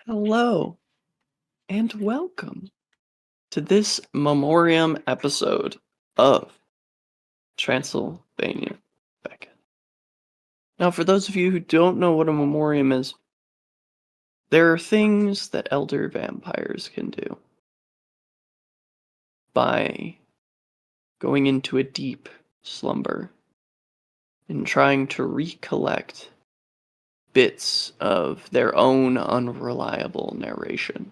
Hello and welcome to this Memoriam episode of Transylvania Beckons. Now, for those of you who don't know what a Memoriam is, there are things that elder vampires can do by going into a deep slumber and trying to recollect bits of their own unreliable narration.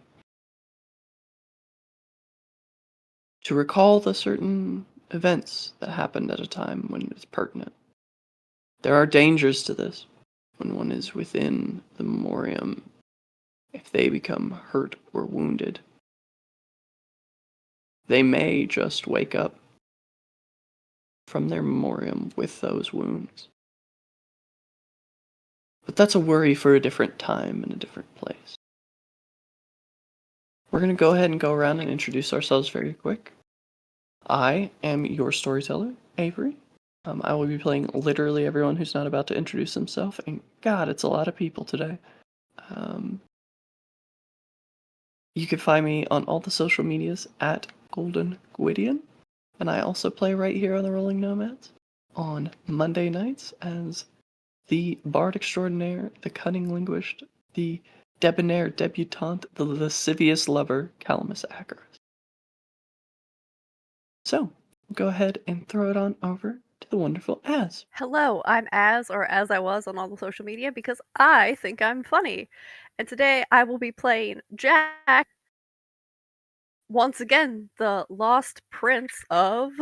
To recall the certain events that happened at a time when it's pertinent. There are dangers to this when one is within the Memoriam if they become hurt or wounded. They may just wake up from their Memoriam with those wounds. But that's a worry for a different time and a different place. We're going to go ahead and go around and introduce ourselves very quick. I am your storyteller, Avery. I will be playing literally everyone who's not about to introduce himself, and God, it's a lot of people today. You can find me on all the social medias at Golden Gwydion, and I also play right here on the Rolling Nomads on Monday nights as the Bard Extraordinaire, the Cunning Linguist, the Debonair Debutante, the Lascivious Lover, Calamus Acaris. So, we'll go ahead and throw it on over to the wonderful Az. Hello, I'm as I was on all the social media because I think I'm funny. And today I will be playing Jack, once again, the lost prince of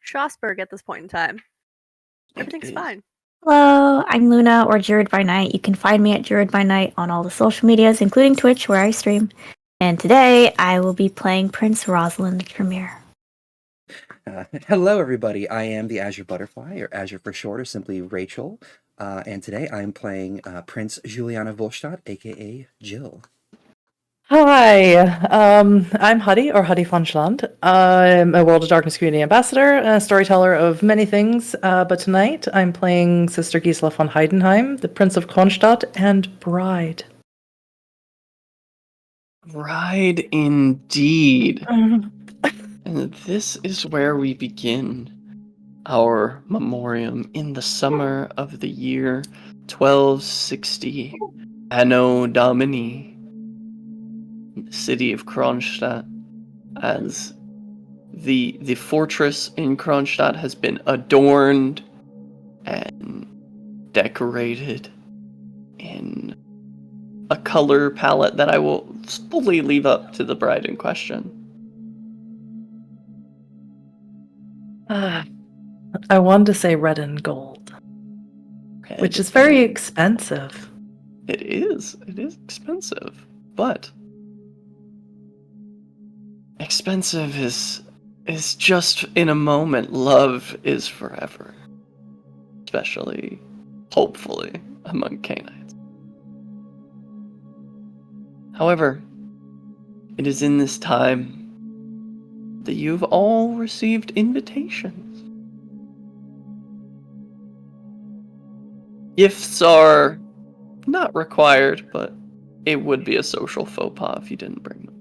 Schlossberg at this point in time. Everything's fine. Hello, I'm Luna, or Jared by Night. You can find me at Jared by Night on all the social medias, including Twitch, where I stream. And today, I will be playing Prince Rosalind Tremere. Hello, everybody. I am the Azure Butterfly, or Azure for short, or simply Rachel. And today I'm playing Prince Juliana Volstadt, aka Jill. Hi, I'm Huddy, or Huddy von Schland. I'm a World of Darkness community ambassador and a storyteller of many things, but tonight I'm playing Sister Gisela von Heidenheim, the Prince of Kronstadt, and Bride. Bride indeed. And this is where we begin our memoriam in the summer of the year 1260 Anno Domini, in the city of Kronstadt, as the fortress in Kronstadt has been adorned and decorated in a color palette that I will fully leave up to the bride in question. I wanted to say red and gold, which is very expensive. It is expensive, but expensive is just in a moment. Love is forever, especially, hopefully, among canines. However, it is in this time that you've all received invitations. Gifts are not required, but it would be a social faux pas if you didn't bring them.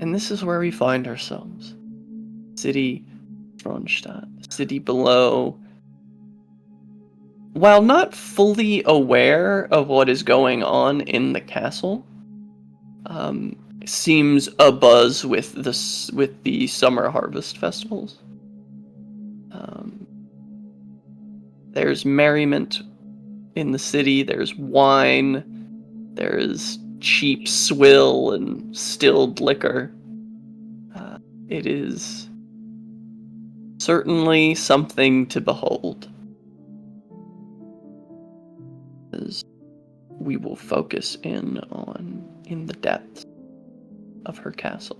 And this is where we find ourselves. City Kronstadt, the city below. While not fully aware of what is going on in the castle, seems abuzz with the summer harvest festivals. There's merriment in the city. There's wine. There's cheap swill and stilled liquor. It is certainly something to behold, as we will focus in the depths of her castle.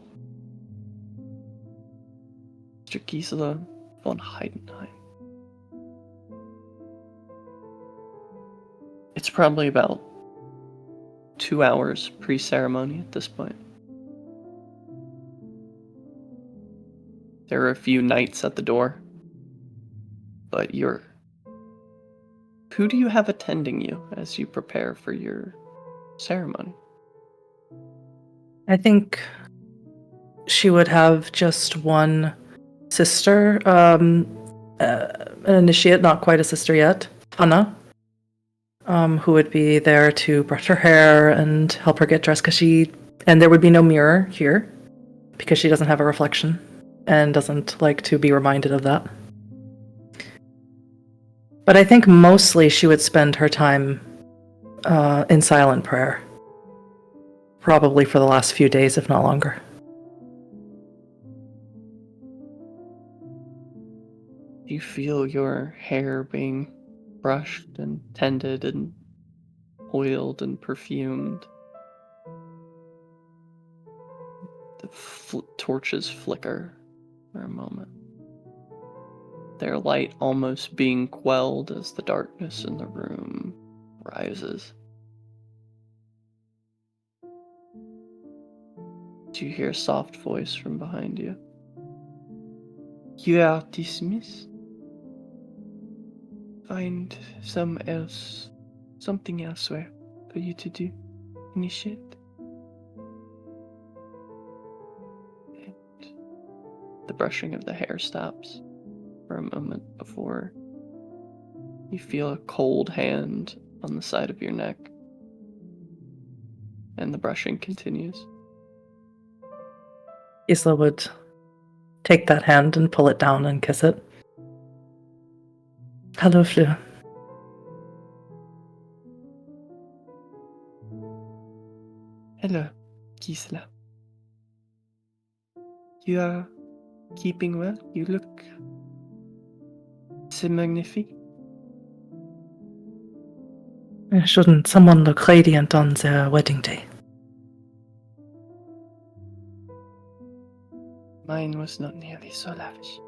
Mr. Gisela von Heidenheim. It's probably about 2 hours pre-ceremony at this point. There are a few knights at the door, but you're Who do you have attending you as you prepare for your ceremony? I think she would have just one sister, an initiate, not quite a sister yet, Hannah, who would be there to brush her hair and help her get dressed, and there would be no mirror here because she doesn't have a reflection and doesn't like to be reminded of that. But I think mostly she would spend her time in silent prayer, probably for the last few days, if not longer. Do you feel your hair being brushed and tended and oiled and perfumed? The torches flicker for a moment, their light almost being quelled as the darkness in the room rises. Do you hear a soft voice from behind you? You are dismissed. Find something elsewhere for you to do. Initiate. And the brushing of the hair stops for a moment before you feel a cold hand on the side of your neck. And the brushing continues. Gisela would take that hand and pull it down and kiss it. Hello, Fleur. Hello, Gisela. You are keeping well? You look... c'est magnifique. Shouldn't someone look radiant on their wedding day? Mine was not nearly so lavish.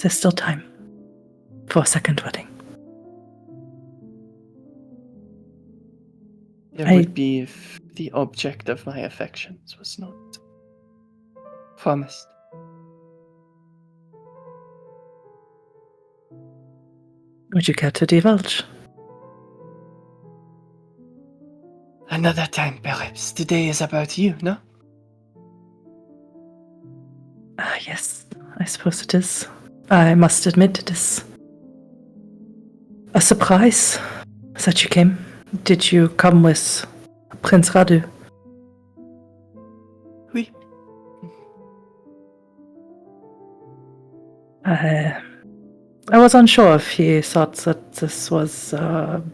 There's still time for a second wedding. There would be if the object of my affections was not promised. Would you care to divulge? Another time, perhaps. Today is about you, no? Yes, I suppose it is. I must admit it is a surprise that you came. Did you come with Prince Radu? Oui. I was unsure if he thought that this was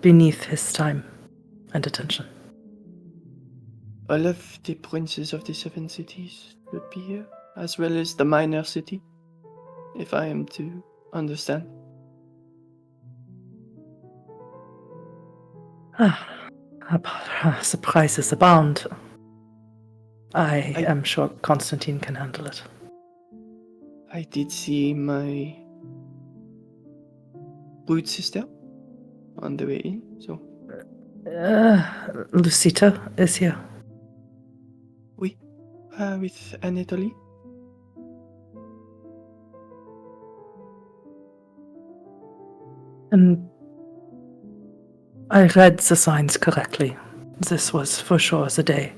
beneath his time and attention. All of the princes of the 7 cities would be here, as well as the minor city, if I am to understand. Surprises abound. I am sure Constantine can handle it. I did see my brood sister on the way in, so... Lucita is here. Oui, with Anatoly. And I read the signs correctly. This was for sure the day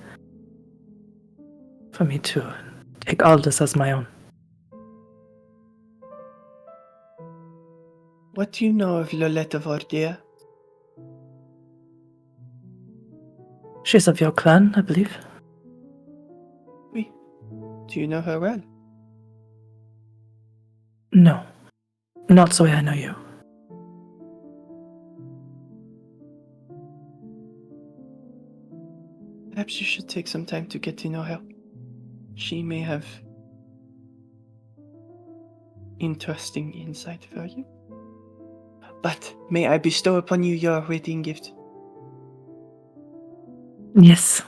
for me to take Aldous as my own. What do you know of Loletta Vordia? She's of your clan, I believe. Oui. Do you know her well? No, not the way I know you. Perhaps you should take some time to get to know her. She may have interesting insight for you. But may I bestow upon you your wedding gift? Yes,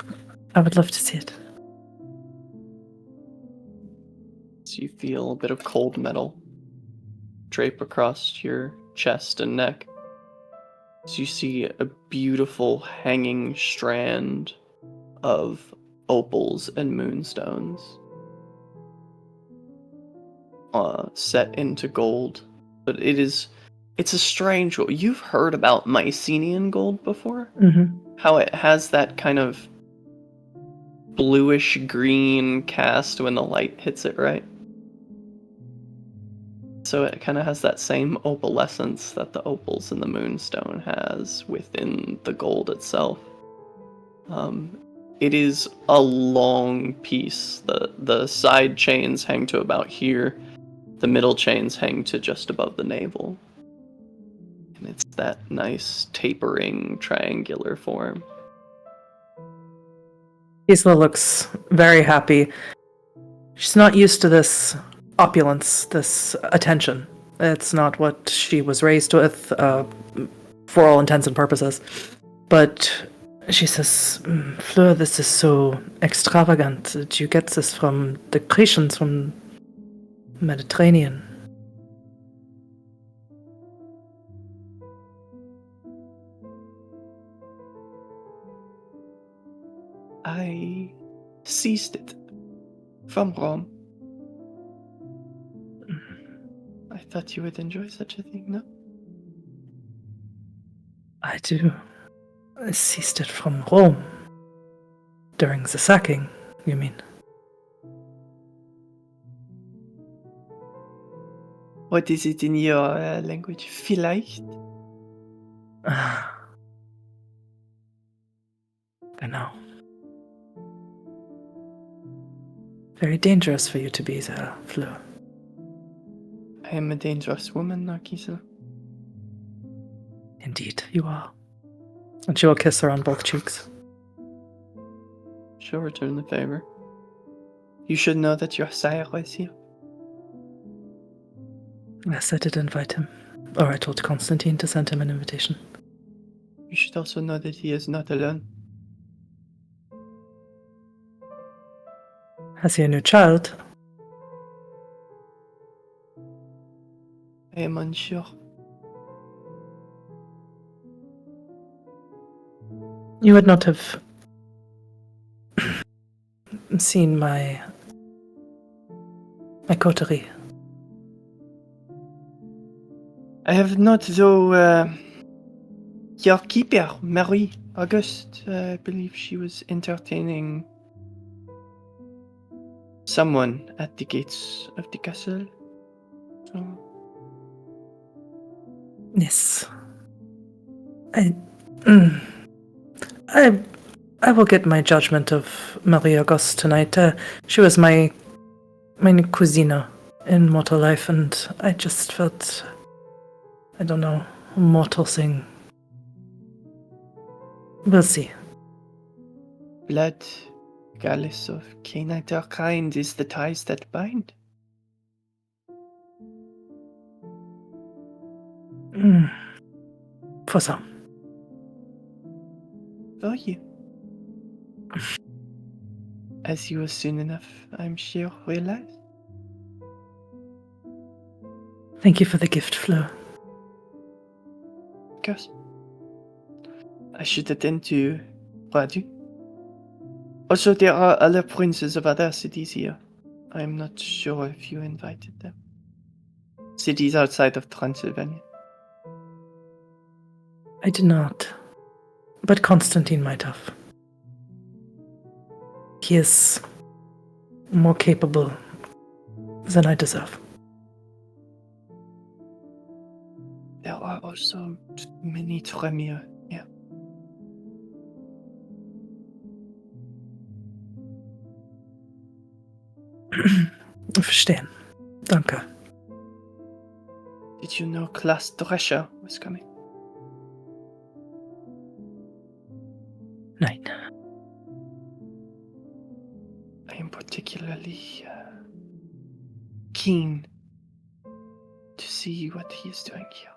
I would love to see it. So you feel a bit of cold metal drape across your chest and neck. So you see a beautiful hanging strand of opals and moonstones set into gold but it's a strange. You've heard about Mycenaean gold before? Mm-hmm. How it has that kind of bluish green cast when the light hits it, right? So it kind of has that same opalescence that the opals in the moonstone has within the gold itself. It is a long piece. The side chains hang to about here. The middle chains hang to just above the navel. And it's that nice tapering triangular form. Gisela looks very happy. She's not used to this opulence, this attention. It's not what she was raised with, for all intents and purposes. But she says, Fleur, this is so extravagant. Did you get this from the Grecians, from the Mediterranean? I seized it from Rome. I thought you would enjoy such a thing, no? I do. I seized it from Rome. During the sacking, you mean? What is it in your language? Vielleicht? Genau. Very dangerous for you to be there, Fleur. I am a dangerous woman, Gisela. Indeed, you are. And she will kiss her on both cheeks. She'll return the favor. You should know that your sire is here. Yes, I did invite him. Or I told Constantine to send him an invitation. You should also know that he is not alone. Has he a new child? I am unsure. You would not have seen my coterie. I have not, though, your keeper, Marie Auguste, I believe she was entertaining someone at the gates of the castle. So... Yes. I will get my judgment of Marie Auguste tonight. She was my cousina in mortal life, and I just felt, I don't know, a mortal thing. We'll see. Blood, regardless of canine or kind, is the ties that bind. For some. For you. As you will soon enough, I'm sure, realize. Thank you for the gift, Fleur. Of course. I should attend to Radu. Also, there are other princes of other cities here. I'm not sure if you invited them. Cities outside of Transylvania. I did not. But Constantine might have. He is more capable than I deserve. There are also many Tremere here. Verstehen. Danke. Did you know Klaus Drescher was coming? Nein. I am particularly keen to see what he is doing here.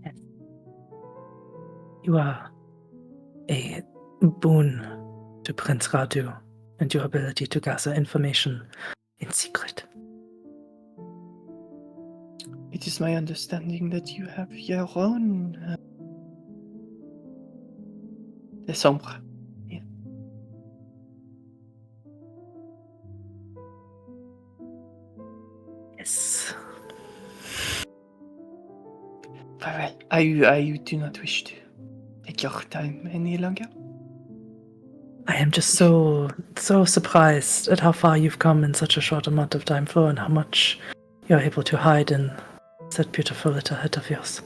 Yes. You are a boon to Prince Radu and your ability to gather information in secret. It is my understanding that you have your own the Sombre. Yeah. Yes. Very well. I do not wish to take your time any longer. I am just so surprised at how far you've come in such a short amount of time, Flo, and how much you're able to hide in that beautiful little head of yours.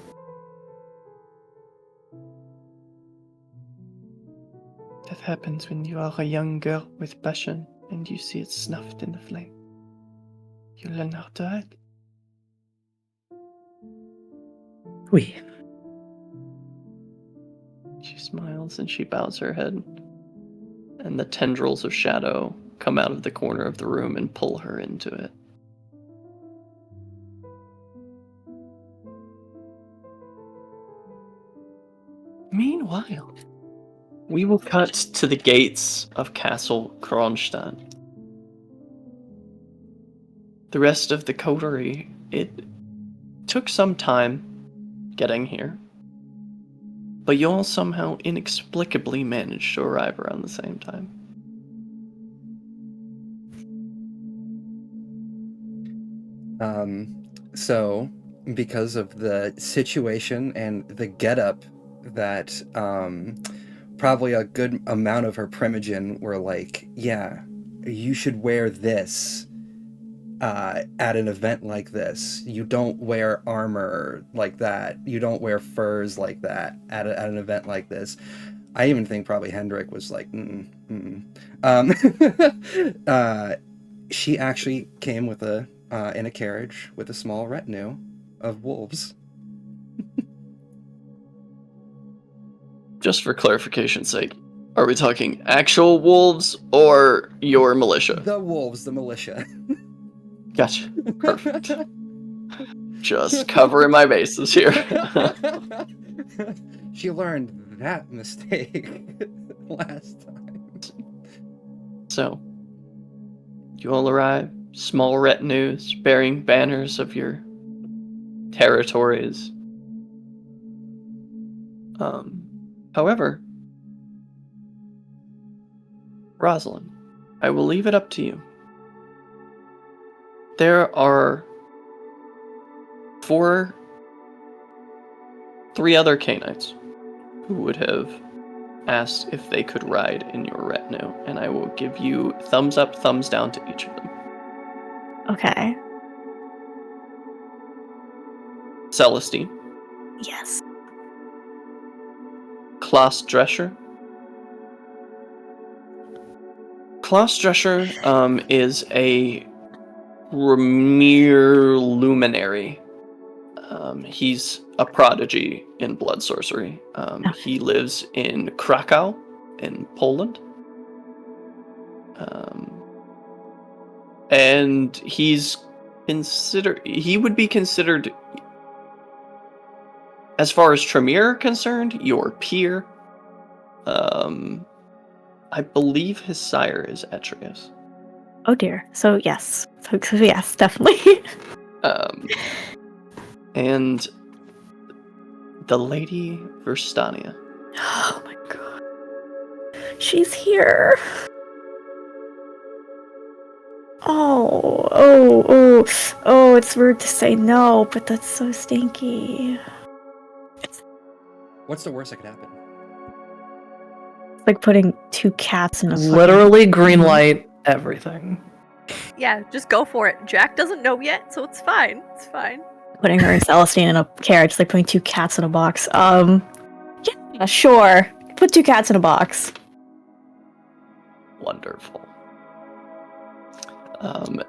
That happens when you are a young girl with passion and you see it snuffed in the flame. You learn how to hide. Oui. She smiles and she bows her head. And the tendrils of shadow come out of the corner of the room and pull her into it. Meanwhile, we will cut to the gates of Castle Kronstadt. The rest of the coterie, it took some time getting here, but you all somehow inexplicably managed to arrive around the same time. So, because of the situation and the getup that probably a good amount of her primogen were like, yeah, you should wear this at an event like this. You don't wear armor like that. You don't wear furs like that at an event like this. I even think probably Hendrik was like, she actually came with in a carriage with a small retinue of wolves. Just for clarification's sake, are we talking actual wolves or your militia? The wolves, the militia. Gotcha. Perfect. Just covering my bases here. She learned that mistake last time. So, you all arrive, small retinues bearing banners of your territories. However, Rosalind, I will leave it up to you. There are three other Canaanites who would have asked if they could ride in your retinue, and I will give you thumbs up, thumbs down to each of them. Okay. Celestine, Yes. Klaus Drescher. Klaus Drescher is a Remir luminary. He's a prodigy in blood sorcery. He lives in Krakow, in Poland. And he would be considered, as far as Tremere are concerned, your peer. I believe his sire is Etrius. Oh dear. So yes. So yes, definitely. And the Lady Verstania. Oh my god. She's here. Oh, it's rude to say no, but that's so stinky. What's the worst that could happen? It's like putting two cats in a Literally green light everything. Yeah, just go for it. Jack doesn't know yet, so it's fine. It's fine. Putting her and Celestine in a carriage, it's like putting two cats in a box. Yeah, sure. Put two cats in a box. Wonderful.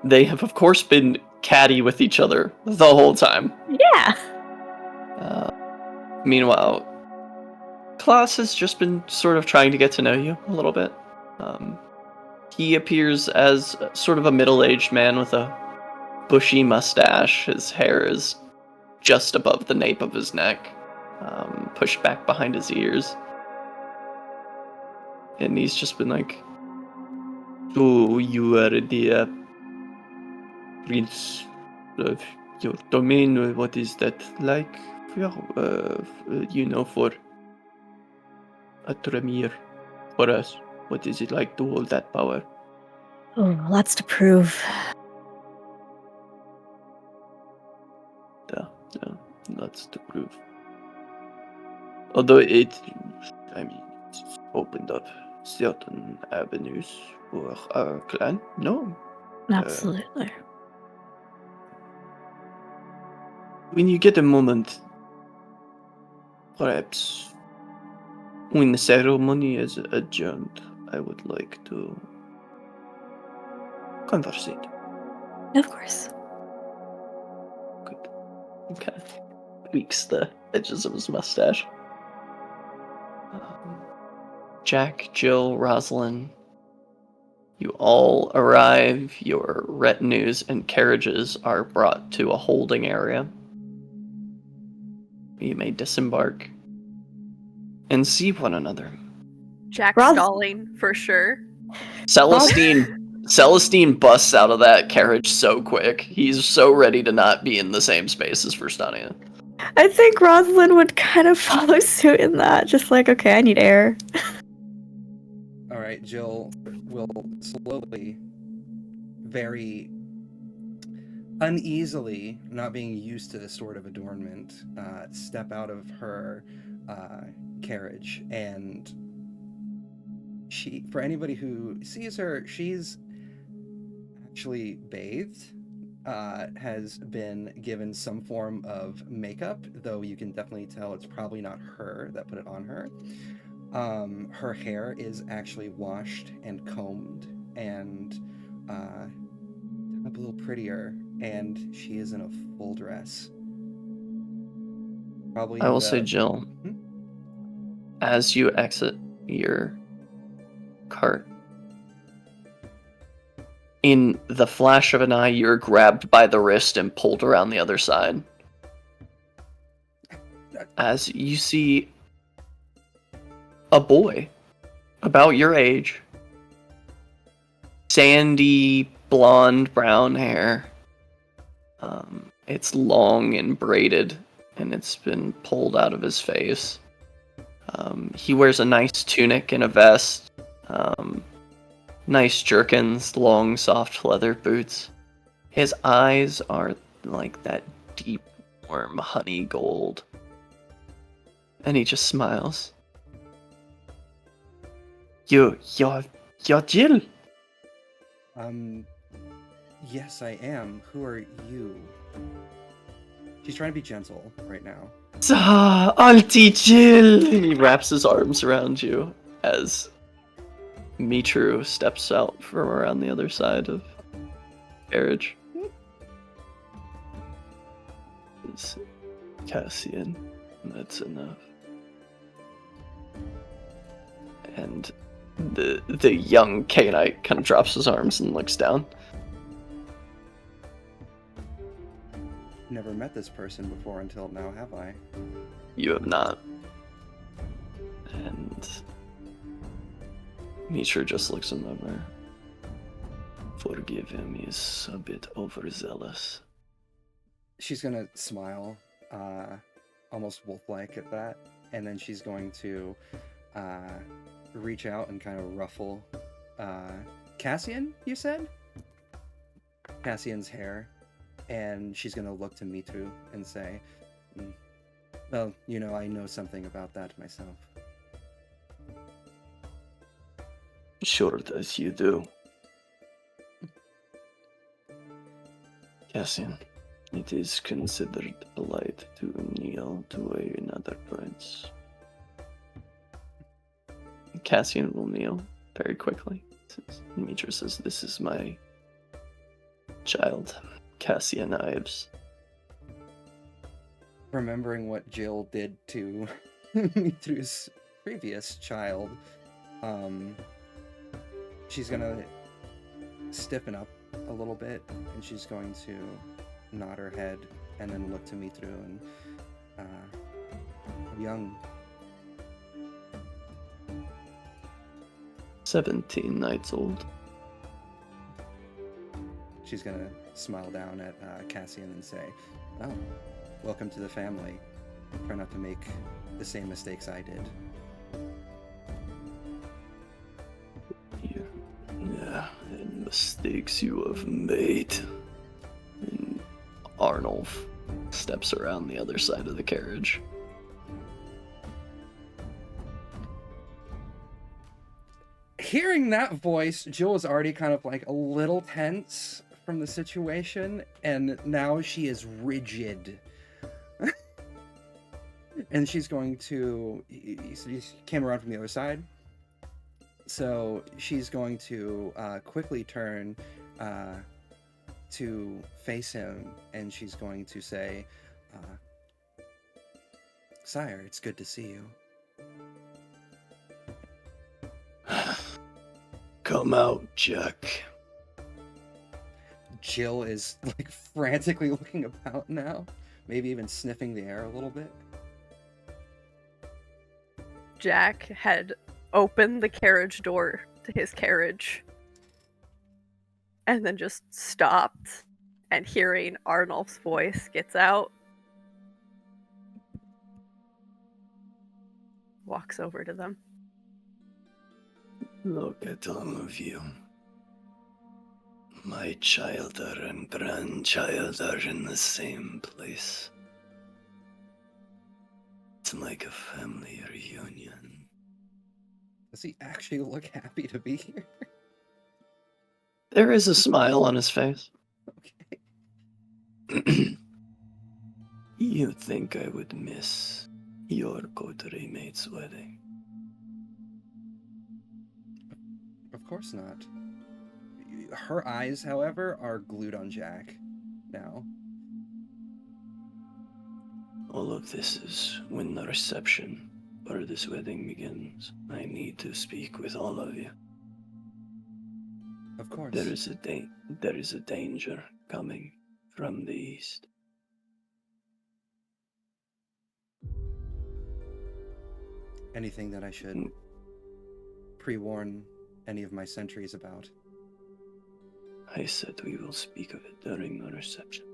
They have, of course, been catty with each other the whole time. Yeah. Meanwhile, Klaus has just been sort of trying to get to know you a little bit. He appears as sort of a middle-aged man with a bushy mustache. His hair is just above the nape of his neck, pushed back behind his ears. And he's just been like, "So you are the prince of your domain. What is that like? For a Tremere, for us. What is it like to hold that power?" Oh, lots to prove. That's the proof. Although it's opened up certain avenues for our clan. No, Absolutely. when you get a moment, perhaps when the ceremony is adjourned, I would like to conversate. Of course. Good. He kind of tweaks the edges of his mustache. Jack, Jill, Rosalind, you all arrive. Your retinues and carriages are brought to a holding area. You may disembark and see one another. Jack Ros- stalling for sure. Celestine busts out of that carriage so quick. He's so ready to not be in the same space as Verstania. I think Rosalind would kind of follow suit in that. Just like, okay, I need air. All right, Jill will slowly, very uneasily, not being used to this sort of adornment, step out of her carriage. And she, for anybody who sees her, she's actually bathed, has been given some form of makeup, though you can definitely tell it's probably not her that put it on her. Her hair is actually washed and combed and a little prettier, and she is in a full dress. Probably. I will say, Jill, as you exit your cart, in the flash of an eye, you're grabbed by the wrist and pulled around the other side. As you see a boy about your age, sandy, blonde, brown hair. It's long and braided, and it's been pulled out of his face. He wears a nice tunic and a vest, nice jerkins, long, soft leather boots. His eyes are like that deep, warm honey gold. And he just smiles. You're Jill? Yes, I am. Who are you? She's trying to be gentle right now. Auntie Jill! He wraps his arms around you as Mitru steps out from around the other side of the carriage. It's Cassian. That's enough. And the young Canaanite kind of drops his arms and looks down. Never met this person before until now, have I? You have not. And Mitra just looks him over. Forgive him, he's a bit overzealous. She's gonna smile, almost wolf-like at that, and then she's going to reach out and kind of ruffle Cassian, you said? Cassian's hair. And she's going to look to Mitru and say, well, you know, I know something about that myself. Sure as you do. Cassian, it is considered polite to kneel to another prince. Cassian will kneel very quickly. Mitra says, this is my child. Cassian Ives. Remembering what Jill did to Mitru's previous child, she's gonna stiffen up a little bit, and she's going to nod her head and then look to Mitru and young. 17 nights old. She's gonna smile down at Cassian and say, "Oh, welcome to the family. Try not to make the same mistakes I did." Yeah, and mistakes you have made. And Arnulf steps around the other side of the carriage. Hearing that voice, Jill is already kind of like a little tense from the situation, and now she is rigid. And she's going to... She came around from the other side. So she's going to quickly turn to face him, and she's going to say, Sire, it's good to see you. Come out, Jack. Jill is like frantically looking about now, maybe even sniffing the air a little bit. Jack had opened the carriage door to his carriage and then just stopped, and hearing Arnulf's voice gets out, walks over to them. Look at all of you. My child and grandchild are in the same place. It's like a family reunion. Does he actually look happy to be here? There is a smile on his face. Okay. You think I would miss your coterie mate's wedding? Of course not. Her eyes, however, are glued on Jack now. All of this is when the reception for this wedding begins. I need to speak with all of you. Of course. There is a danger coming from the east. Anything that I should pre-warn any of my sentries about? I said we will speak of it during the reception.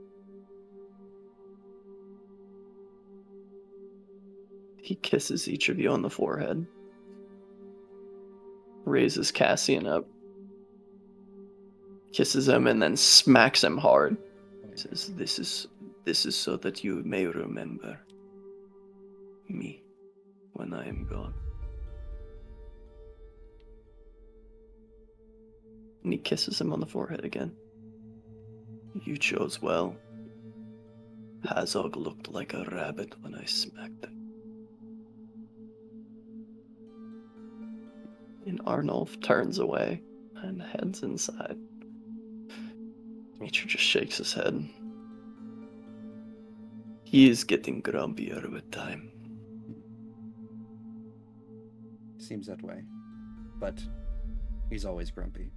He kisses each of you on the forehead, raises Cassian up, kisses him, and then smacks him hard. Says, this is so that you may remember me when I am gone. And he kisses him on the forehead again. You chose well. Hazog looked like a rabbit when I smacked him. And Arnulf turns away and heads inside. Nature just shakes his head. He is getting grumpier with time. Seems that way. But he's always grumpy.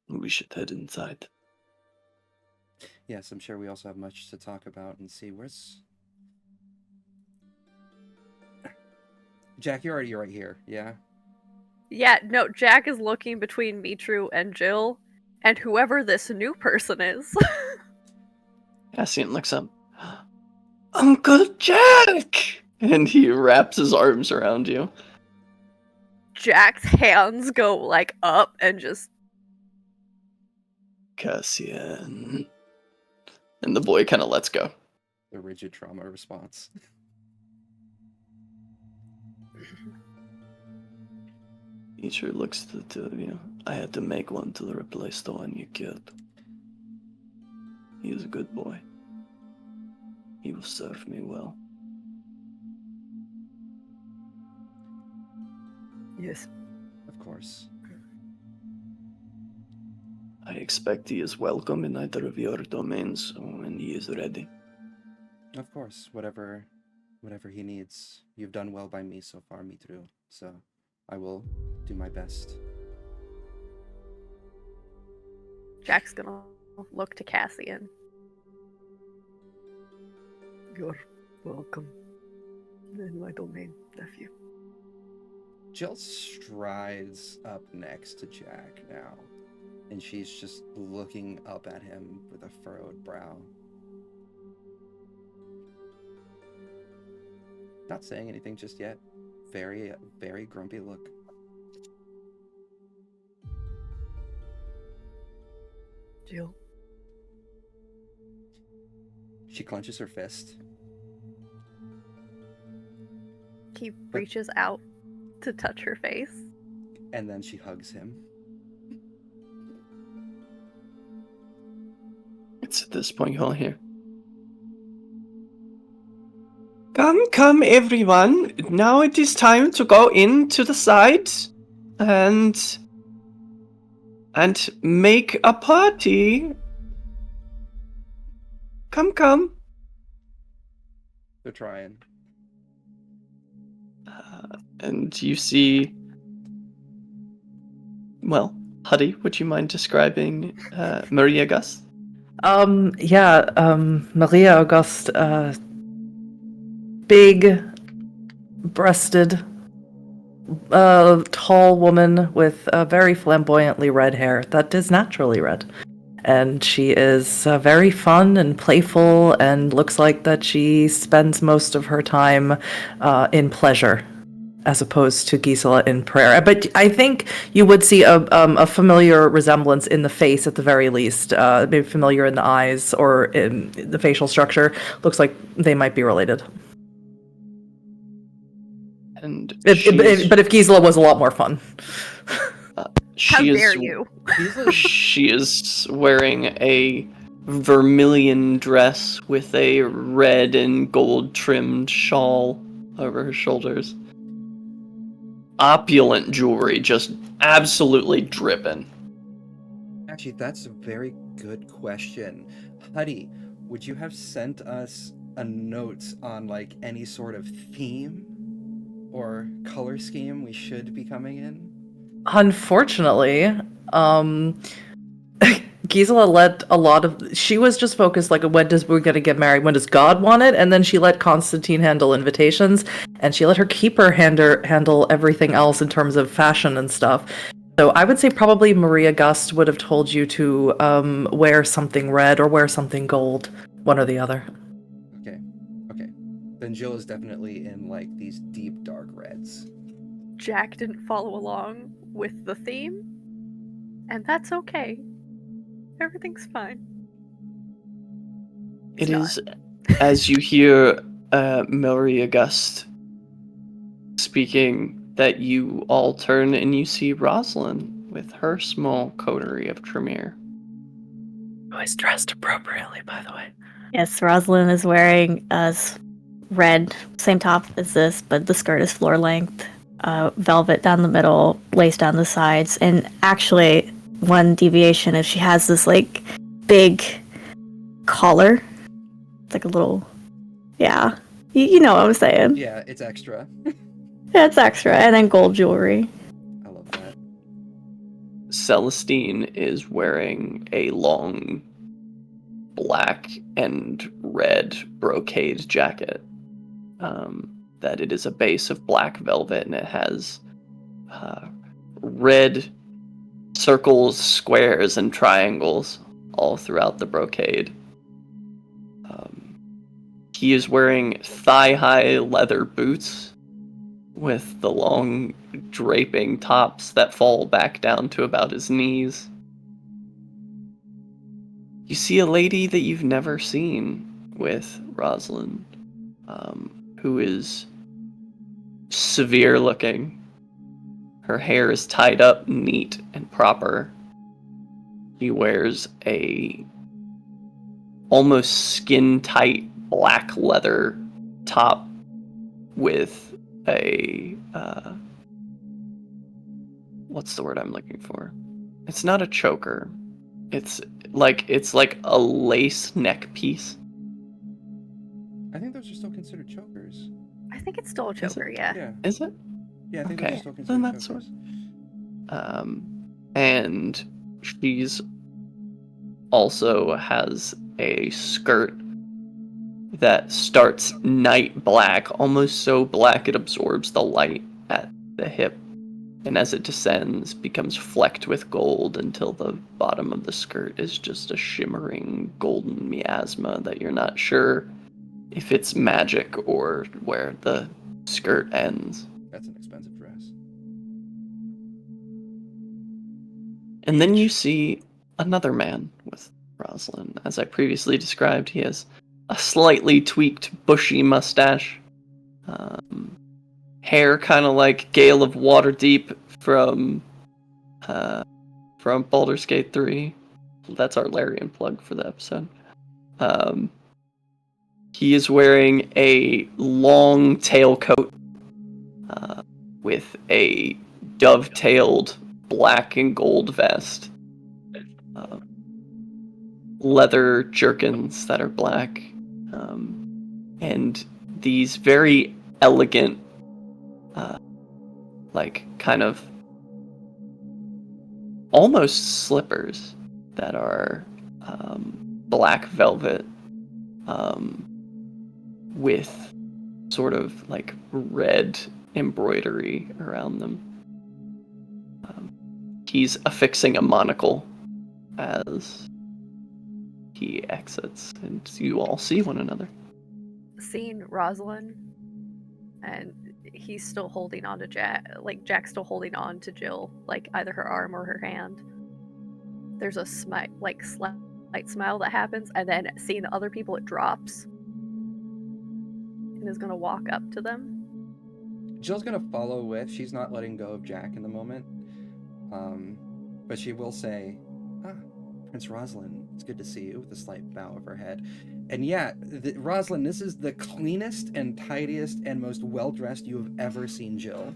We should head inside. Yes, I'm sure we also have much to talk about and see. Where's... Jack, you're already right here, yeah? Yeah, no, Jack is looking between Mitru and Jill, and whoever this new person is. Cassian looks up. Uncle Jack! And he wraps his arms around you. Jack's hands go, like, up and just... Cassian. And the boy kind of lets go. The rigid trauma response. Nature looks at the two of you. I had to make one to replace the one you killed. He is a good boy. He will serve me well. Yes. Of course. I expect he is welcome in either of your domains when he is ready. Of course. Whatever he needs. You've done well by me so far, Mitru. So I will do my best. Jack's gonna look to Cassian. You're welcome in my domain, nephew. Jill strides up next to Jack now, and she's just looking up at him with a furrowed brow. Not saying anything just yet. Very, very grumpy look. Jill. She clenches her fist. He reaches out to touch her face. And then she hugs him. It's at this point you'll hear. Come, everyone. Now it is time to go into the side and make a party. Come. They're trying. And you see... Well, Huddy, would you mind describing Maria Gus? Maria Auguste, big-breasted, tall woman with very flamboyantly red hair that is naturally red. And she is very fun and playful and looks like that she spends most of her time in pleasure as opposed to Gisela in prayer. But I think you would see a familiar resemblance in the face at the very least, maybe familiar in the eyes or in the facial structure. Looks like they might be related. And but if Gisela was a lot more fun. How dare you? She is wearing a vermilion dress with a red and gold trimmed shawl over her shoulders. Opulent jewelry, just absolutely dripping. Actually, that's a very good question. Huddy, would you have sent us a note on like any sort of theme or color scheme we should be coming in? Unfortunately, Gisela let a lot of... She was just focused, like, we're going to get married? When does God want it? And then she let Constantine handle invitations, and she let her keeper handle everything else in terms of fashion and stuff. So I would say probably Maria Gust would have told you to wear something red or wear something gold, one or the other. Okay. Then Jill is definitely in, like, these deep, dark reds. Jack didn't follow along with the theme, and that's okay. Everything's fine. It is, as you hear Maria Gust speaking, that you all turn and you see Rosalind with her small coterie of Tremere. Who is dressed appropriately, by the way. Yes, Rosalind is wearing a red, same top as this, but the skirt is floor length, velvet down the middle, lace down the sides, and actually one deviation is she has this like big collar. It's like a little, yeah, you know what I'm saying. Yeah, it's extra. Yeah, it's extra, and then gold jewelry. I love that. Celestine is wearing a long black and red brocade jacket. That it is a base of black velvet, and it has red circles, squares, and triangles all throughout the brocade. He is wearing thigh-high leather boots with the long draping tops that fall back down to about his knees. You see a lady that you've never seen with Rosalind, who is severe looking. Her hair is tied up neat and proper. She wears a almost skin-tight black leather top with a what's the word I'm looking for? It's not a choker. It's like a lace neck piece. I think those are still considered chokers. I think it's still a choker, yeah. Is it? Yeah, I think Okay, those are still then considered that's chokers. And she's also has a skirt that starts night black, almost so black it absorbs the light at the hip, and as it descends becomes flecked with gold until the bottom of the skirt is just a shimmering golden miasma that you're not sure if it's magic or where the skirt ends. That's an expensive dress. And then you see another man with Rosalind. As I previously described, he has a slightly tweaked, bushy mustache, hair kind of like Gale of Waterdeep from Baldur's Gate 3. That's our Larian plug for the episode. He is wearing a long tailcoat with a dovetailed black and gold vest. Leather jerkins that are black. And these very elegant, like kind of almost slippers that are black velvet with sort of like red embroidery around them. He's affixing a monocle as he exits, and you all see one another. Seeing Rosalind, and he's still holding on to Jack, like Jack's still holding on to Jill, like either her arm or her hand. There's a slight smile that happens, and then seeing the other people, it drops, and is gonna walk up to them. Jill's gonna follow with. She's not letting go of Jack in the moment, but she will say, Prince Rosalind, it's good to see you, with a slight bow of her head. And yeah, Rosalind, this is the cleanest and tidiest and most well-dressed you have ever seen Jill.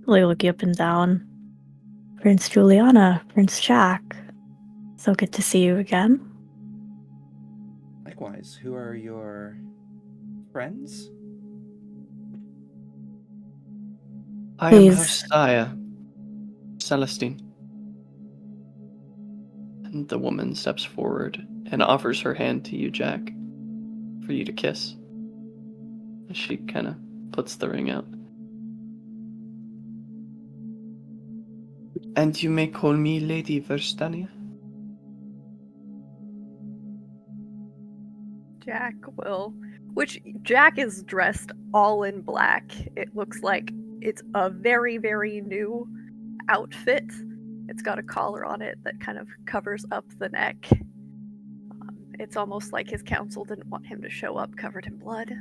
They look you up and down. Prince Juliana, Prince Jack. So good to see you again. Likewise, who are your friends? I am her Please. sire, Celestine. And the woman steps forward and offers her hand to you, Jack, for you to kiss. She kind of puts the ring out. And you may call me Lady Verstania. Jack will. Which Jack is dressed all in black. It looks like it's a very, very new outfit. It's got a collar on it that kind of covers up the neck. It's almost like his council didn't want him to show up covered in blood.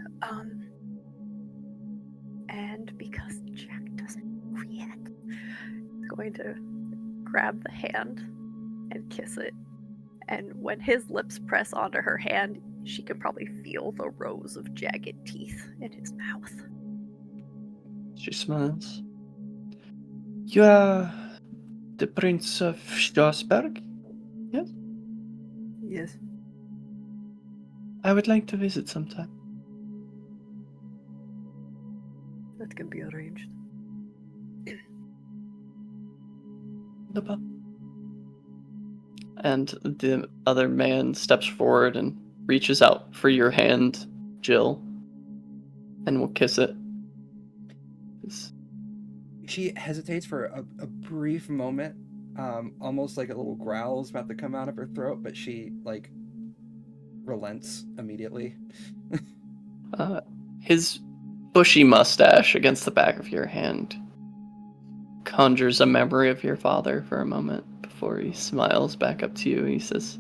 And because Jack doesn't know yet, he's going to grab the hand and kiss it. And when his lips press onto her hand, she can probably feel the rows of jagged teeth in his mouth. She smiles. You are the Prince of Strasbourg? Yes? Yes. I would like to visit sometime. That can be arranged. No problem. And the other man steps forward and reaches out for your hand, Jill, and will kiss it. She hesitates for a brief moment, almost like a little growl is about to come out of her throat, but she, like, relents immediately. His bushy mustache against the back of your hand conjures a memory of your father for a moment before he smiles back up to you. He says,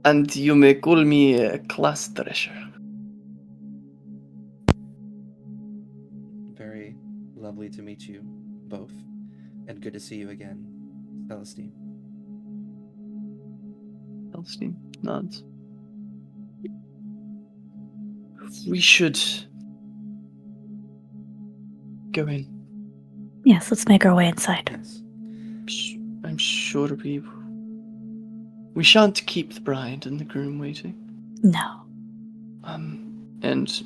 and you may call me Class Thresher. Very lovely to meet you both, and good to see you again, Celestine. Celestine nods. We should go in. Yes, let's make our way inside. Yes. I'm sure we shan't keep the bride and the groom waiting. No. And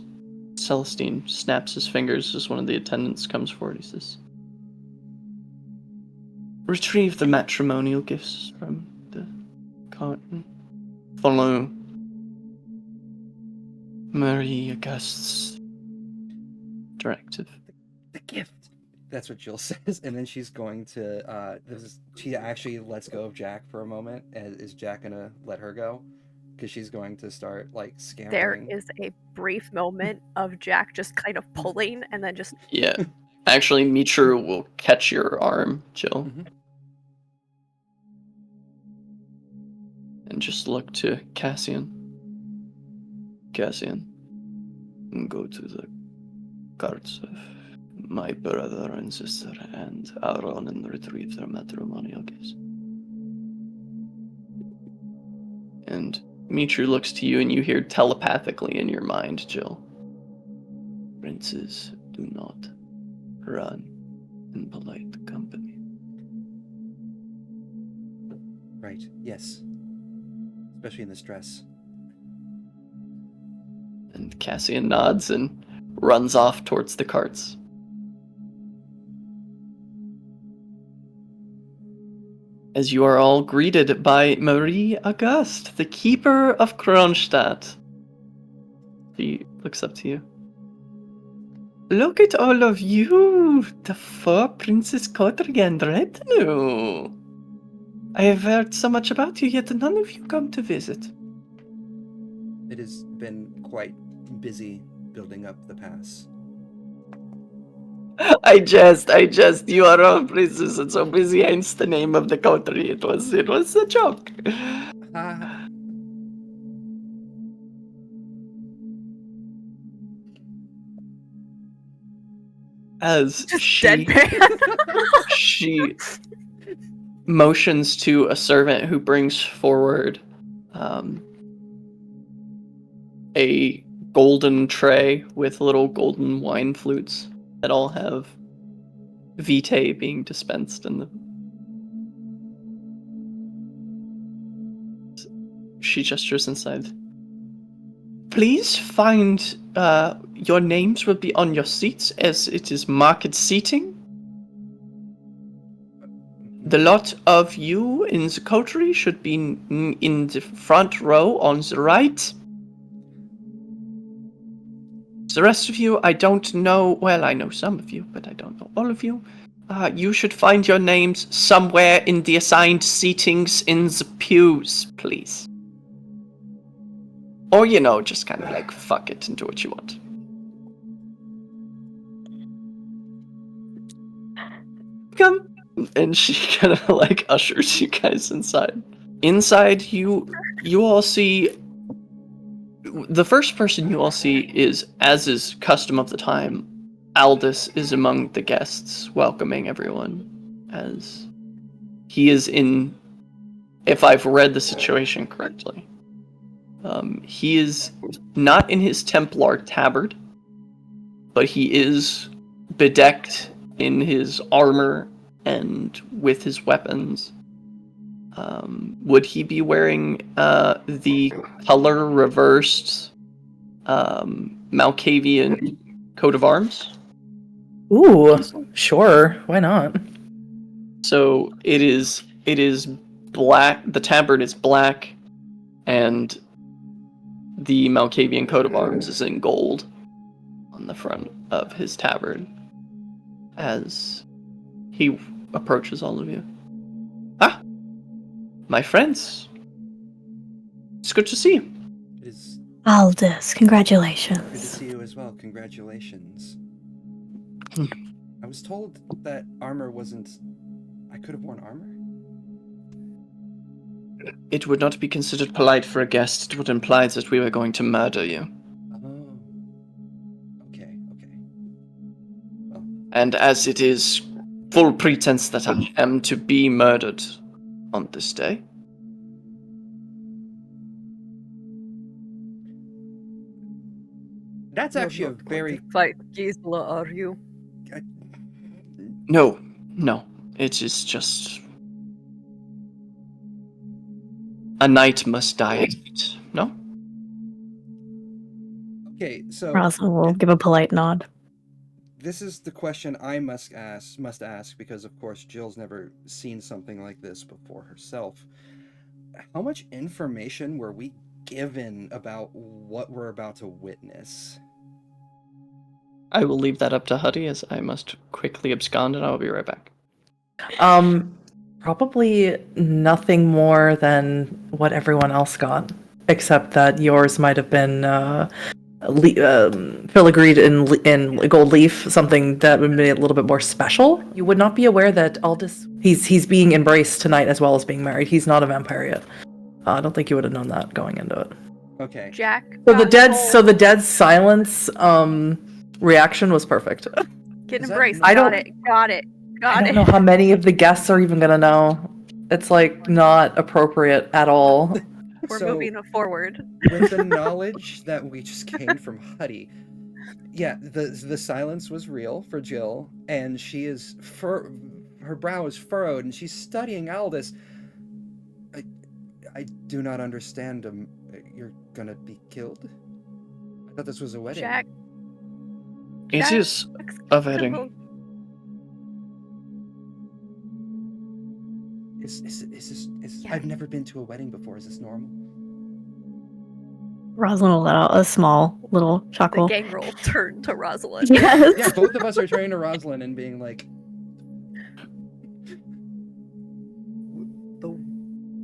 Celestine snaps his fingers as one of the attendants comes forward. He says, retrieve the matrimonial gifts from the cart and follow Marie Auguste's directive. The gift. That's what Jill says, and then she's going to. She actually lets go of Jack for a moment. Is Jack gonna let her go? Because she's going to start like scampering. There is a brief moment of Jack just kind of pulling and then just Yeah. Actually, Mitru will catch your arm, Jill. Mhm. And just look to Cassian. Cassian, go to the guards of my brother and sister and Aaron and retrieve their matrimonial gifts. And Mitru looks to you and you hear telepathically in your mind, Jill. Princes do not run in polite company. Right, yes. Especially in this dress. And Cassian nods and runs off towards the carts. As you are all greeted by Marie Auguste, the keeper of Kronstadt. She looks up to you. Look at all of you, the 4 Princess Coterie and retinue. I have heard so much about you, yet none of you come to visit. It has been quite busy building up the pass. I jest, you are all princes and so busy, hence the name of the coterie. It was a joke. As Just she deadpan. she motions to a servant who brings forward a golden tray with little golden wine flutes that all have vitae being dispensed in them. She gestures inside. Please find your names will be on your seats as it is marked seating. The lot of you in the coterie should be in the front row on the right. The rest of you, I don't know. Well, I know some of you, but I don't know all of you. You should find your names somewhere in the assigned seatings in the pews, please. Or, just kind of like, fuck it and do what you want. Come. And she kind of like ushers you guys inside. Inside, you all see... The first person you all see is, as is custom of the time, Aldous is among the guests, welcoming everyone, as he is in... If I've read the situation correctly. He is not in his Templar tabard, but he is bedecked in his armor and with his weapons. Would he be wearing the color reversed Malkavian coat of arms? Ooh, sure. Why not? So it is black. The tabard is black, and the Malkavian coat of arms is in gold on the front of his tabard as he approaches all of you. Ah, my friends. It's good to see you. It is Aldous, good to congratulations. see you as well. Congratulations. Hmm. I was told that armor wasn't... I could have worn armor? It would not be considered polite for a guest. It would imply that we were going to murder you. Oh. Okay. Well, And as it is full pretense that I am to be murdered on this day, that's actually a very... fight Gisela, are you? no, it is just a knight must die at night, no? Okay, so Rosalind will give a polite nod. this is the question I must ask because, of course, Jill's never seen something like this before herself. How much information were we given about what we're about to witness? I will leave that up to Huddy as I must quickly abscond and I will be right back. Probably nothing more than what everyone else got, except that yours might have been filigreed in gold leaf, something that would be a little bit more special. You would not be aware that Aldous he's being embraced tonight as well as being married. He's not a vampire yet. I don't think you would have known that going into it. Okay. Jack. So the got dead silence reaction was perfect. Get Is that embraced. not- Got it. I don't know how many of the guests are even gonna know. It's like not appropriate at all. We're So, moving forward. with the knowledge that we just gained from Huddy, yeah, the silence was real for Jill, and she is her brow is furrowed, and she's studying Aldous. I do not understand. You're gonna be killed? I thought this was a wedding. Jack. It is a wedding. Is this? Yeah. I've never been to a wedding before. Is this normal? Rosalind will let out a small little The chuckle. gang roll turned to Rosalind. Yes. Yeah, both of us are turning to Rosalind and being like,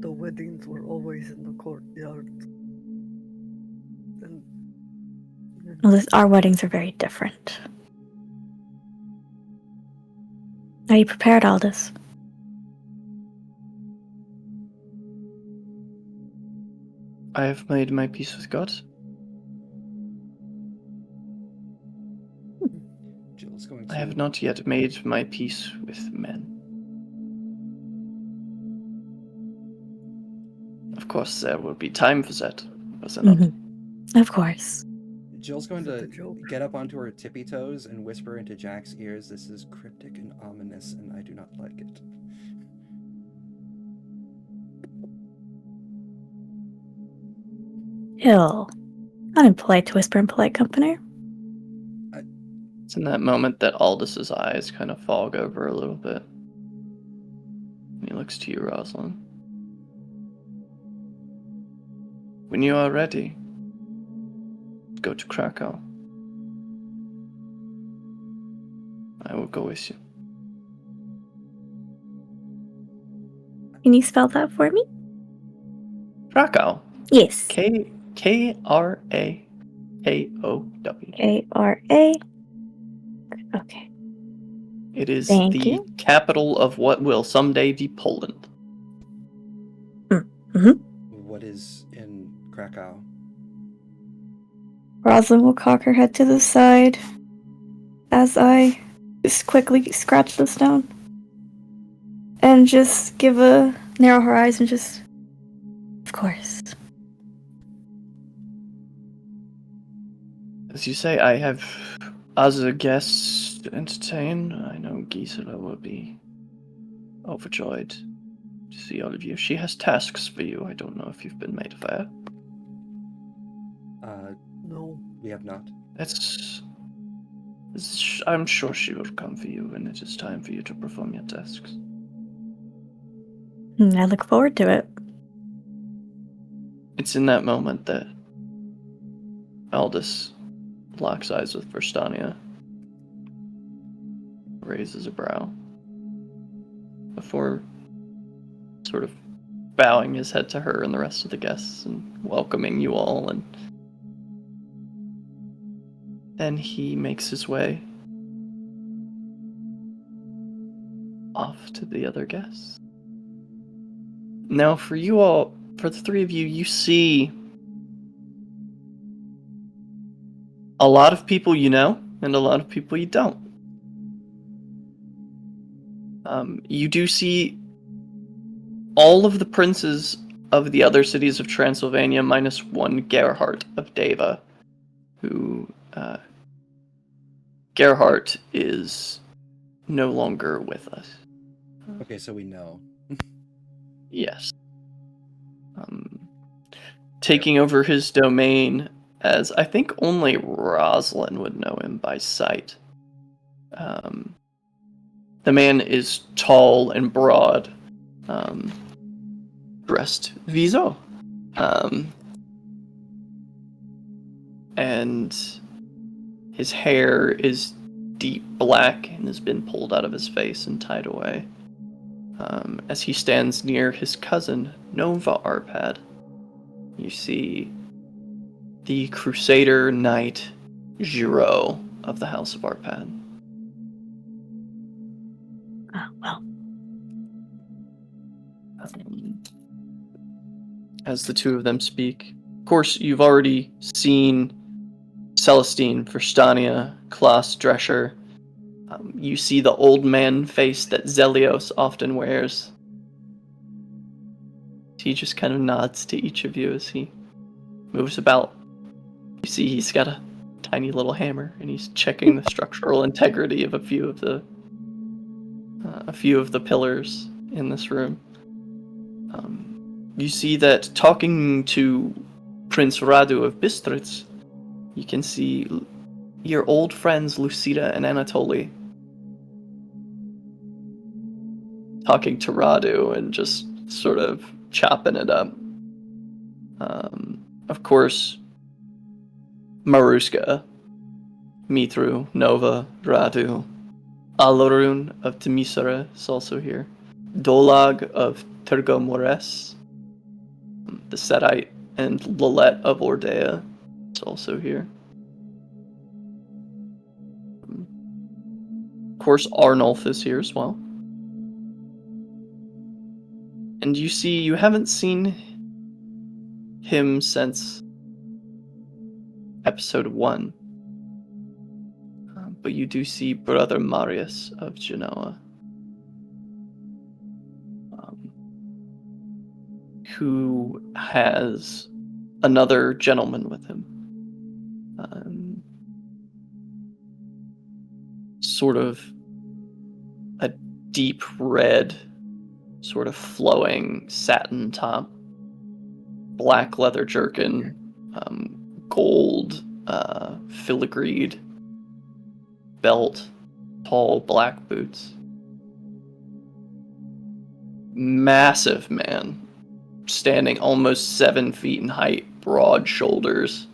The weddings were always in the courtyard. And Well, our weddings are very different. Are you prepared, Aldous? I have made my peace with God. Jill's going to. I have not yet made my peace with men. Of course, there will be time for that, was there not? Of course. Jill's going Is it to a joke? get up onto her tippy toes and whisper into Jack's ears, "This is cryptic and ominous, and I do not like it." Ill. Not impolite to whisper in polite company. It's in that moment that Aldous' eyes kind of fog over a little bit. And he looks to you, Rosalind. When you are ready, go to Krakow. I will go with you. Can you spell that for me? Krakow. Yes. K-R-A-K-O-W. A-R-A. Okay. It is Thank the you. capital of what will someday be Poland. What is in Krakow? Rosalind will cock her head to the side as I just quickly scratch this down. And just narrow her eyes and just, of course. As you say, I have other guests to entertain. I know Gisela will be overjoyed to see all of you. She has tasks for you. I don't know if you've been made aware. no. We have not. I'm sure she will come for you when it is time for you to perform your tasks. I look forward to it. It's in that moment that Aldous locks eyes with Verstania, raises a brow, before sort of bowing his head to her and the rest of the guests and welcoming you all, and then he makes his way off to the other guests. Now, for you all, for the three of you, you see a lot of people you know, and a lot of people you don't. You do see all of the princes of the other cities of Transylvania, minus one Gerhardt of Deva, who, Gerhardt is no longer with us. Okay, so we know. Yes. Taking over his domain, as I think only Rosalind would know him by sight. The man is tall and broad, dressed viso, and his hair is deep black and has been pulled out of his face and tied away. As he stands near his cousin, Nova Arpad, you see the Crusader Knight Giraud of the House of Arpad. Well, As the two of them speak. Of course, you've already seen Celestine, Verstania, Klaus, Drescher. You see the old man face that Zelios often wears. He just kind of nods to each of you as he moves about. You see he's got a tiny little hammer, and he's checking the structural integrity of a few of the pillars in this room. You see that talking to Prince Radu of Bistritz, you can see your old friends Lucida and Anatoly talking to Radu and just sort of chopping it up. Of course, Maruska, Mitru, Nova, Radu, Alorun of Temisara is also here. Dolag of Tergomores, the Setite, and Lilette of Ordea is also here. Of course, Arnulf is here as well. And you haven't seen him since episode 1. But you do see Brother Marius of Genoa, who has another gentleman with him. Sort of a deep red, sort of flowing satin top, black leather jerkin, gold filigreed belt, tall black boots. Massive man, standing almost 7 feet in height, broad shoulders,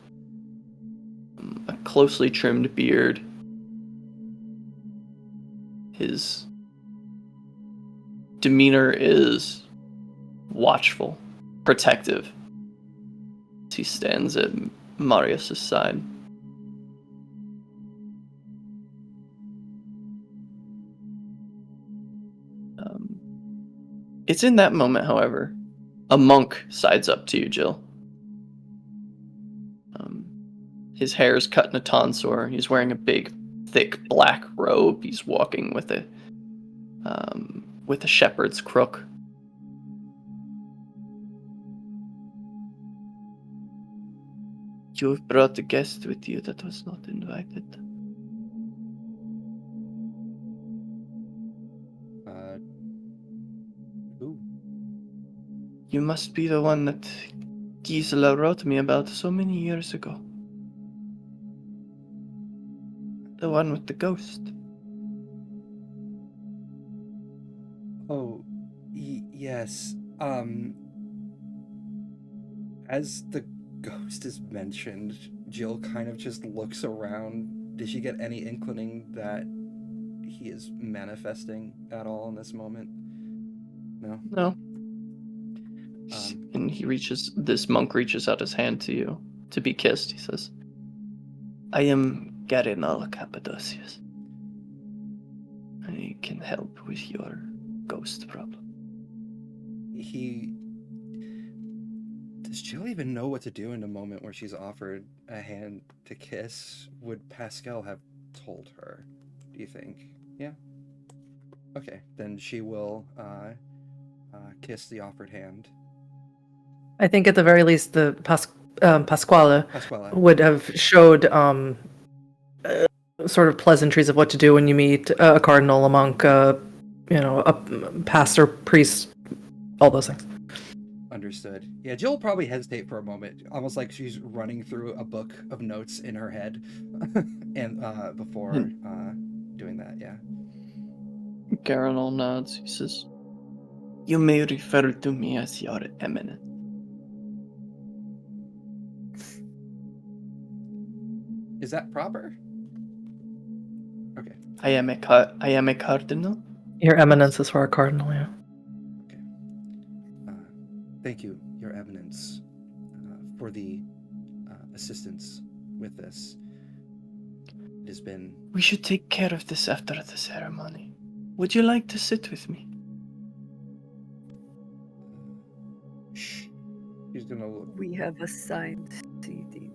a closely trimmed beard. His demeanor is watchful, protective. He stands at Marius' side. It's in that moment, however, a monk sides up to you, Jill. His hair is cut in a tonsor. He's wearing a big, thick black robe. He's walking with a shepherd's crook. You've brought a guest with you that was not invited. Who? You must be the one that Gisela wrote me about so many years ago. The one with the ghost. Oh, yes. As the ghost is mentioned, Jill kind of just looks around. Did she get any inkling that he is manifesting at all in this moment? No? No. And this monk reaches out his hand to you to be kissed. He says, I am Cardinal Cappadocius. I can help with your ghost problem. Does Jill even know what to do in a moment where she's offered a hand to kiss? Would Pascal have told her, do you think? Yeah? Okay, then she will kiss the offered hand. I think at the very least, the Pasquale Pasquale. would have showed sort of pleasantries of what to do when you meet a cardinal, a monk, a pastor, priest, all those things. Understood. Yeah, Jill will probably hesitate for a moment, almost like she's running through a book of notes in her head, and before doing that. Yeah. Cardinal nods. He says, you may refer to me as your eminence. Is that proper? Okay. I am a cardinal. Your eminence is for a cardinal, yeah. Okay. Thank you, Your Eminence, for the assistance with this. It has been... We should take care of this after the ceremony. Would you like to sit with me? Shh. She's gonna look. We have assigned seating.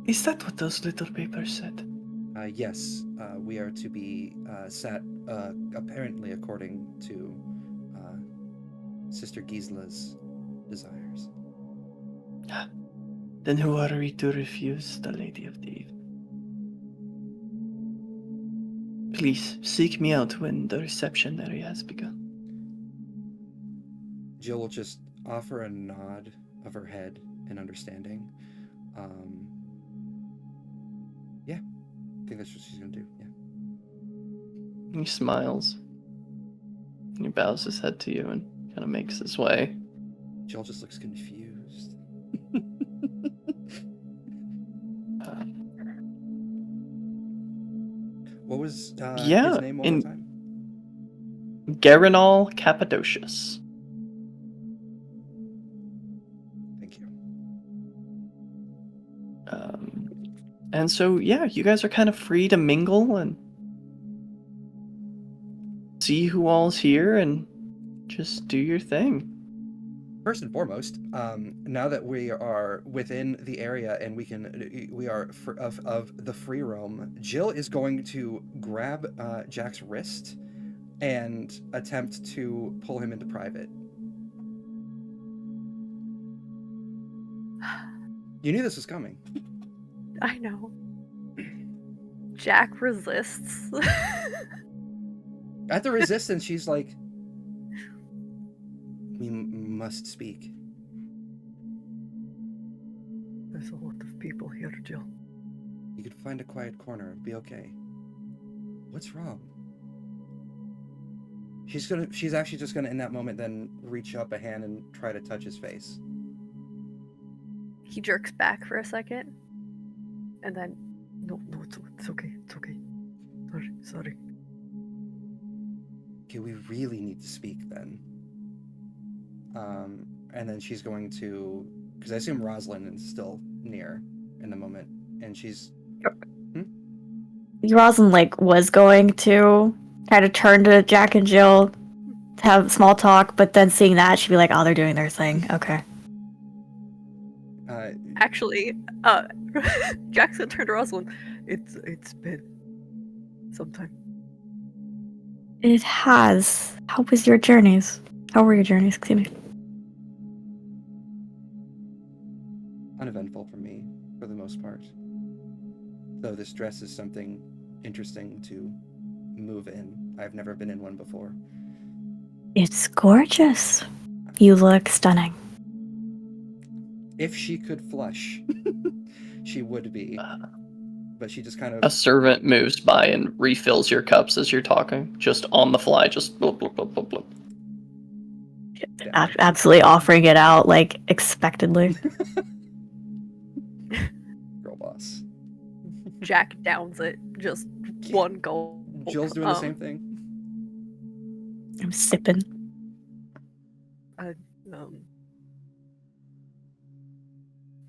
Is that what those little papers said? Yes, we are to be sat apparently according to Sister Gisela's desires. Then who are we to refuse the Lady of the Eve? Please, seek me out when the reception area has begun. Jill will just offer a nod of her head in understanding. Yeah, I think that's what she's gonna do, yeah. He smiles. And he bows his head to you and kind of makes his way. Jill just looks confused. What was Yeah, his name one more time? Garanol Cappadocius. Thank you. And so, yeah, you guys are kind of free to mingle and see who all's here and just do your thing. First and foremost, now that we are within the area and we are of the free roam, Jill is going to grab Jack's wrist and attempt to pull him into private. You knew this was coming. I know. Jack resists. At the resistance, she's like, "We must speak." There's a lot of people here, Jill. You could find a quiet corner. It'd be okay. What's wrong? She's actually just gonna, in that moment, then reach up a hand and try to touch his face. He jerks back for a second, and then No, it's okay. It's okay. Sorry. Okay, we really need to speak then. And then she's going to, because I assume Rosalind is still near in the moment, and she's... Rosalind, was going to kind of turn to Jack and Jill to have small talk, but then seeing that, she'd be like, oh, they're doing their thing. Okay. actually, Jack's gonna turn to Rosalind. It's been some time. It has. How was your journeys? How were your journeys? Excuse me. Uneventful for me, for the most part. Though this dress is something interesting to move in. I've never been in one before. It's gorgeous. You look stunning. If she could flush, she would be. But she just kind of... A servant moves by and refills your cups as you're talking, just on the fly, just blub, blub, blub, blub, blub. Yeah. Absolutely offering it out, expectedly. Girl boss. Jack downs it, just one gulp. Jill's doing the same thing. I'm sipping.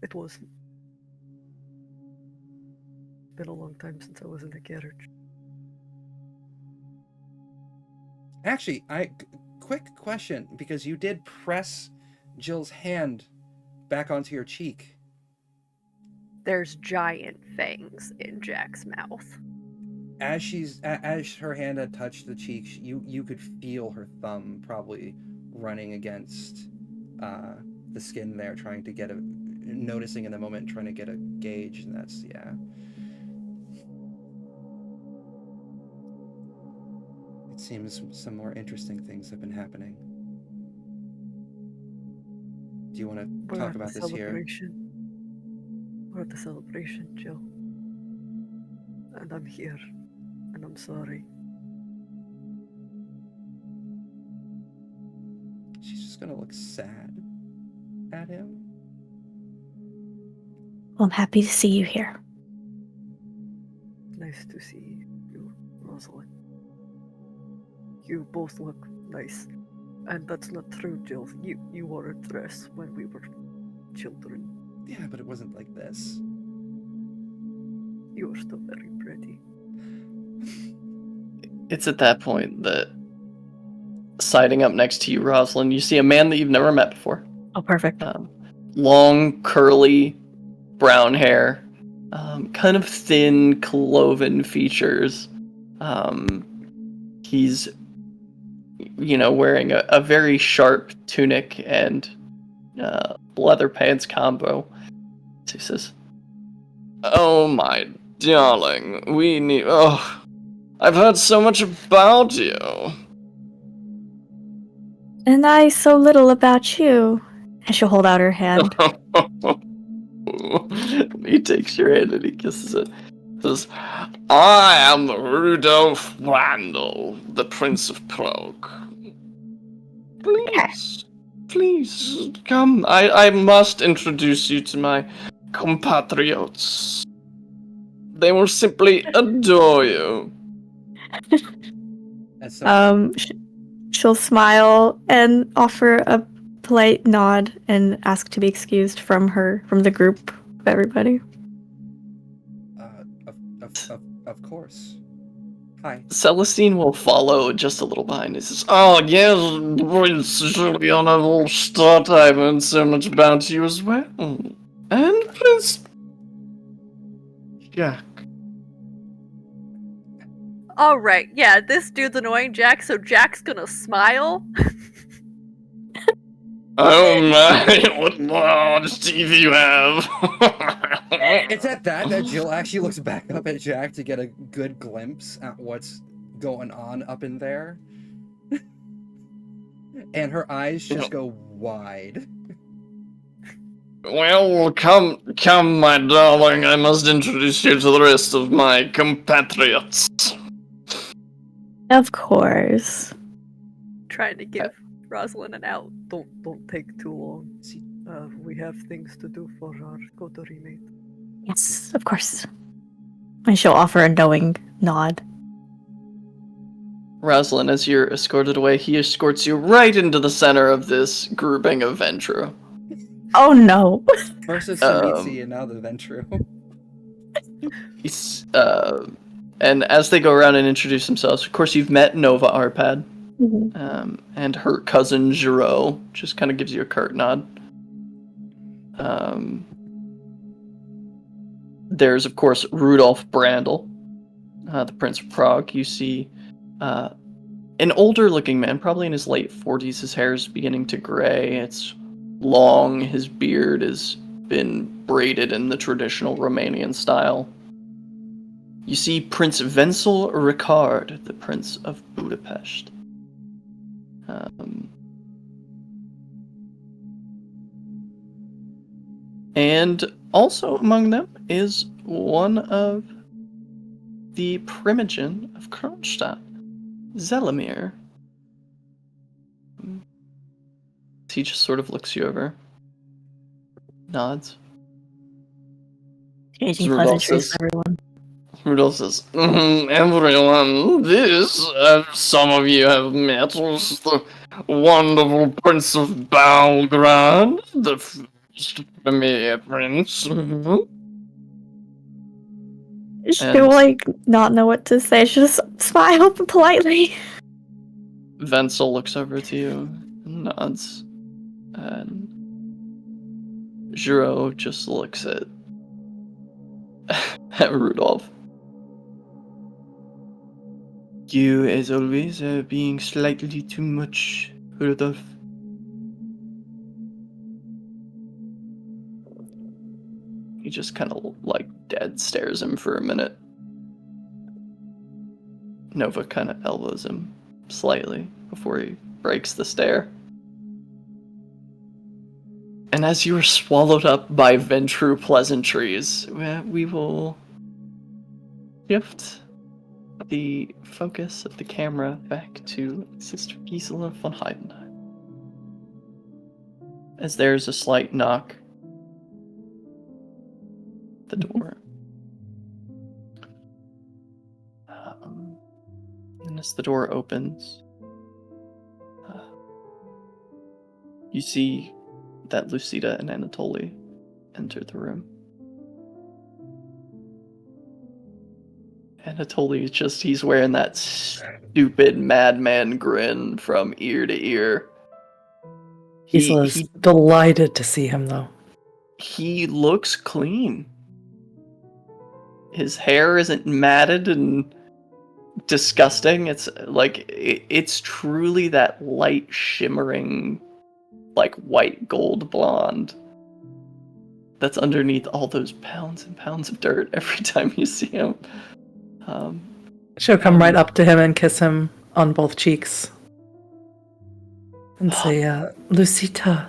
It was been a long time since I was in the carriage. Actually, quick question, because you did press Jill's hand back onto your cheek. There's giant fangs in Jack's mouth. As her hand had touched the cheek, you could feel her thumb probably running against the skin there, trying to get noticing in the moment, trying to get a gauge, and that's, yeah. It seems some more interesting things have been happening. Do you want to talk about this here? We're at the celebration, Jill. And I'm here. And I'm sorry. She's just gonna look sad at him. Well, I'm happy to see you here. Nice to see you, Rosalind. You both look nice. And that's not true, Jill. You wore a dress when we were children. Yeah, but it wasn't like this. You are still very pretty. It's at that point that, siding up next to you, Rosalind, you see a man that you've never met before. Oh, perfect. Long, curly, brown hair, kind of thin, cloven features. He's, wearing a very sharp tunic and leather pants combo. So he says, "Oh, my darling, I've heard so much about you." And I so little about you. And she'll hold out her hand. He takes your hand and he kisses it. Says, "I am Rudolph Randall, the Prince of Prague. Please, come. I must introduce you to my compatriots. They will simply adore you." As some, She'll smile and offer a polite nod and ask to be excused from the group of everybody. of course. Hi. Celestine will follow just a little behind. He says, "Oh, yes, Prince Julian, I will start. I've heard so much about you as well. And Prince Jack." Alright, yeah, this dude's annoying Jack, so Jack's gonna smile. "Oh my, what large teeth you have." It's at that Jill actually looks back up at Jack to get a good glimpse at what's going on up in there. And her eyes just go wide. "Well, come, my darling. I must introduce you to the rest of my compatriots." Of course. Trying to give Rosalind an out. Don't take too long. We have things to do for our coterie mate. Yes, of course. And she'll offer a knowing nod. Rosalind, as you're escorted away, he escorts you right into the center of this grouping of Ventru. Oh no. First it's Samitsi and now the Ventru. And as they go around and introduce themselves, of course, you've met Nova Arpad, and her cousin Giro just kind of gives you a curt nod. There's, of course, Rudolph Brandl, the Prince of Prague. You see an older-looking man, probably in his late 40s. His hair's beginning to gray. It's long. His beard has been braided in the traditional Romanian style. You see Prince Wenzel Ricard, the Prince of Budapest. And also among them is one of the Primogen of Kronstadt, Zelimir. He just sort of looks you over, nods. Changing Rudolph pleasantries says- for everyone. Rudolph says, "Everyone, this, some of you have met, was the wonderful Prince of Belgrade, the first premier prince." She'll like not know what to say. She'll just smile politely. Wenzel looks over to you and nods. And Giro just looks at Rudolph. "You, as always, are being slightly too much, Rudolph." He just kind of like dead stares him for a minute. Nova kind of elbows him slightly before he breaks the stare. And as you are swallowed up by Ventru pleasantries, we will shift the focus of the camera back to Sister Gisela von Heidenheim. As there's a slight knock at the door. And as the door opens, you see that Lucida and Anatoly enter the room. Anatoly he's wearing that stupid madman grin from ear to ear. Gisela's delighted to see him, though. He looks clean. His hair isn't matted and disgusting. It's like it's truly that light shimmering, like white gold blonde that's underneath all those pounds and pounds of dirt every time you see him. She'll come right up to him and kiss him on both cheeks and say, Lucita,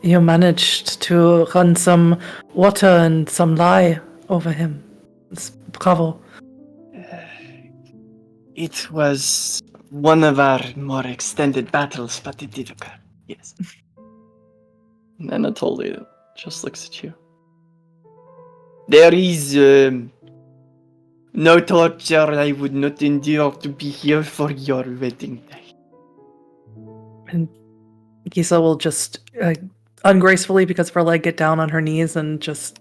you managed to run some water and some lye over him. Bravo. It was one of our more extended battles, but it did occur. Yes. And Anatoly just looks at you. There is no torture I would not endure to be here for your wedding day. And Gisela will just ungracefully, because of her leg, get down on her knees and just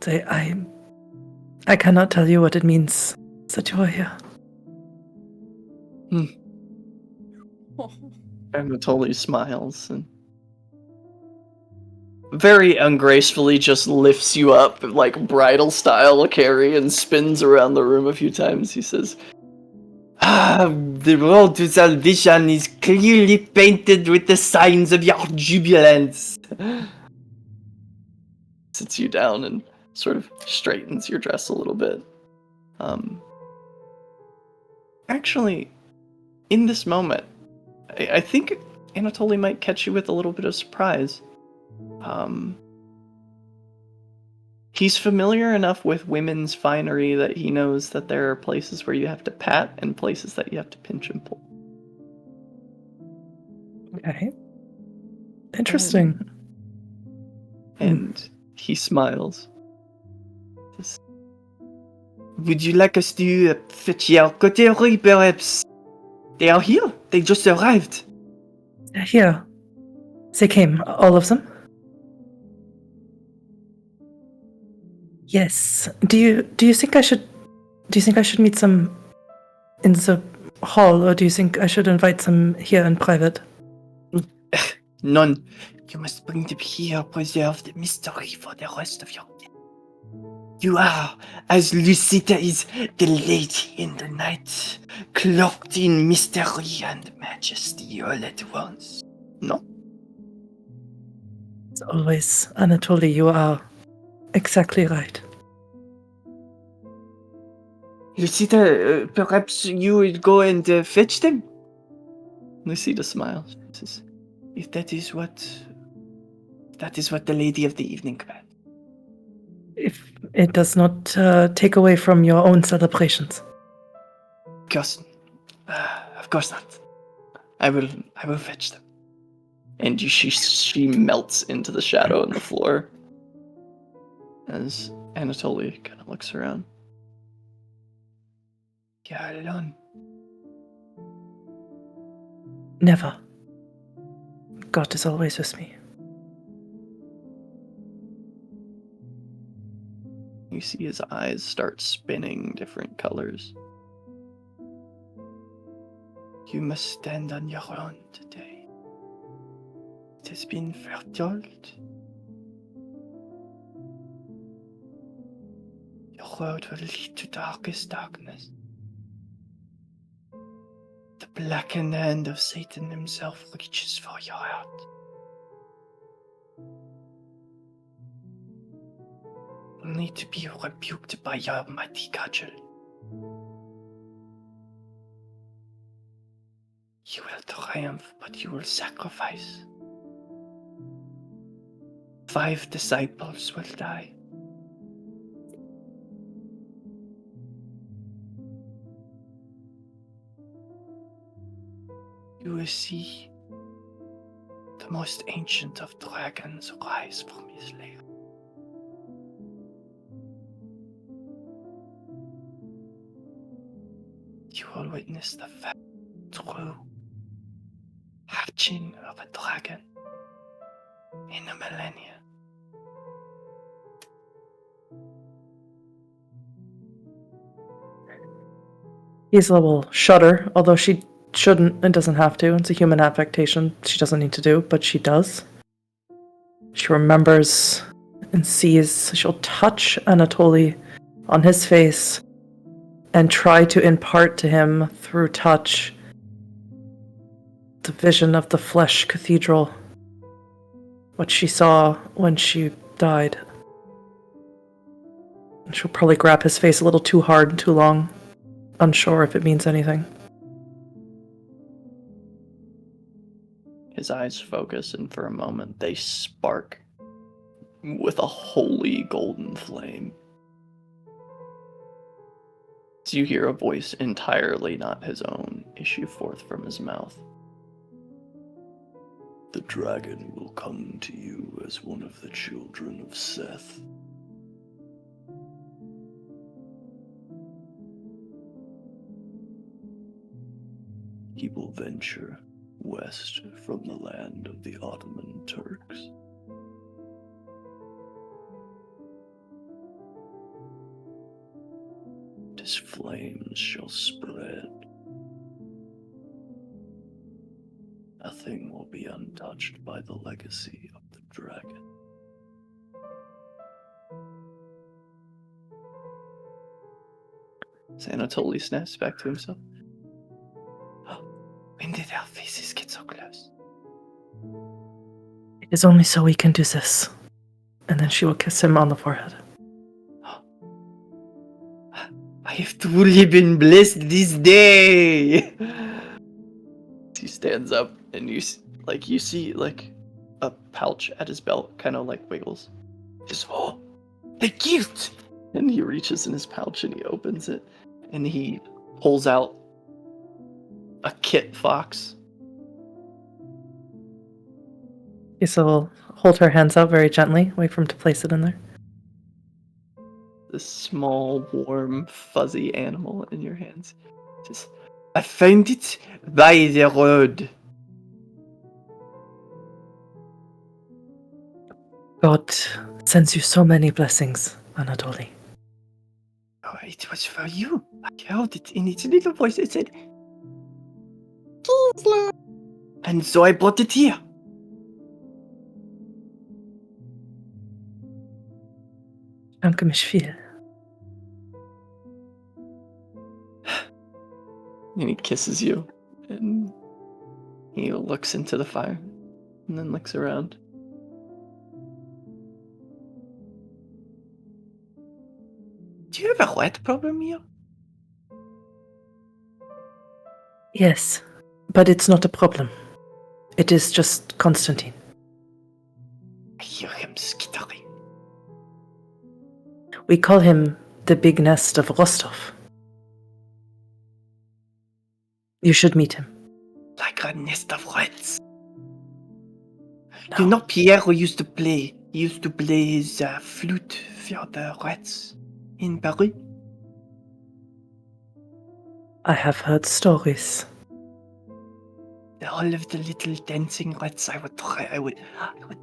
say, I cannot tell you what it means that you are here. Anatoly smiles and very ungracefully just lifts you up, like bridal style carry, and spins around the room a few times. He says, the road to salvation is clearly painted with the signs of your jubilance. Sits you down and sort of straightens your dress a little bit. Actually, in this moment, I think Anatoly might catch you with a little bit of surprise. He's familiar enough with women's finery that he knows that there are places where you have to pat and places that you have to pinch and pull. Okay. Interesting. And he smiles. Would you like us to fetch your cutlery, perhaps? They are here. They just arrived. They're here. They came, all of them? Yes. Do you think I should meet some in the hall, or do you think I should invite some here in private? None. You must bring them here, preserve the mystery for the rest of your day. You are, as Lucita is, the lady in the night, cloaked in mystery and majesty all at once. No? As always, Anatoly, you are exactly right. Lucita, perhaps you would go and fetch them? Lucita smiles. Says, if that is what the lady of the evening commands. If it does not take away from your own celebrations. Of course not. I will fetch them. And she melts into the shadow on the floor as Anatoly kind of looks around. You're alone. Never. God is always with me. You see his eyes start spinning different colors. You must stand on your own today. It has been foretold. Your road will lead to darkest darkness. The blackened hand of Satan himself reaches for your heart. Only to be rebuked by your mighty cudgel. You will triumph, but you will sacrifice. 5 disciples will die. You will see the most ancient of dragons rise from his lair. You will witness the true hatching of a dragon. in a millennia. Gisela will shudder, although she shouldn't and doesn't have to. It's a human affectation she doesn't need to do, but she does. She remembers and sees. She'll touch Anatoly on his face and try to impart to him through touch the vision of the flesh cathedral, what she saw when she died. And she'll probably grab his face a little too hard and too long, unsure if it means anything. His eyes focus, and for a moment they spark with a holy golden flame. As you hear a voice entirely not his own issue forth from his mouth. The dragon will come to you as one of the children of Seth. He will venture west from the land of the Ottoman Turks. His flames shall spread. Nothing will be untouched by the legacy of the dragon. Anatoly snaps back to himself. When did our faces get so close? It is only so we can do this. And then she will kiss him on the forehead. I have truly been blessed this day. He stands up, and you see a pouch at his belt, kind of like wiggles. Just the gift. And he reaches in his pouch and he opens it, and he pulls out a kit fox. Gisela will hold her hands out very gently, wait for him to place it in there. This small, warm, fuzzy animal in your hands. Just, I found it by the road. God sends you so many blessings, Anatoly. Oh, it was for you. I heard it in its little voice. It said, Gisela. And so I brought it here. Danke mich viel. And he kisses you, and he looks into the fire, and then looks around. Do you have a rat problem here? Yes, but it's not a problem. It is just Constantine. I hear him skittering. We call him the Big Nest of Rostov. You should meet him. Like a nest of rats. No. Do you know Pierre who used to play? He used to play his flute for the rats in Paris. I have heard stories. All of the little dancing rats, I would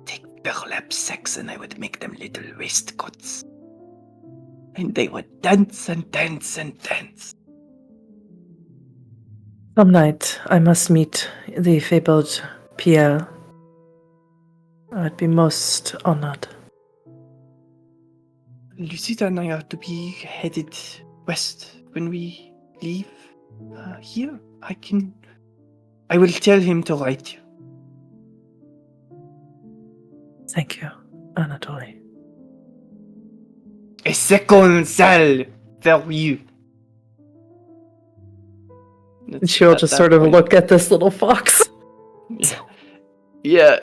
take burlap sacks and I would make them little waistcoats. And they would dance and dance and dance. Some night I must meet the fabled Pierre. I'd be most honored. Lucita and I are to be headed west when we leave here. I will tell him to write you. Thank you, Anatoly. A second salle for you. And she'll just sort of look at this little fox. Yeah,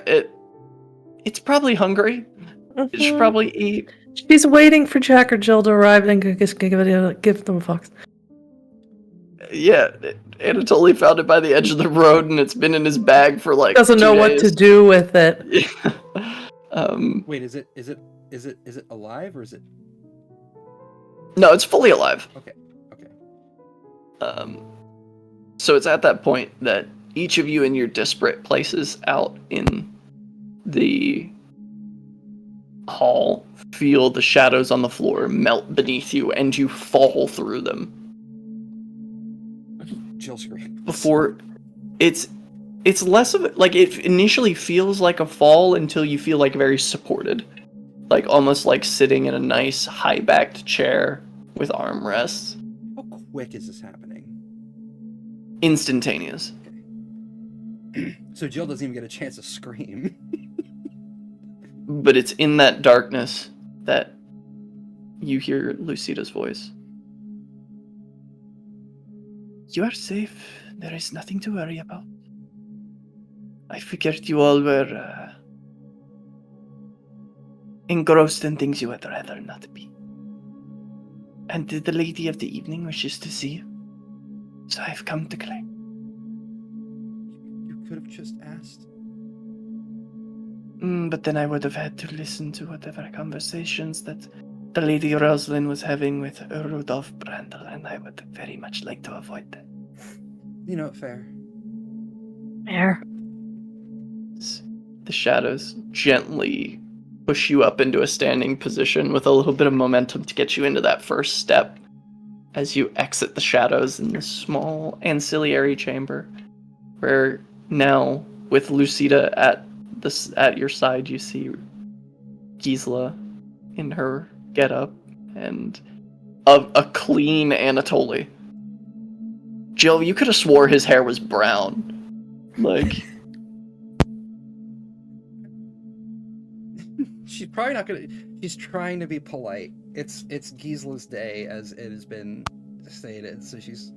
it's probably hungry. It should probably eat. She's waiting for Jack or Jill to arrive and give them a fox. Yeah, Anatoly found it by the edge of the road, and it's been in his bag for like. Doesn't 2 know what days. to do with it. Yeah. Wait, is it alive or is it? No, it's fully alive. Okay. So it's at that point that each of you in your disparate places out in the hall, feel the shadows on the floor melt beneath you, and you fall through them. Jill screams. Before, it's less of like it initially feels like a fall until you feel like very supported, like almost like sitting in a nice high-backed chair with armrests. How quick is this happening? Instantaneous. So Jill doesn't even get a chance to scream. But it's in that darkness that you hear Lucida's voice. You are safe. There is nothing to worry about. I figured you all were engrossed in things you would rather not be. And the lady of the evening wishes to see you. So I've come to claim. You could have just asked. But then I would have had to listen to whatever conversations that the Lady Rosalind was having with Rudolph Brandel, and I would very much like to avoid that. You know, fair. Fair. The shadows gently push you up into a standing position with a little bit of momentum to get you into that first step as you exit the shadows in this small ancillary chamber, where now, with Lucida at your side, you see Gisela in her getup and a clean Anatoly. Jill, you could have swore his hair was brown. Like, She's probably not gonna. She's trying to be polite. It's Gisela's day, as it has been stated. So she's.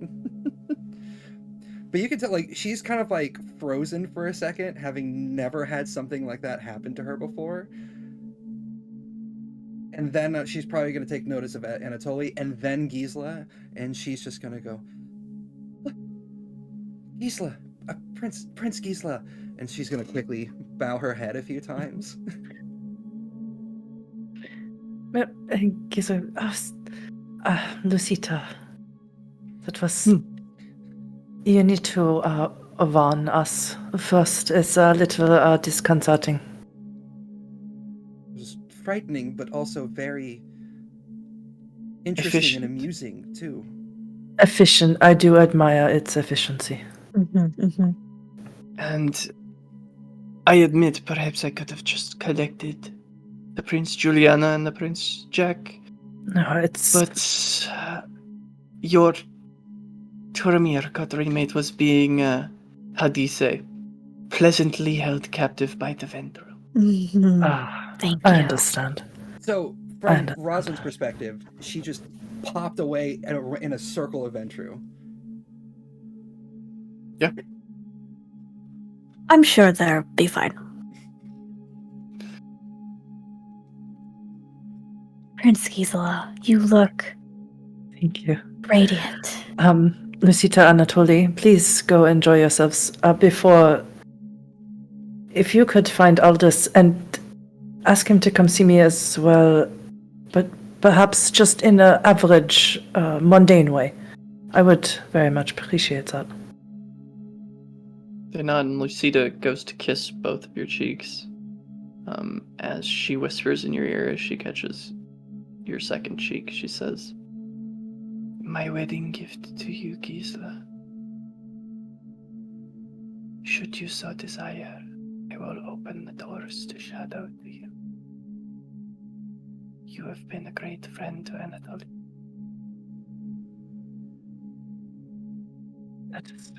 But you can tell, like, she's kind of like frozen for a second, having never had something like that happen to her before. And then she's probably going to take notice of Anatoly, and then Gisela, and she's just going to go, Gisela, Prince Gisela, and she's going to quickly bow her head a few times. Gisela, Lucita, that was... You need to warn us first. It's a little disconcerting. It was frightening, but also very interesting efficient. and amusing, too. Efficient. I do admire its efficiency. And I admit, perhaps I could have just collected the Prince Juliana and the Prince Jack. No, it's... But your Turmir Mate was being, how do you say, pleasantly held captive by the Vendor. Thank I you. understand. So, from Rosalind's perspective, she just popped away in a circle of Ventru. Yeah. I'm sure they'll be fine. Prince Gisela, you look Thank you. radiant. Lucita, Anatoly, please go enjoy yourselves. Before, if you could find Aldous and ask him to come see me as well, but perhaps just in an average, mundane way. I would very much appreciate that. They nod, and Lucida goes to kiss both of your cheeks, as she whispers in your ear as she catches your second cheek. She says, "My wedding gift to you, Gisela. Should you so desire, I will open the doors to shadow to you. You have been a great friend to Anatoly." That is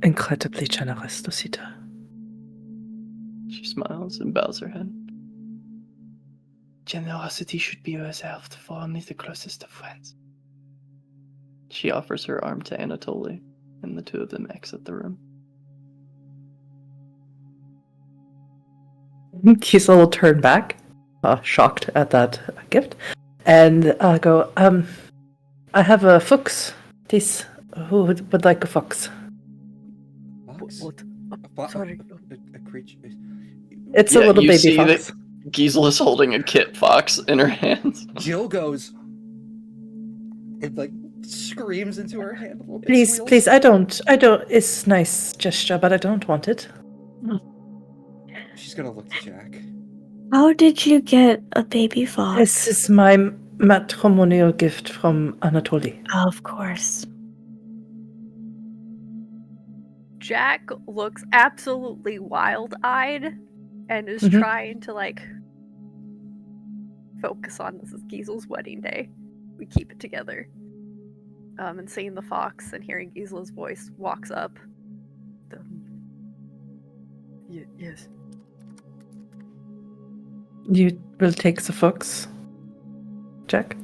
incredibly generous, Lucita. She smiles and bows her head. Generosity should be reserved for only the closest of friends. She offers her arm to Anatoly, and the two of them exit the room. Gisela will turn back, shocked at that gift, and go, I have a fox. Please, who would like a fox? Fox? What? Sorry. A creature. It's a little you baby see fox. that Gisela's holding a kit fox in her hands. Jill goes. It like screams into her hand a little bit. Please, squeals. please, I don't. It's nice gesture, but I don't want it. She's gonna look to Jack. How did you get a baby fox? This is my matrimonial gift from Anatoly. Of course. Jack looks absolutely wild-eyed and is Mhm. trying to like focus on this is Gisel's wedding day. We keep it together. And seeing the fox and hearing Gisela's voice walks up. Yes. You will take the fox, Jack?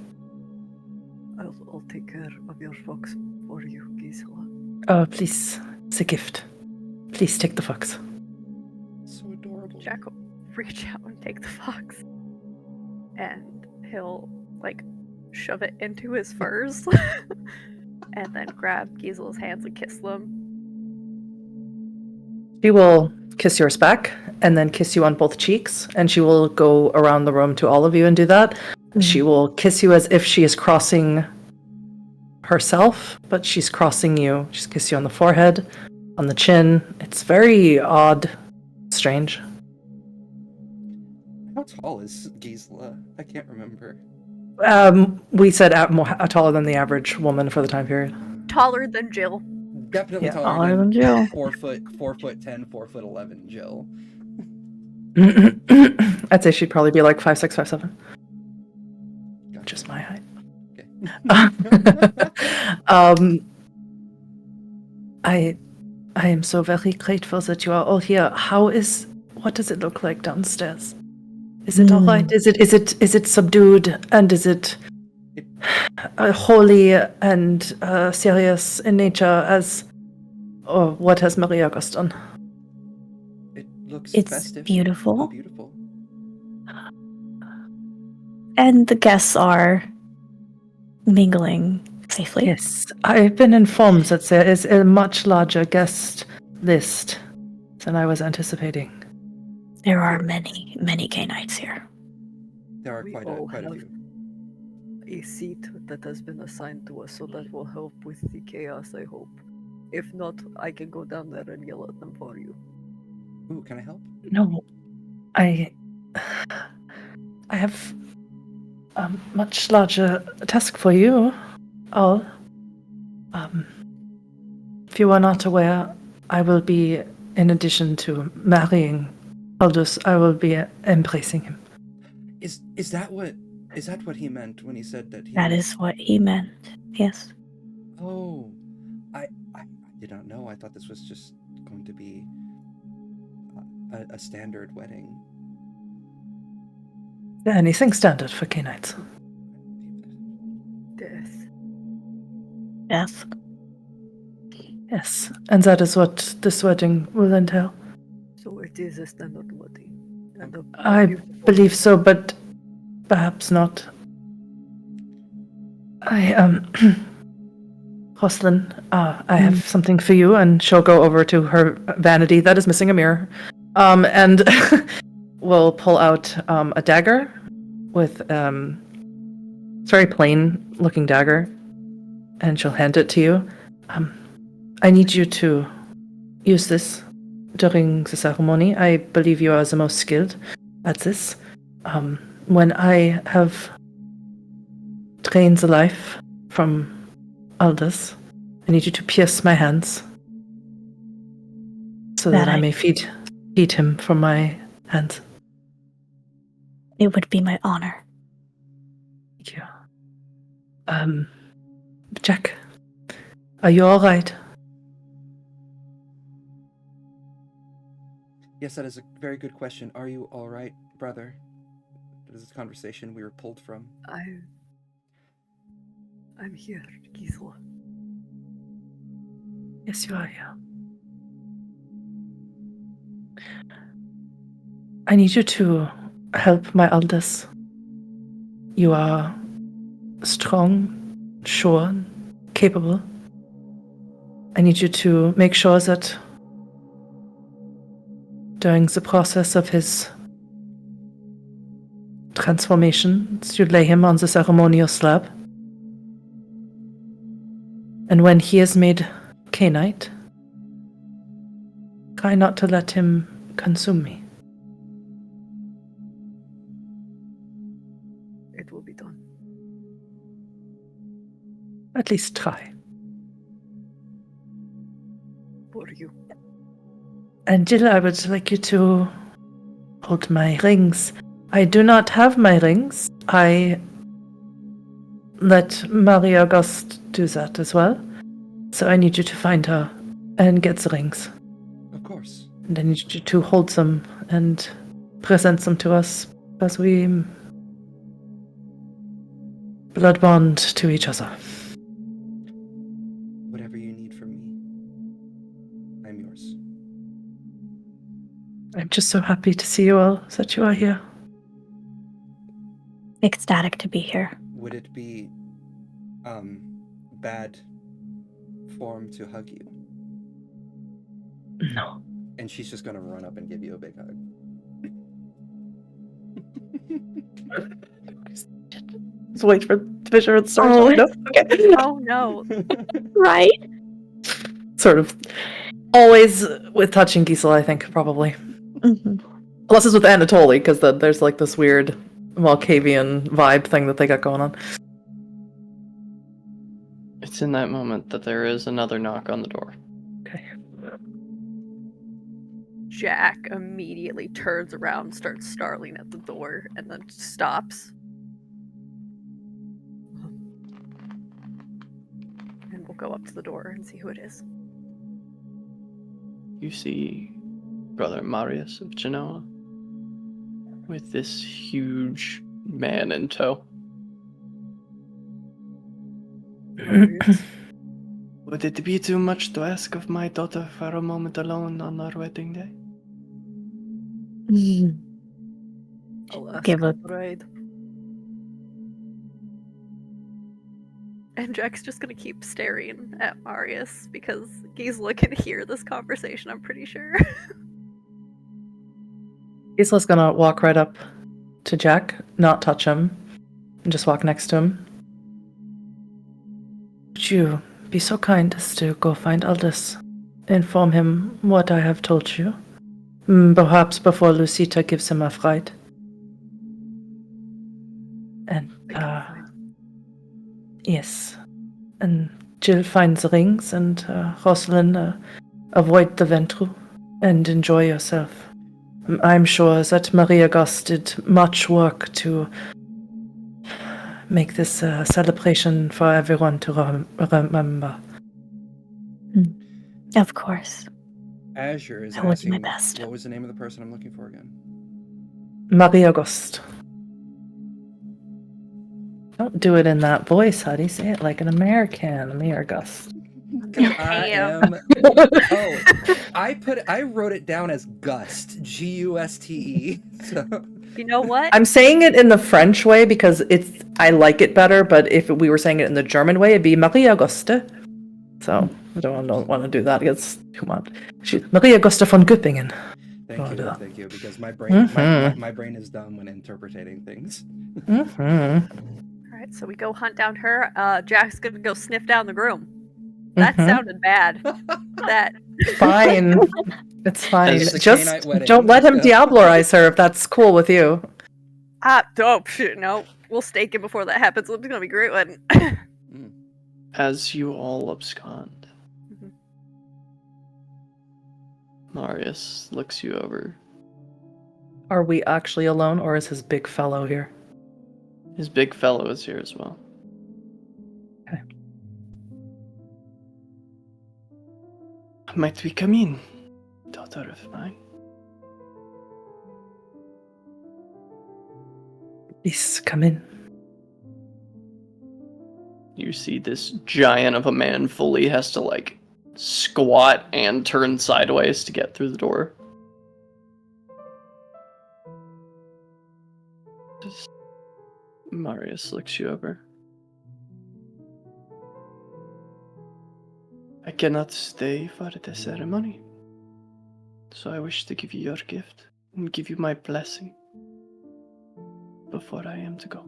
I'll take care of your fox for you, Gisela. Oh, please. It's a gift. Please take the fox. So adorable. Jack will reach out and take the fox. And he'll like shove it into his furs. And then grab Gisela's hands and kiss them. She will kiss yours back and then kiss you on both cheeks, and she will go around the room to all of you and do that. She will kiss you as if she is crossing herself, but she's crossing you. She's kiss you on the forehead, on the chin. It's very odd, strange. How tall is Gisela? I can't remember. We said taller than the average woman for the time period. Taller than Jill. Definitely Yeah, taller taller than than Jill. 4'10", 4'11" Jill. I'd say she'd probably be like 5'6", 5'7", which is my height. Okay. I am so very grateful that you are all here. What does it look like downstairs? Is it all right? Is it subdued, and is it holy and serious in nature or what has Maria Gus done? It looks It's festive. beautiful. And beautiful. And the guests are mingling safely. Yes, I've been informed that there is a much larger guest list than I was anticipating. There are many, many Canaanites here. There are We quite all a have few. a seat that has been assigned to us, so that will help with the chaos, I hope. If not, I can go down there and yell at them for you. Ooh, can I help? No, I have a much larger task for you all. If you are not aware, I will be, in addition to marrying Aldous, I will be embracing him. Is that what he meant when he said that he That was... is what he meant. Yes. Oh, I did not know. I thought this was just going to be a standard wedding. Anything standard for Canaanites. Death. Death. Yes, and that is what this wedding will entail. So it is a standard wedding. And I believe so, but perhaps not. Jocelyn, I have something for you, and she'll go over to her vanity that is missing a mirror, and will pull out a dagger with it's very plain looking dagger, and she'll hand it to you. I need you to use this during the ceremony. I believe you are the most skilled at this. When I have drained the life from Aldous, I need you to pierce my hands so that I may feed him from my hands. It would be my honor. Thank you. Jack, are you all right? Yes, that is a very good question. Are you all right, brother? That is a conversation we were pulled from. I'm here, Gisela. Yes, you are here. I need you to help my Aldous. You are strong, sure, capable. I need you to make sure that during the process of his transformation, you lay him on the ceremonial slab. And when he is made Canaanite, try not to let him consume me. At least try. For you. And Jill, I would like you to hold my rings. I do not have my rings. I let Marie Auguste do that as well. So I need you to find her and get the rings. Of course. And I need you to hold them and present them to us as we blood bond to each other. Whatever you need from me, I'm yours. I'm just so happy to see you all, that you are here. Ecstatic to be here. Would it be bad form to hug you? No. And she's just gonna run up and give you a big hug. Just wait for Fisher and start. Oh. No? Okay. Oh no. Right? Sort of. Always with touching Gisela, I think, probably. Mm-hmm. Unless it's with Anatoly, because there's like this weird Malkavian vibe thing that they got going on. It's in that moment that there is another knock on the door. Okay. Jack immediately turns around, starts snarling at the door, and then stops. And we'll go up to the door and see who it is. You see Brother Marius of Genoa with this huge man in tow. Would it be too much to ask of my daughter for a moment alone on our wedding day? I'll ask Give the a- bride. And Jack's just gonna keep staring at Marius because Gisela can hear this conversation, I'm pretty sure. Gisela's gonna walk right up to Jack, not touch him, and just walk next to him. Would you be so kind as to go find Aldous? Inform him what I have told you. Perhaps before Lucita gives him a fright. And, yes. And Jill finds the rings, and Rosalind, avoid the Ventru and enjoy yourself. I'm sure that Marie Auguste did much work to make this a celebration for everyone to remember. Of course. Azure is I will do my asking, best. what was the name of the person I'm looking for again? Marie Auguste. Don't do it in that voice, Huddy. Say it like an American. Marie Auguste. I Damn. am. Oh, I wrote it down as Gust, Guste. So You know what? I'm saying it in the French way because I like it better, but if we were saying it in the German way, it'd be Marie Auguste. So I don't want to do that. It's too much. Marie Auguste von Göppingen. thank you, because my brain, my brain is dumb when interpreting things. Alright, so we go hunt down her. Jack's gonna go sniff down the groom. That sounded bad. That Fine. It's fine. As the Just Canaanite wedding, don't let him let's go. Diablerize her if that's cool with you. dope shit. No, we'll stake it before that happens. It's gonna be a great one. As you all abscond, Mhm. Marius looks you over. Are we actually alone, or is his big fellow here? His big fellow is here as well. Okay. Might we come in, daughter of mine? Please come in. You see this giant of a man fully has to like squat and turn sideways to get through the door. Marius looks you over. I cannot stay for the ceremony, so I wish to give you your gift and give you my blessing before I am to go.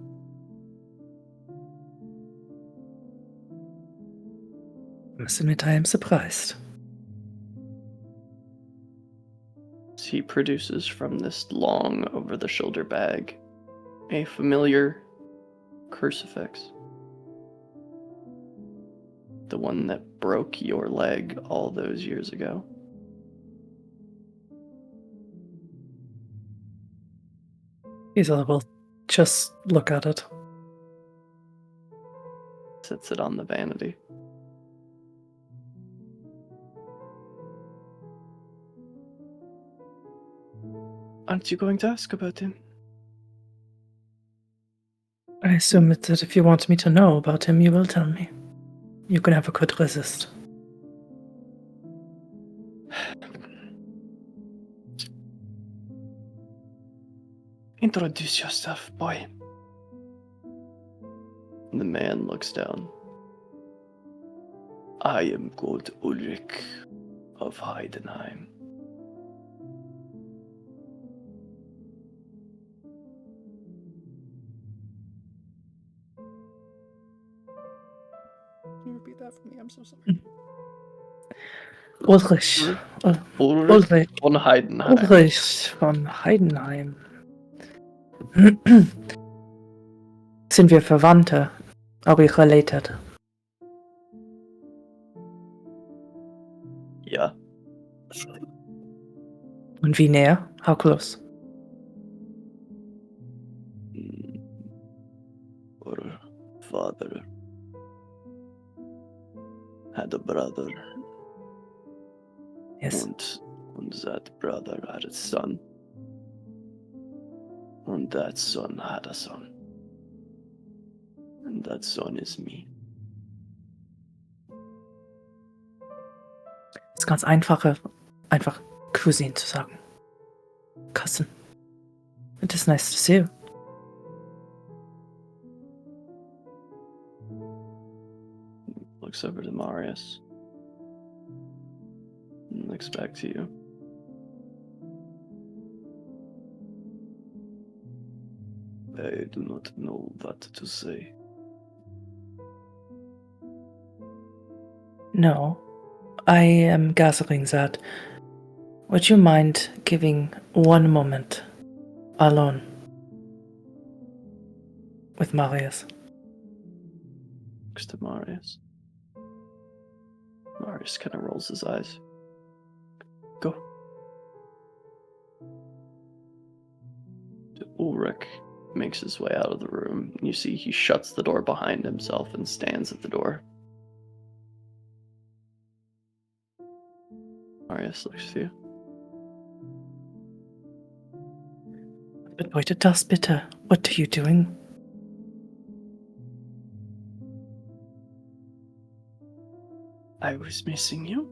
I must admit, I am surprised. He produces from this long over-the-shoulder bag a familiar crucifix. The one that broke your leg all those years ago. Gisela will just look at it. Sits it on the vanity. Aren't you going to ask about him? I assume that if you want me to know about him, you will tell me. You can never could resist. Introduce yourself, boy. The man looks down. I am good Ulrich of Heidenheim. Can you repeat that for me? I'm so sorry. Ulrich. Ulrich von Heidenheim. Ulrich von Heidenheim. Sind wir Verwandte? Are we related? Ja. Und wie näher? How close? Our father had a brother, Yes. and that brother had a son, and that son had a son, and that son is me. Es ist ganz einfach Cousin zu sagen. Cousin. It is nice to see you. Looks over to Marius. And looks back to you. I do not know what to say. No, I am gathering that. Would you mind giving one moment alone with Marius? Looks to Marius. Marius kind of rolls his eyes. Go. Ulrich makes his way out of the room. You see he shuts the door behind himself and stands at the door. Marius looks to you. Bedeutet das bitte? What are you doing? I was missing you,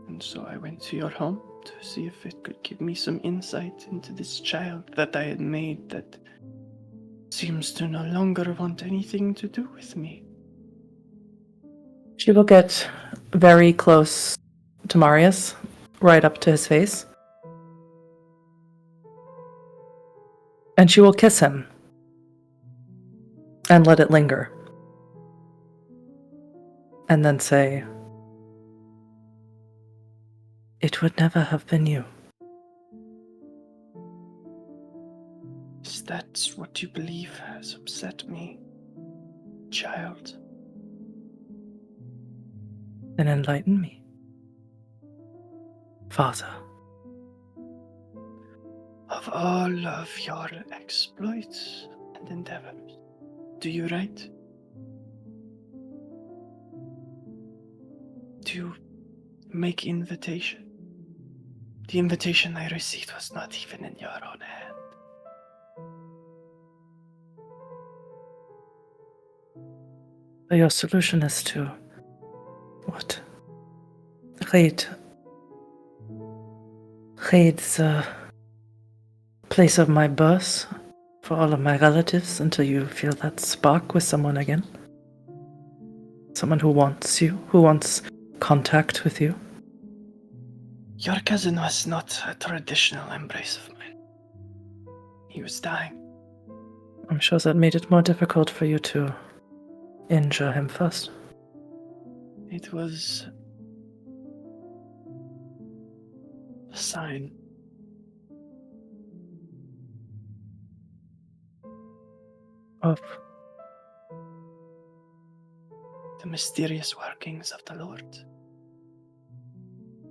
and so I went to your home to see if it could give me some insight into this child that I had made that seems to no longer want anything to do with me. She will get very close to Marius, right up to his face. And she will kiss him and let it linger. And then say, "It would never have been you." Is that what you believe has upset me, child? Then enlighten me. Father. Of all of your exploits and endeavors, do you write? Do you make invitation? The invitation I received was not even in your own hand. But your solution is to what? Raid the place of my birth for all of my relatives until you feel that spark with someone again. Someone who wants you, who wants contact with you. Your cousin was not a traditional embrace of mine. He was dying. I'm sure that made it more difficult for you to injure him first. It was a sign. Of It the mysterious workings of the Lord.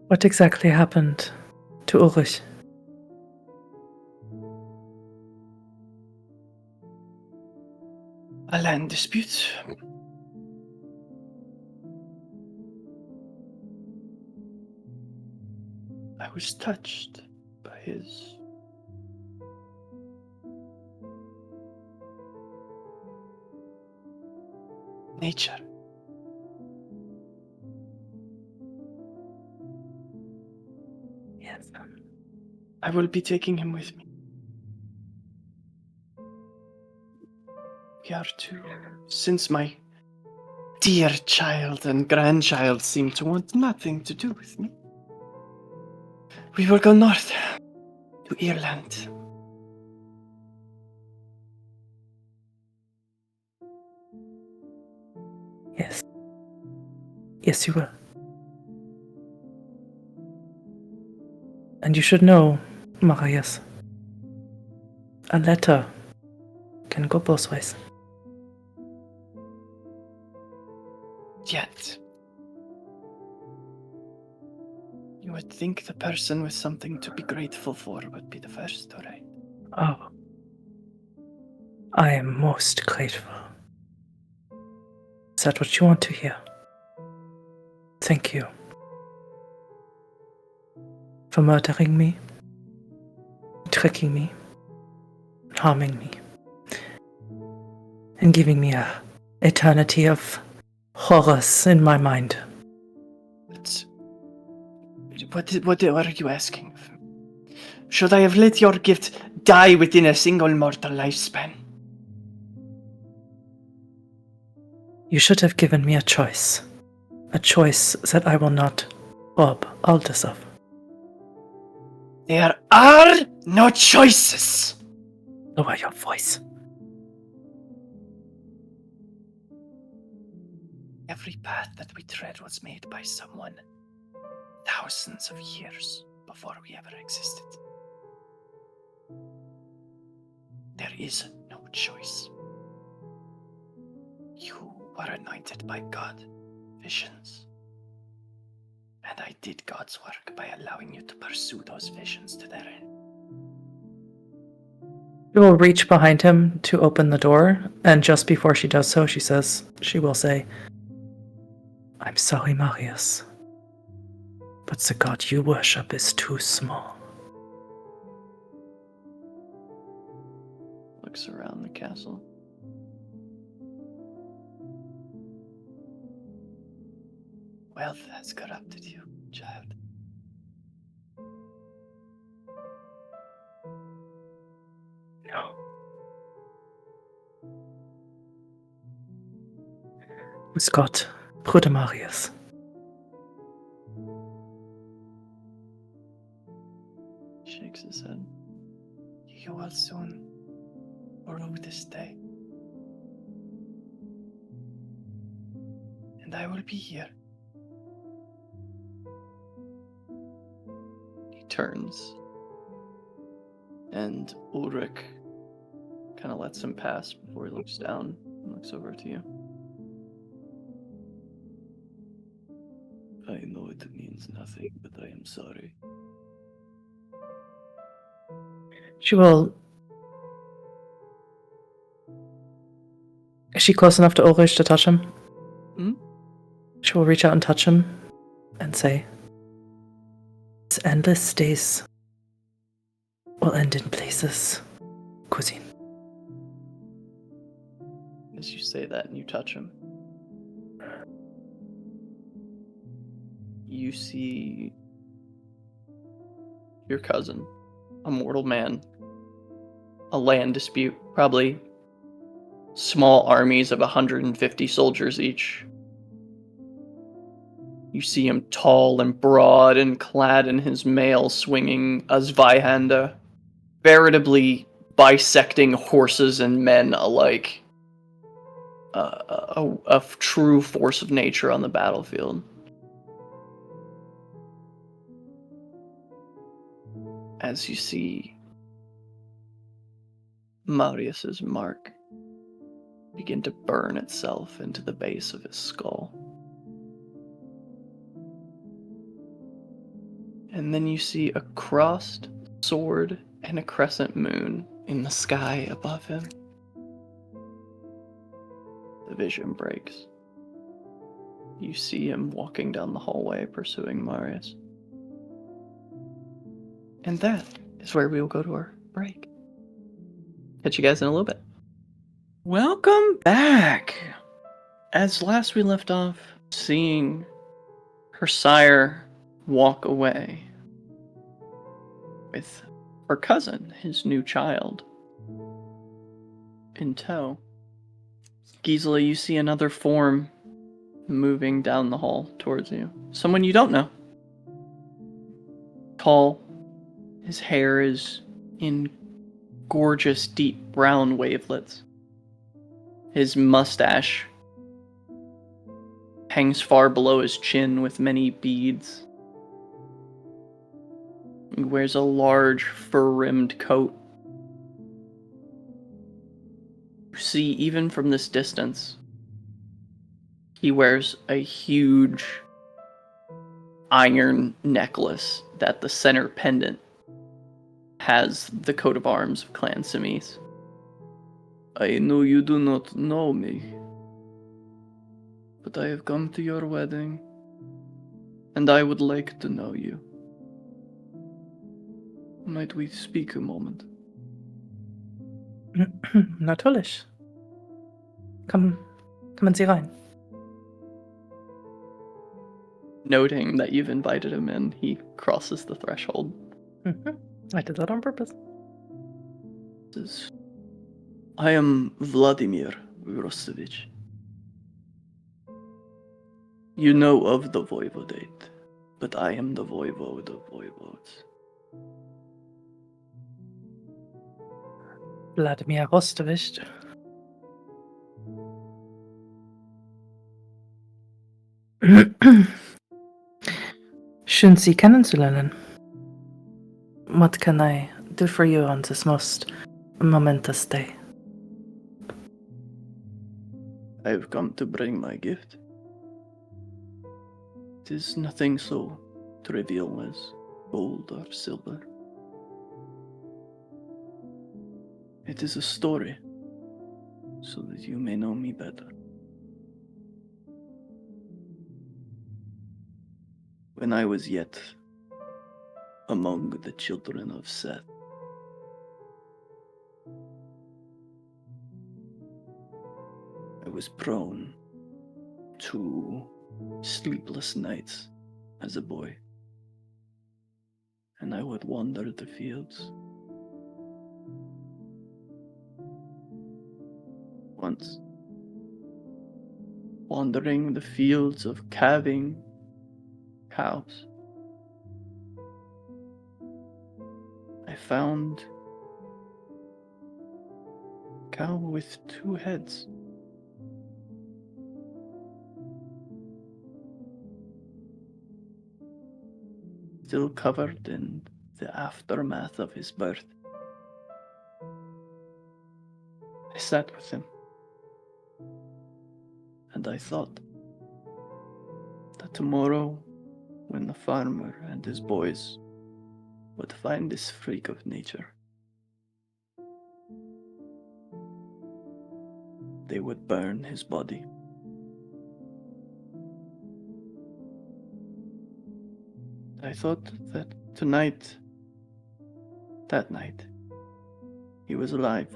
What exactly happened to Ulrich? A land dispute. I was touched by his nature. Yes. I will be taking him with me. We are to, since my dear child and grandchild seem to want nothing to do with me, we will go north to Ireland. Yes. Yes, you will. And you should know, Marius, a letter can go both ways. Yet, you would think the person with something to be grateful for would be the first to write. Oh, I am most grateful. Is that what you want to hear? Thank you for murdering me, tricking me, harming me, and giving me a eternity of horrors in my mind. What are you asking of me? Should I have let your gift die within a single mortal lifespan? You should have given me a choice that I will not rob Aldous of. There are no choices! Lower your voice. Every path that we tread was made by someone thousands of years before we ever existed. There is no choice. You were anointed by God, visions. And I did God's work by allowing you to pursue those visions to their end. She will reach behind him to open the door, and just before she does so, she will say, I'm sorry, Marius, but the god you worship is too small. Looks around the castle. Wealth has corrupted you, child. No. Who's got Bruder Marius? Shakes his head. You will soon rue this day. And I will be here. He turns. And Ulrich kind of lets him pass before he looks down and looks over to you. I know it means nothing, but I am sorry. She will. Is she close enough to Ulrich to touch him? Hmm? She will reach out and touch him and say, These endless days will end in places, cousin. As you say that and you touch him, you see your cousin, a mortal man, a land dispute, probably small armies of 150 soldiers each. You see him tall and broad and clad in his mail, swinging a Zweihande, veritably bisecting horses and men alike. A true force of nature on the battlefield. As you see Marius's mark begin to burn itself into the base of his skull. And then you see a crossed sword and a crescent moon in the sky above him. The vision breaks. You see him walking down the hallway pursuing Marius. And that is where we will go to our break. Catch you guys in a little bit. Welcome back! As last we left off, seeing her sire walk away with her cousin, his new child, in tow. Gisela, you see another form moving down the hall towards you. Someone you don't know. Tall. His hair is in gorgeous deep brown wavelets. His mustache hangs far below his chin with many beads. He wears a large fur-rimmed coat. You see, even from this distance, he wears a huge iron necklace that the center pendant has the coat of arms of Clan Simis. I know you do not know me, but I have come to your wedding, and I would like to know you. Might we speak a moment? Natürlich. Kommen Sie rein. Noting that you've invited him in, he crosses the threshold. I did that on purpose. I am Vladimir Vrostovich. You know of the Voivodate, but I am the Voivode of Voivodes. Vladimir Rostovich. Schön, Sie kennenzulernen. What can I do for you on this most momentous day? I have come to bring my gift. It is nothing so trivial as gold or silver. It is a story, so that you may know me better. When I was yet among the children of Seth, I was prone to sleepless nights as a boy, and I would wander the fields. Once, wandering the fields of calving cows, I found a cow with two heads. Still covered in the aftermath of his birth. I sat with him, and I thought that tomorrow, when the farmer and his boys would find this freak of nature, they would burn his body. I thought that that night, he was alive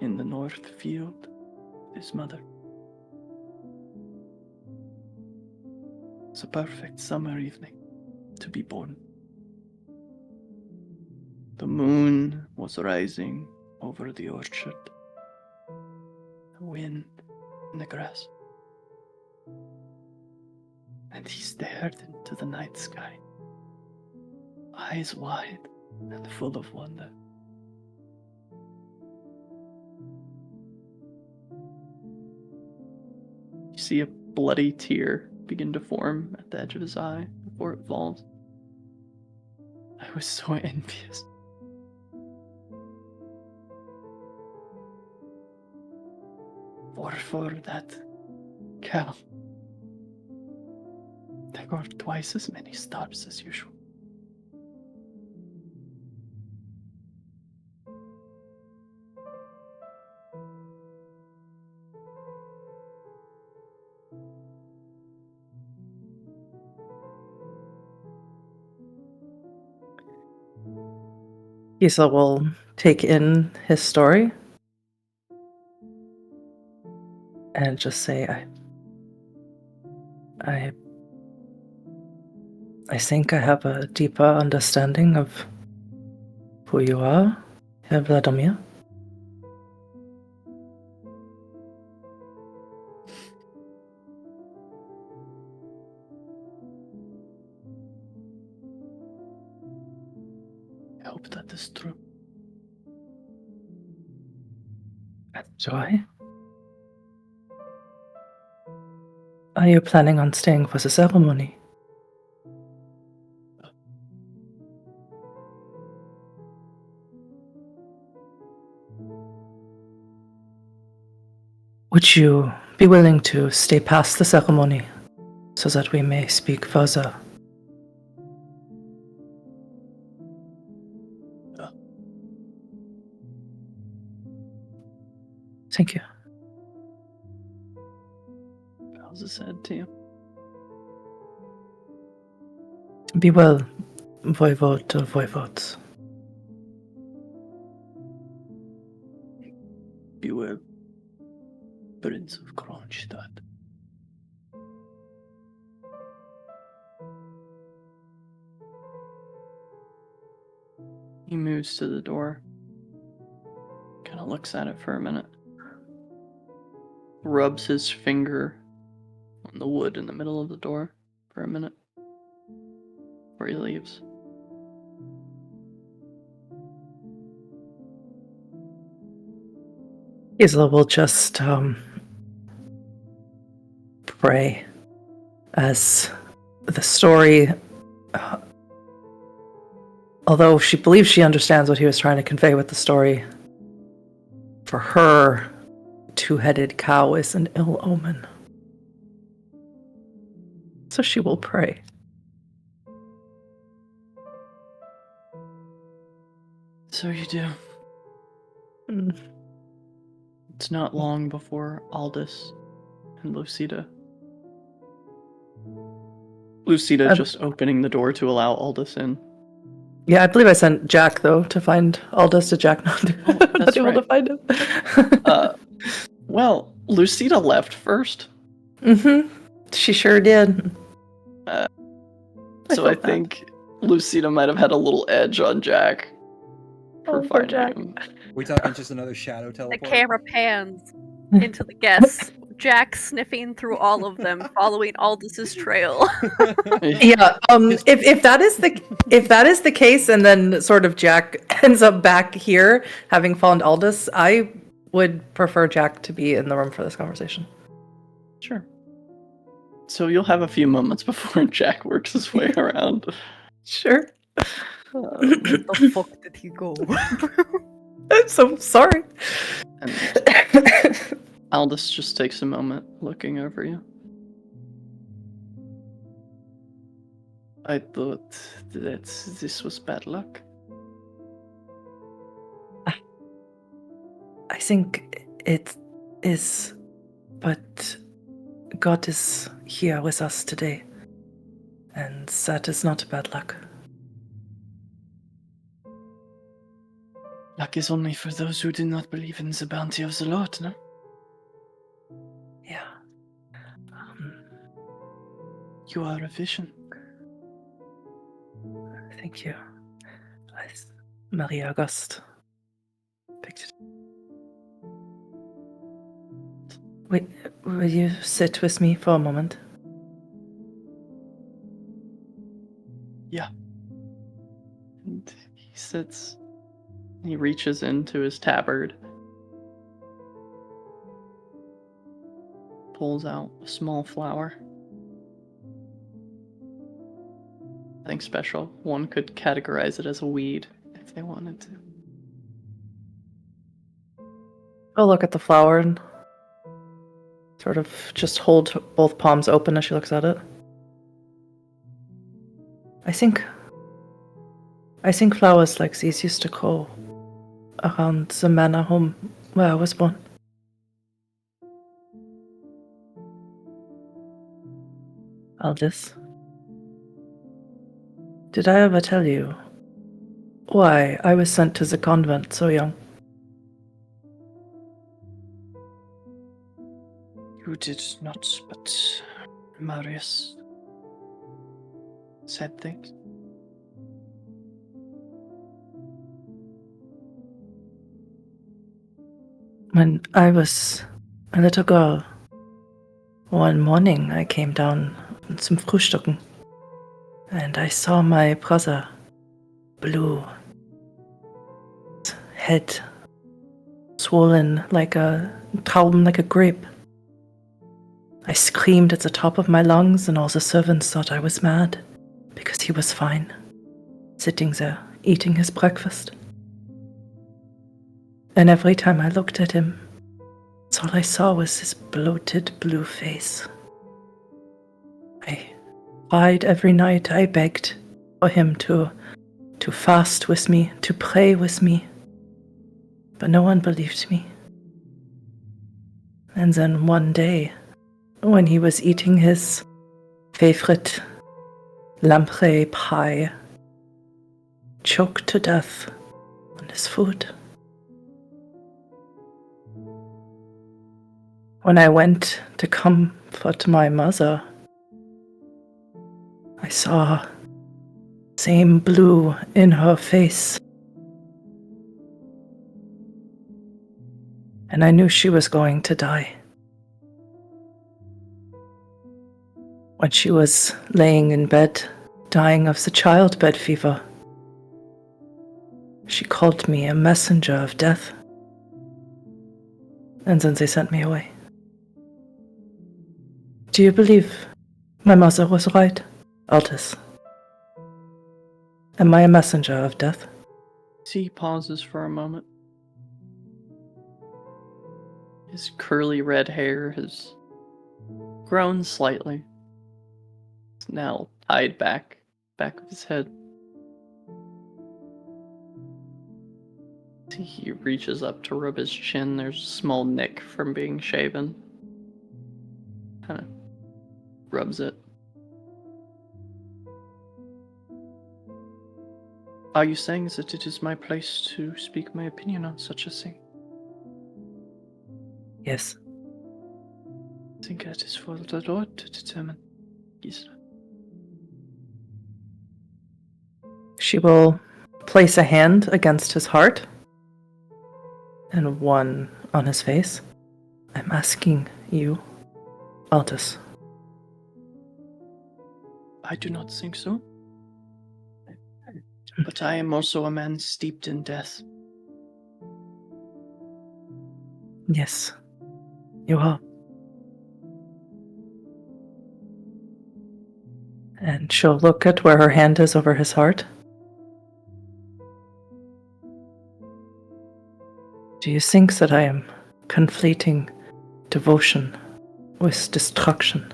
in the north field with his mother. It's a perfect summer evening to be born. The moon was rising over the orchard, the wind in the grass, and he stared into the night sky, eyes wide and full of wonder. You see a bloody tear begin to form at the edge of his eye before it falls. I was so envious. for that cow. There are twice as many stars as usual. Gisela will take in his story and just say, I think I have a deeper understanding of who you are, Herr Vladimir. I hope that is true. Joy? Are you planning on staying for the ceremony? Would you be willing to stay past the ceremony so that we may speak further? Thank you. Bows his head to you. Be well, Voivode of Voivodes. Be well, Prince of Kronstadt. He moves to the door, kind of looks at it for a minute, rubs his finger on the wood in the middle of the door for a minute before he leaves. Gisela will just pray as the story, although she believes she understands what he was trying to convey with the story, for her, two-headed cow is an ill omen. So she will pray. So you do. Mm. It's not long before Aldous and Lucida. Lucida just opening the door to allow Aldous in. Yeah, I believe I sent Jack, though, to find Aldous. Did Jack not, that's not able to right. find him? Well, Lucida left first. Mm-hmm. She sure did. So I think Lucida might have had a little edge on Jack for poor finding Jack. him. We talking just another shadow The teleport? camera pans into the guests. Jack sniffing through all of them, following Aldous' trail. Yeah. If that is the case, and then sort of Jack ends up back here, having found Aldous, I would prefer Jack to be in the room for this conversation. Sure. So you'll have a few moments before Jack works his way around. Sure. Where the fuck did he go? I'm so sorry. And Aldous just takes a moment looking over you. I thought that this was bad luck. I think it is, but God is here with us today, and that is not bad luck. Luck is only for those who do not believe in the bounty of the Lord, no? Yeah. You are a vision. Thank you. Marie Auguste picked it. Wait, will you sit with me for a moment? Yeah. And he sits. He reaches into his tabard. Pulls out a small flower. Nothing special. One could categorize it as a weed if they wanted to. I'll look at the flower and sort of just hold both palms open as she looks at it. I think flowers like these used to grow around the manor home where I was born. Aldous, did I ever tell you why I was sent to the convent so young? You did not, but Marius said things. When I was a little girl, one morning I came down zum Frühstücken and I saw my brother, blue, head swollen like a Trauben, like a grape. I screamed at the top of my lungs and all the servants thought I was mad because he was fine, sitting there eating his breakfast. And every time I looked at him, all I saw was his bloated blue face. I cried every night. I begged for him to fast with me, to pray with me. But no one believed me. And then one day, when he was eating his favorite lamprey pie, choked to death on his food. When I went to comfort my mother, I saw same blue in her face. And I knew she was going to die. When she was laying in bed, dying of the childbed fever, she called me a messenger of death. And then they sent me away. Do you believe my mother was right, Aldous? Am I a messenger of death? He pauses for a moment. His curly red hair has grown slightly. It's now tied back of his head. He reaches up to rub his chin. There's a small nick from being shaven. Kind of rubs it. Are you saying that it is my place to speak my opinion on such a thing? Yes. I think that is for the Lord to determine, Gisela. She will place a hand against his heart and one on his face. I'm asking you, Aldous. I do not think so. But I am also a man steeped in death. Yes, you are. And she'll look at where her hand is over his heart. Do you think that I am conflating devotion with destruction?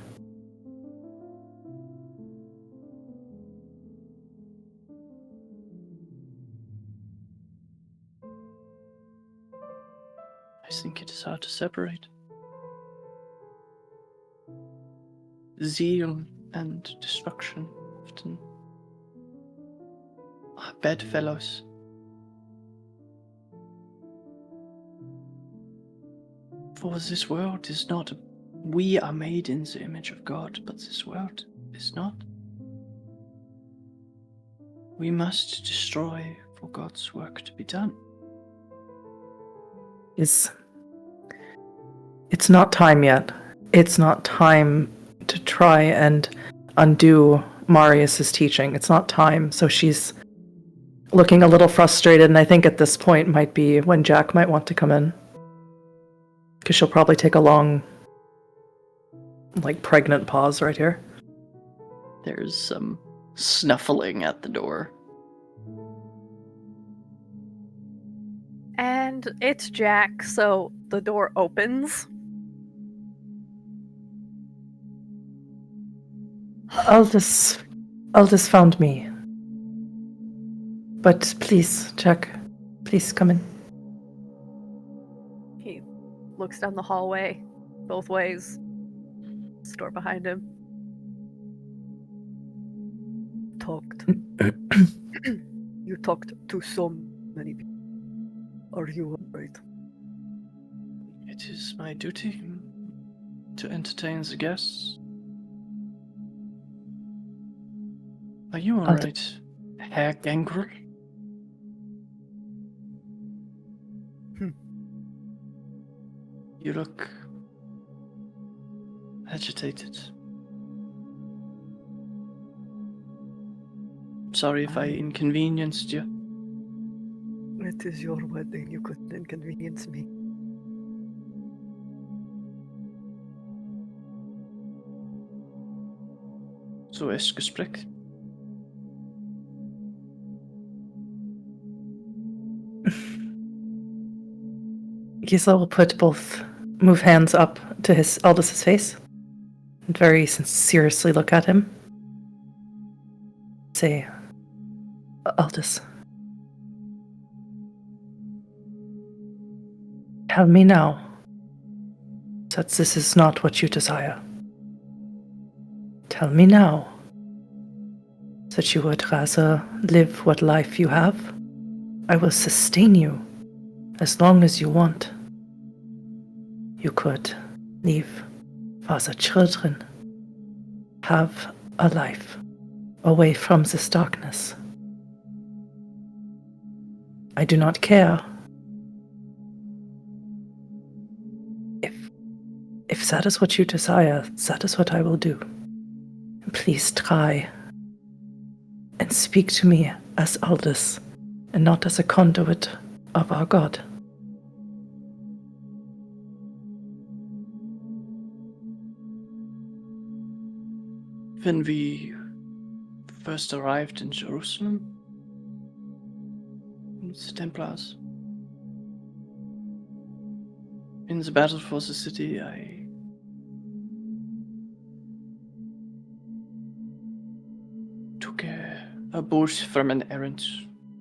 I think it is hard to separate. Zeal and destruction often are bedfellows. For this world is not. We are made in the image of God, but this world is not. We must destroy for God's work to be done. It's not time yet. It's not time to try and undo Marius's teaching. It's not time. So she's looking a little frustrated, and I think at this point might be when Jack might want to come in. Because she'll probably take a long, pregnant pause right here. There's some snuffling at the door. And it's Jack, so the door opens. Aldous found me. But please, Jack, please come in. He looks down the hallway, both ways. Door behind him. Talked. You talked to so many people. Are you alright? It is my duty to entertain the guests. Are you alright, Herr Gangrel? You look agitated. Sorry if I inconvenienced you. It is your wedding. You couldn't inconvenience me. Zo is gesprek. Gisela will move hands up to Aldous' face and very sincerely look at him. Say, Aldous, tell me now that this is not what you desire. Tell me now that you would rather live what life you have. I will sustain you as long as you want. You could leave for the children, have a life away from this darkness. I do not care if that is what you desire. That is what I will do. Please try and speak to me as Aldous and not as a conduit of our God. When we first arrived in Jerusalem, the Templars, in the battle for the city, I took a bolt from an errant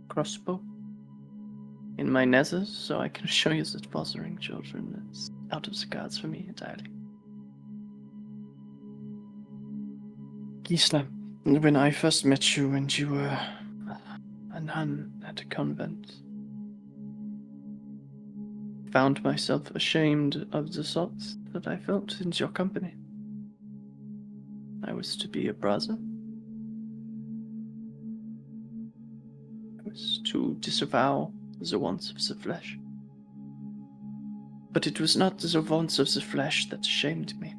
crossbow in my nether, so I can show you that bothering children is out of the cards for me entirely. Gisela, when I first met you and you were a nun at a convent, I found myself ashamed of the thoughts that I felt in your company. I was to be a brother. I was to disavow the wants of the flesh. But it was not the wants of the flesh that shamed me.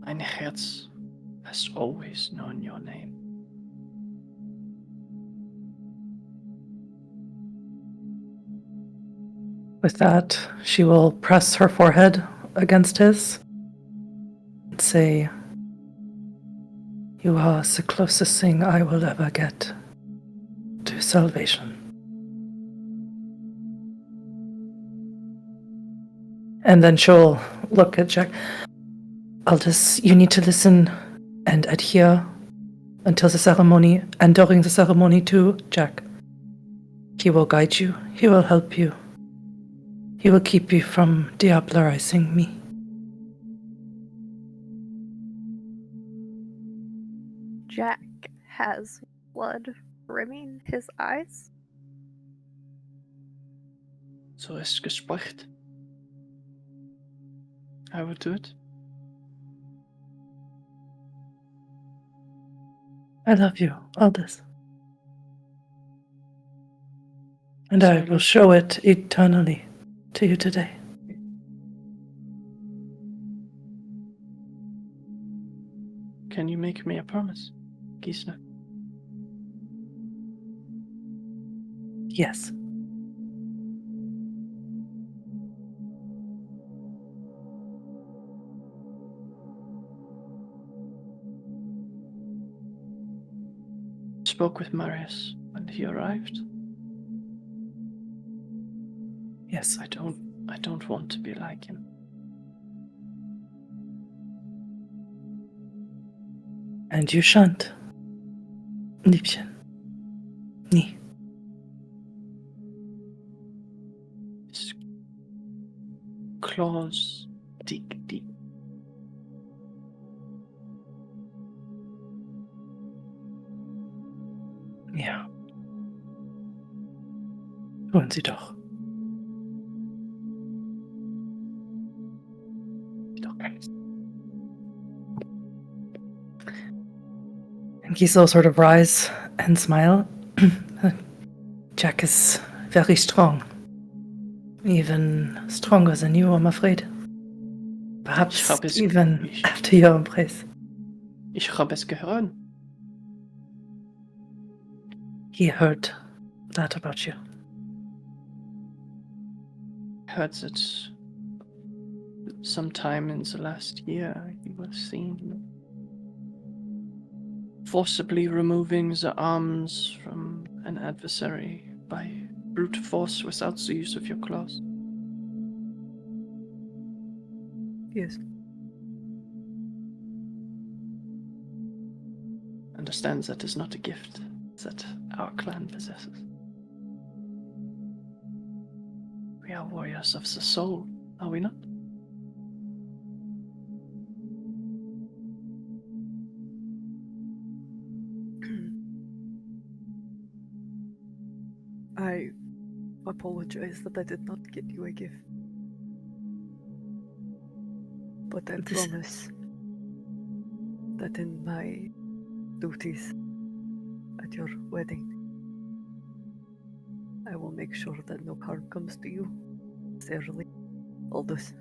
Mein Herz has always known your name. With that, she will press her forehead against his and say, "You are the closest thing I will ever get to salvation." And then she'll look at Jack. Aldous, you need to listen and adhere until the ceremony, and during the ceremony too, Jack. He will guide you. He will help you. He will keep you from diablerizing me. Jack has blood rimming his eyes. So is gesprochen. I will do it. I love you, Aldous. And I will show it eternally to you today. Can you make me a promise, Gisela? Yes. Spoke with Marius when he arrived. Yes. I don't want to be like him. And you shan't. Liebchen. Nie. His claws dig deep. Ja. Tun Sie doch. And Gisela will sort of rise and smile. Jack is very strong. Even stronger than you, I'm afraid. Perhaps even after your embrace. Ich habe es gehört. He heard that about you. Heard that sometime in the last year you were seen forcibly removing the arms from an adversary by brute force without the use of your claws. Yes. Understand that is not a gift that our clan possesses. We are warriors of the soul, are we not? I apologize that I did not get you a gift. But I promise that in my duties at your wedding, I will make sure that no harm comes to you. Sincerely, Aldous.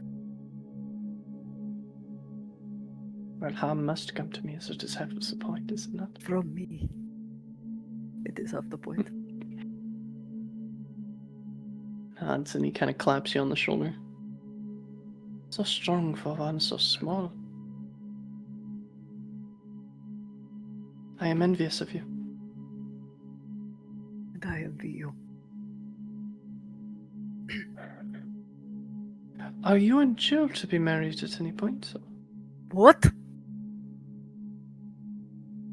Well, harm must come to me, as it is half of the point, is it not? From me. It is half the point. Anthony kind of claps you on the shoulder. So strong for one so small. I am envious of you. And I envy you. Are you and Jill to be married at any point? What?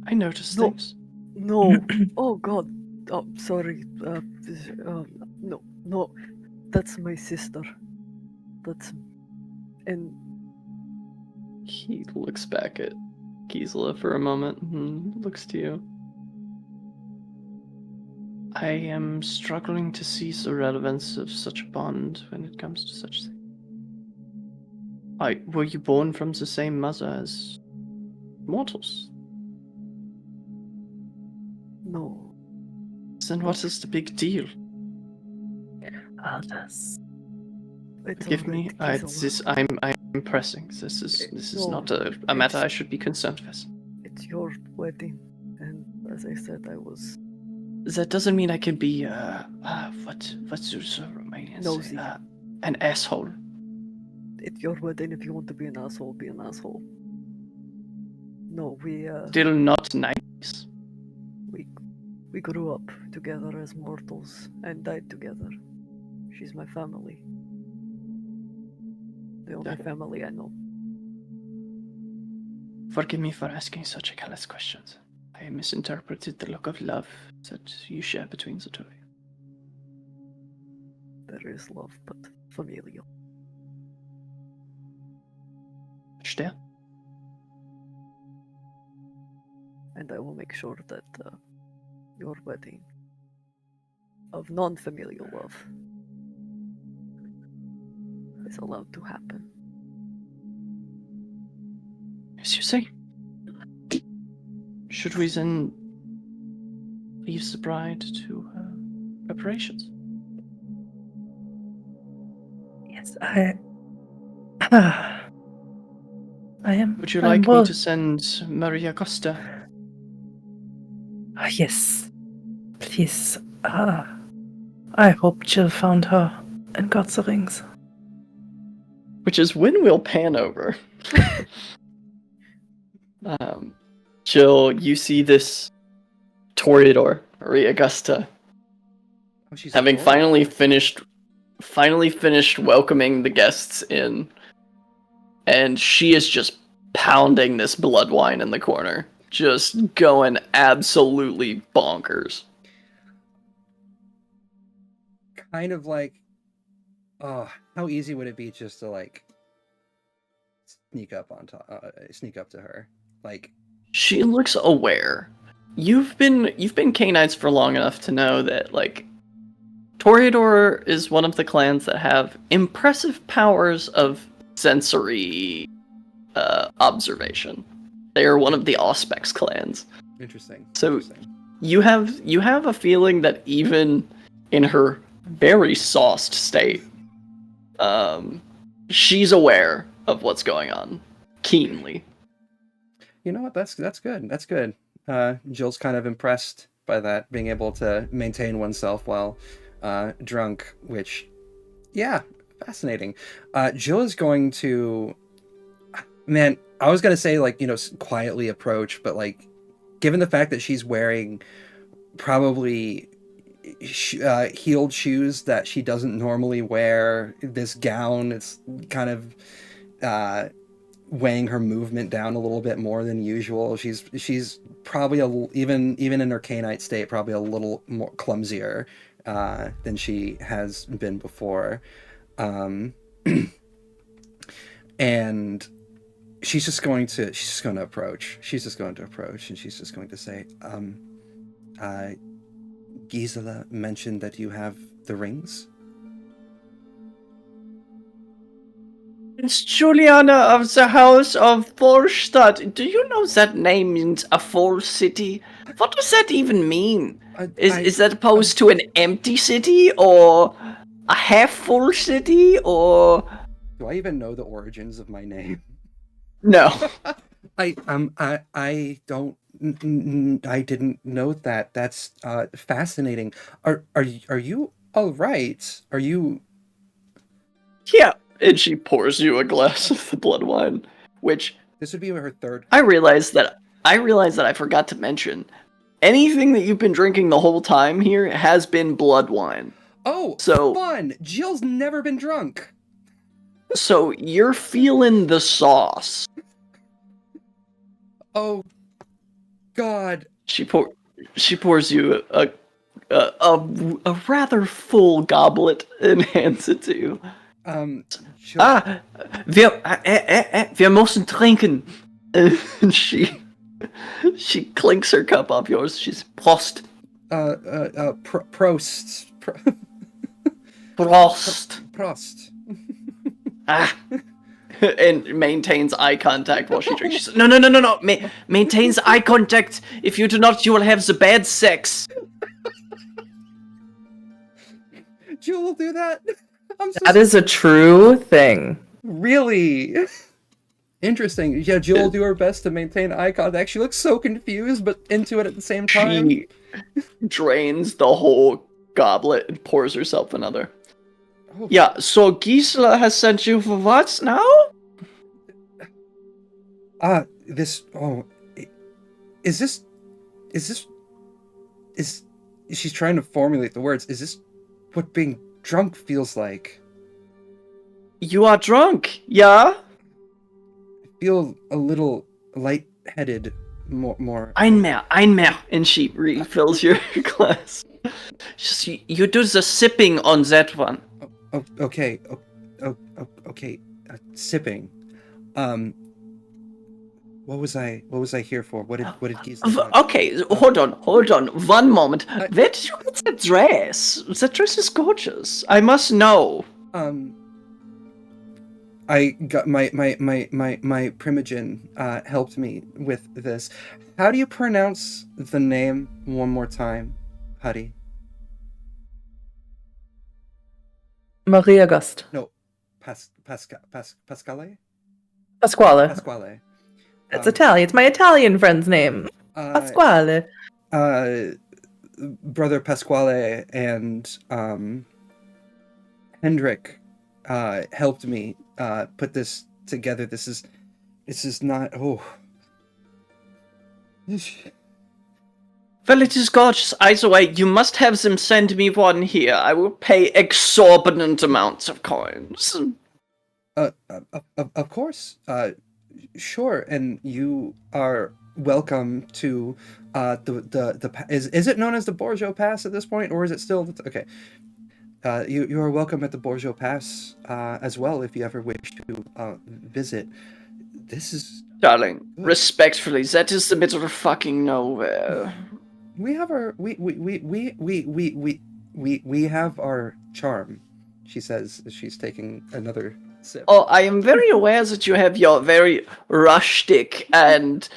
I noticed No. things. No. Oh god. Oh, sorry. No. That's my sister. That's... And... He looks back at Gisela for a moment and looks to you. I am struggling to see the relevance of such a bond when it comes to such things. Were you born from the same mother as mortals? No. Then what is the big deal? Aldous. It's Forgive me. alright, Gisela. I'm pressing. This is No, not a matter I should be concerned with. It's your wedding, and as I said, I was That doesn't mean I can be what do the Romanians nosy. say? An asshole. It's your wedding. If you want to be an asshole, be an asshole. No, Still not nice. we grew up together as mortals and died together. She's my family. The only family I know. Forgive me for asking such careless questions. I misinterpreted the look of love that you share between the two of you. There is love, but familial. Verstehe? And I will make sure that your wedding of non-familial love is allowed to happen. As you say. Should we then leave the bride to preparations? Yes, I am. Would you like me to send Maria Costa? Yes. Please. I hope Jill found her and got the rings. Which is when we'll pan over. Jill, you see this Toreador, Maria Augusta, having finally finished finally finished welcoming the guests in, and she is just pounding this blood wine in the corner, just going absolutely bonkers. Kind of like, oh, how easy would it be just to like sneak up to her, like. She looks aware. You've been Canaanites for long enough to know that like Toreador is one of the clans that have impressive powers of sensory observation. They are one of the Auspex clans. Interesting. So you have a feeling that even in her very sauced state, she's aware of what's going on keenly. You know what? That's good. That's good. Jill's kind of impressed by that, being able to maintain oneself while drunk, which, yeah, fascinating. Jill is going to, man, I was going to say, like, quietly approach, but, like, given the fact that she's wearing probably heeled shoes that she doesn't normally wear, this gown, it's kind of weighing her movement down a little bit more than usual. She's probably even in her Canite state, probably a little more clumsier than she has been before, and she's just going to approach. She's just going to approach, and she's just going to say, Gisela mentioned that you have the rings. It's Juliana of the House of Forstadt. Do you know that name means a full city? What does that even mean? Is that opposed to an empty city, or a half-full city, or... Do I even know the origins of my name? No. I didn't know that. That's fascinating. Are you all right? Are you... Yeah. And she pours you a glass of the blood wine, which... This would be her third... I realized that I forgot to mention. Anything that you've been drinking the whole time here has been blood wine. Oh, so fun! Jill's never been drunk. So you're feeling the sauce. Oh, God. She pours you a rather full goblet and hands it to you. Jill... wir müssen trinken. And she clinks her cup off yours. She's Prost. Prost. Prost. Prost. And maintains eye contact while she drinks. She says, no. Maintains eye contact. If you do not, you will have the bad sex. Jill will do that. That is a true thing. Really? Interesting. Yeah, Jill will do her best to maintain eye contact. She looks so confused, but into it at the same time. She drains the whole goblet and pours herself another. Oh. Yeah, so Gisela has sent you for what now? She's trying to formulate the words. Is this what being drunk feels like? You are drunk, yeah? I feel a little lightheaded, more. Ein mehr. And she refills your glass. You do the sipping on that one. Oh, okay. Okay. Sipping. What was I here for? What did Gisela... Okay, hold on. 1 moment. Where did you get that dress? That dress is gorgeous. I must know. I got my primogen helped me with this. How do you pronounce the name one more time, Huddy? Marie Auguste. No, Pasquale? Pasquale. It's Italian. It's my Italian friend's name. Pasquale. Brother Pasquale and Hendrik helped me put this together. This is not... Oh. Well, it is gorgeous. Either way, you must have them send me one here. I will pay exorbitant amounts of coins. Of course. Sure. And you are welcome to is it known as the Borjo Pass at this point, or is it still okay? You are welcome at the Borjo Pass as well if you ever wish to visit. This is Darling, respectfully, that is the middle of fucking nowhere. we have our we have our charm, she says as she's taking another sip. Oh, I am very aware that you have your very rustic and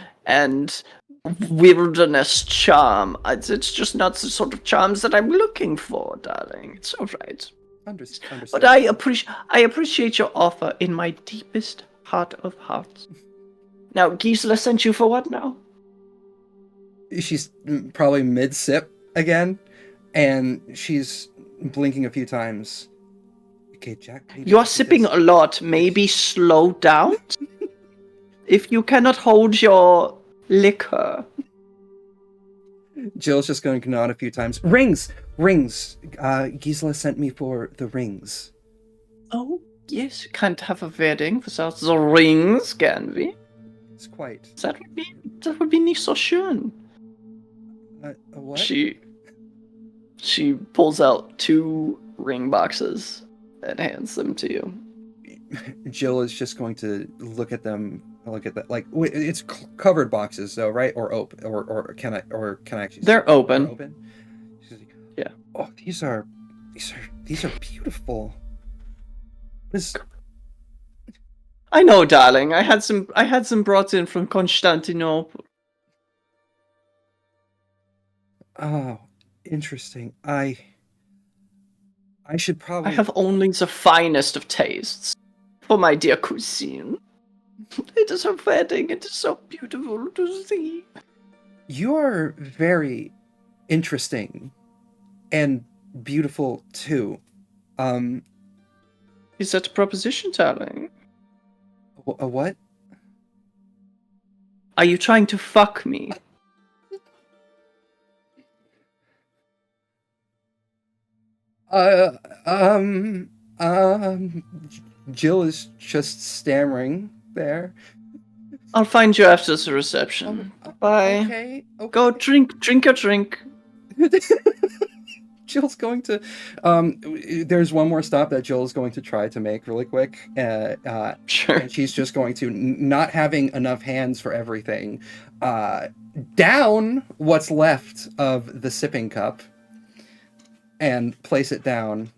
wilderness charm. It's just not the sort of charms that I'm looking for, darling. It's all right. Understood. But I appreciate your offer in my deepest heart of hearts. Now, Gisela sent you for what now? She's probably mid-sip again, and she's blinking a few times. Okay, Jack. You are sipping a lot. Maybe slow down? If you cannot hold your liquor. Jill's just going to nod a few times. Rings! Gisela sent me for the rings. Oh, yes, you can't have a wedding without the rings, can we? It's quite. That would be nicht so schön. What? She pulls out 2 ring boxes and hands them to you. Jill is just going to look at them. Look at that. Like it's covered boxes, though, right? Or open? Or can I actually? They're open. They're open. She's like, yeah. Oh, these are beautiful. This. I know, darling. I had some brought in from Constantinople. Oh, interesting. I should probably. I have only the finest of tastes for my dear cousine. It is her wedding. It is so beautiful to see. You're very interesting and beautiful too. Is that a proposition, darling? A what? Are you trying to fuck me? Jill is just stammering there. I'll find you after the reception. Bye. Okay. Go drink your drink. Jill's going to. There's one more stop that Jill's going to try to make really quick. Sure. And she's just going to, not having enough hands for everything, down what's left of the sipping cup and place it down,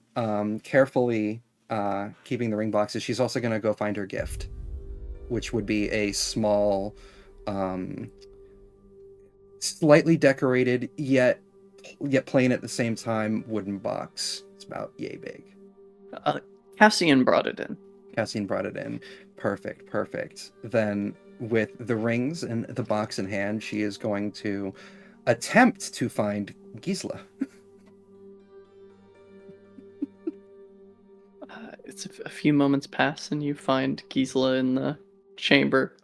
carefully keeping the ring boxes. She's also going to go find her gift, which would be a small, slightly decorated, yet plain at the same time wooden box. It's about yay big. Cassian brought it in. Perfect. Then with the rings and the box in hand, she is going to attempt to find Gisela. It's a few moments pass and you find Gisela in the chamber,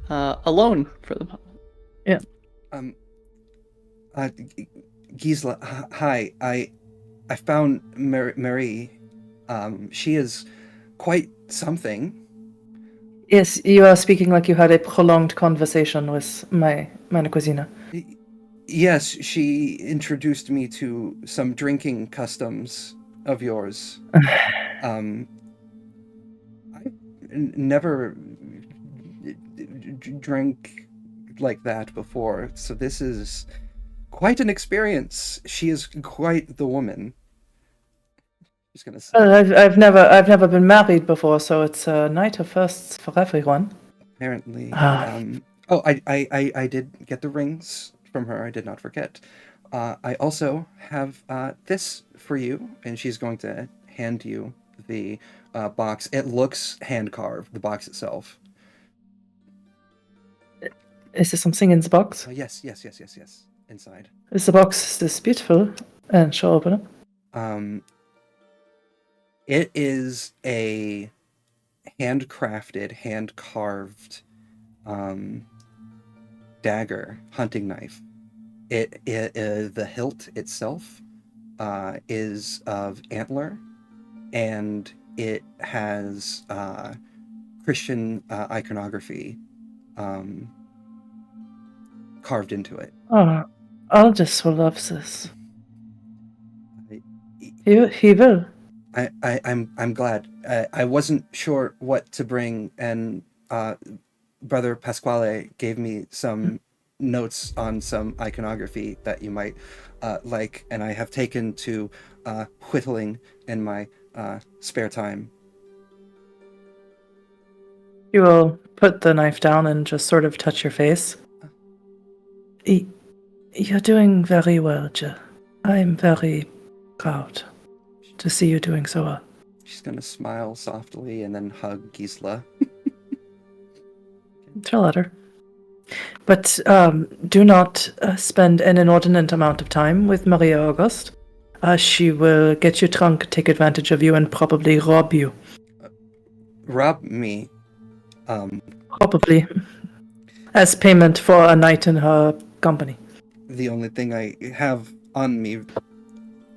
alone for the moment. Yeah. Gisela, hi. I found Marie. She is quite something. Yes, you are speaking like you had a prolonged conversation with meine Cousine. Yes, she introduced me to some drinking customs of yours. I never drank like that before, so this is quite an experience. She is quite the woman. Just gonna say. I've never been married before, so it's a night of firsts for everyone. Apparently. I did get the rings from her. I did not forget. I also have this for you, and she's going to hand you the box. It looks hand-carved, the box itself. Is there something in the box? Yes. Inside. Is the box this beautiful? And she'll open it. It is a handcrafted, hand-carved dagger, hunting knife. The hilt itself is of antler, and it has Christian iconography carved into it. Oh, Aldous will love this. I- He will. I'm glad. I wasn't sure what to bring, and Brother Pasquale gave me some notes on some iconography that you might like, and I have taken to whittling in my spare time. You will put the knife down and just sort of touch your face. You're doing very well, Jill. I'm very proud to see you doing so well. She's gonna smile softly and then hug Gisela. Tell her. But do not spend an inordinate amount of time with Maria Auguste. She will get your trunk, take advantage of you, and probably rob you. Rob me. Probably. As payment for a night in her company. The only thing I have on me,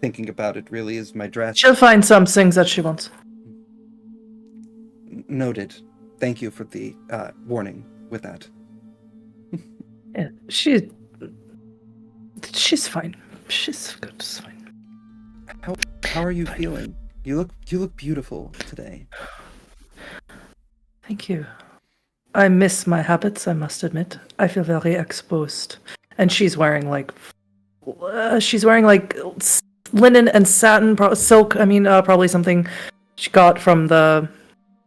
thinking about it, really is my dress. She'll find some things that she wants. Noted. Thank you for the warning with that. Yeah, she's fine. She's good. She's fine. How are you feeling? You look beautiful today. Thank you. I miss my habits, I must admit. I feel very exposed. And she's wearing like linen and satin, silk. I mean, probably something she got from the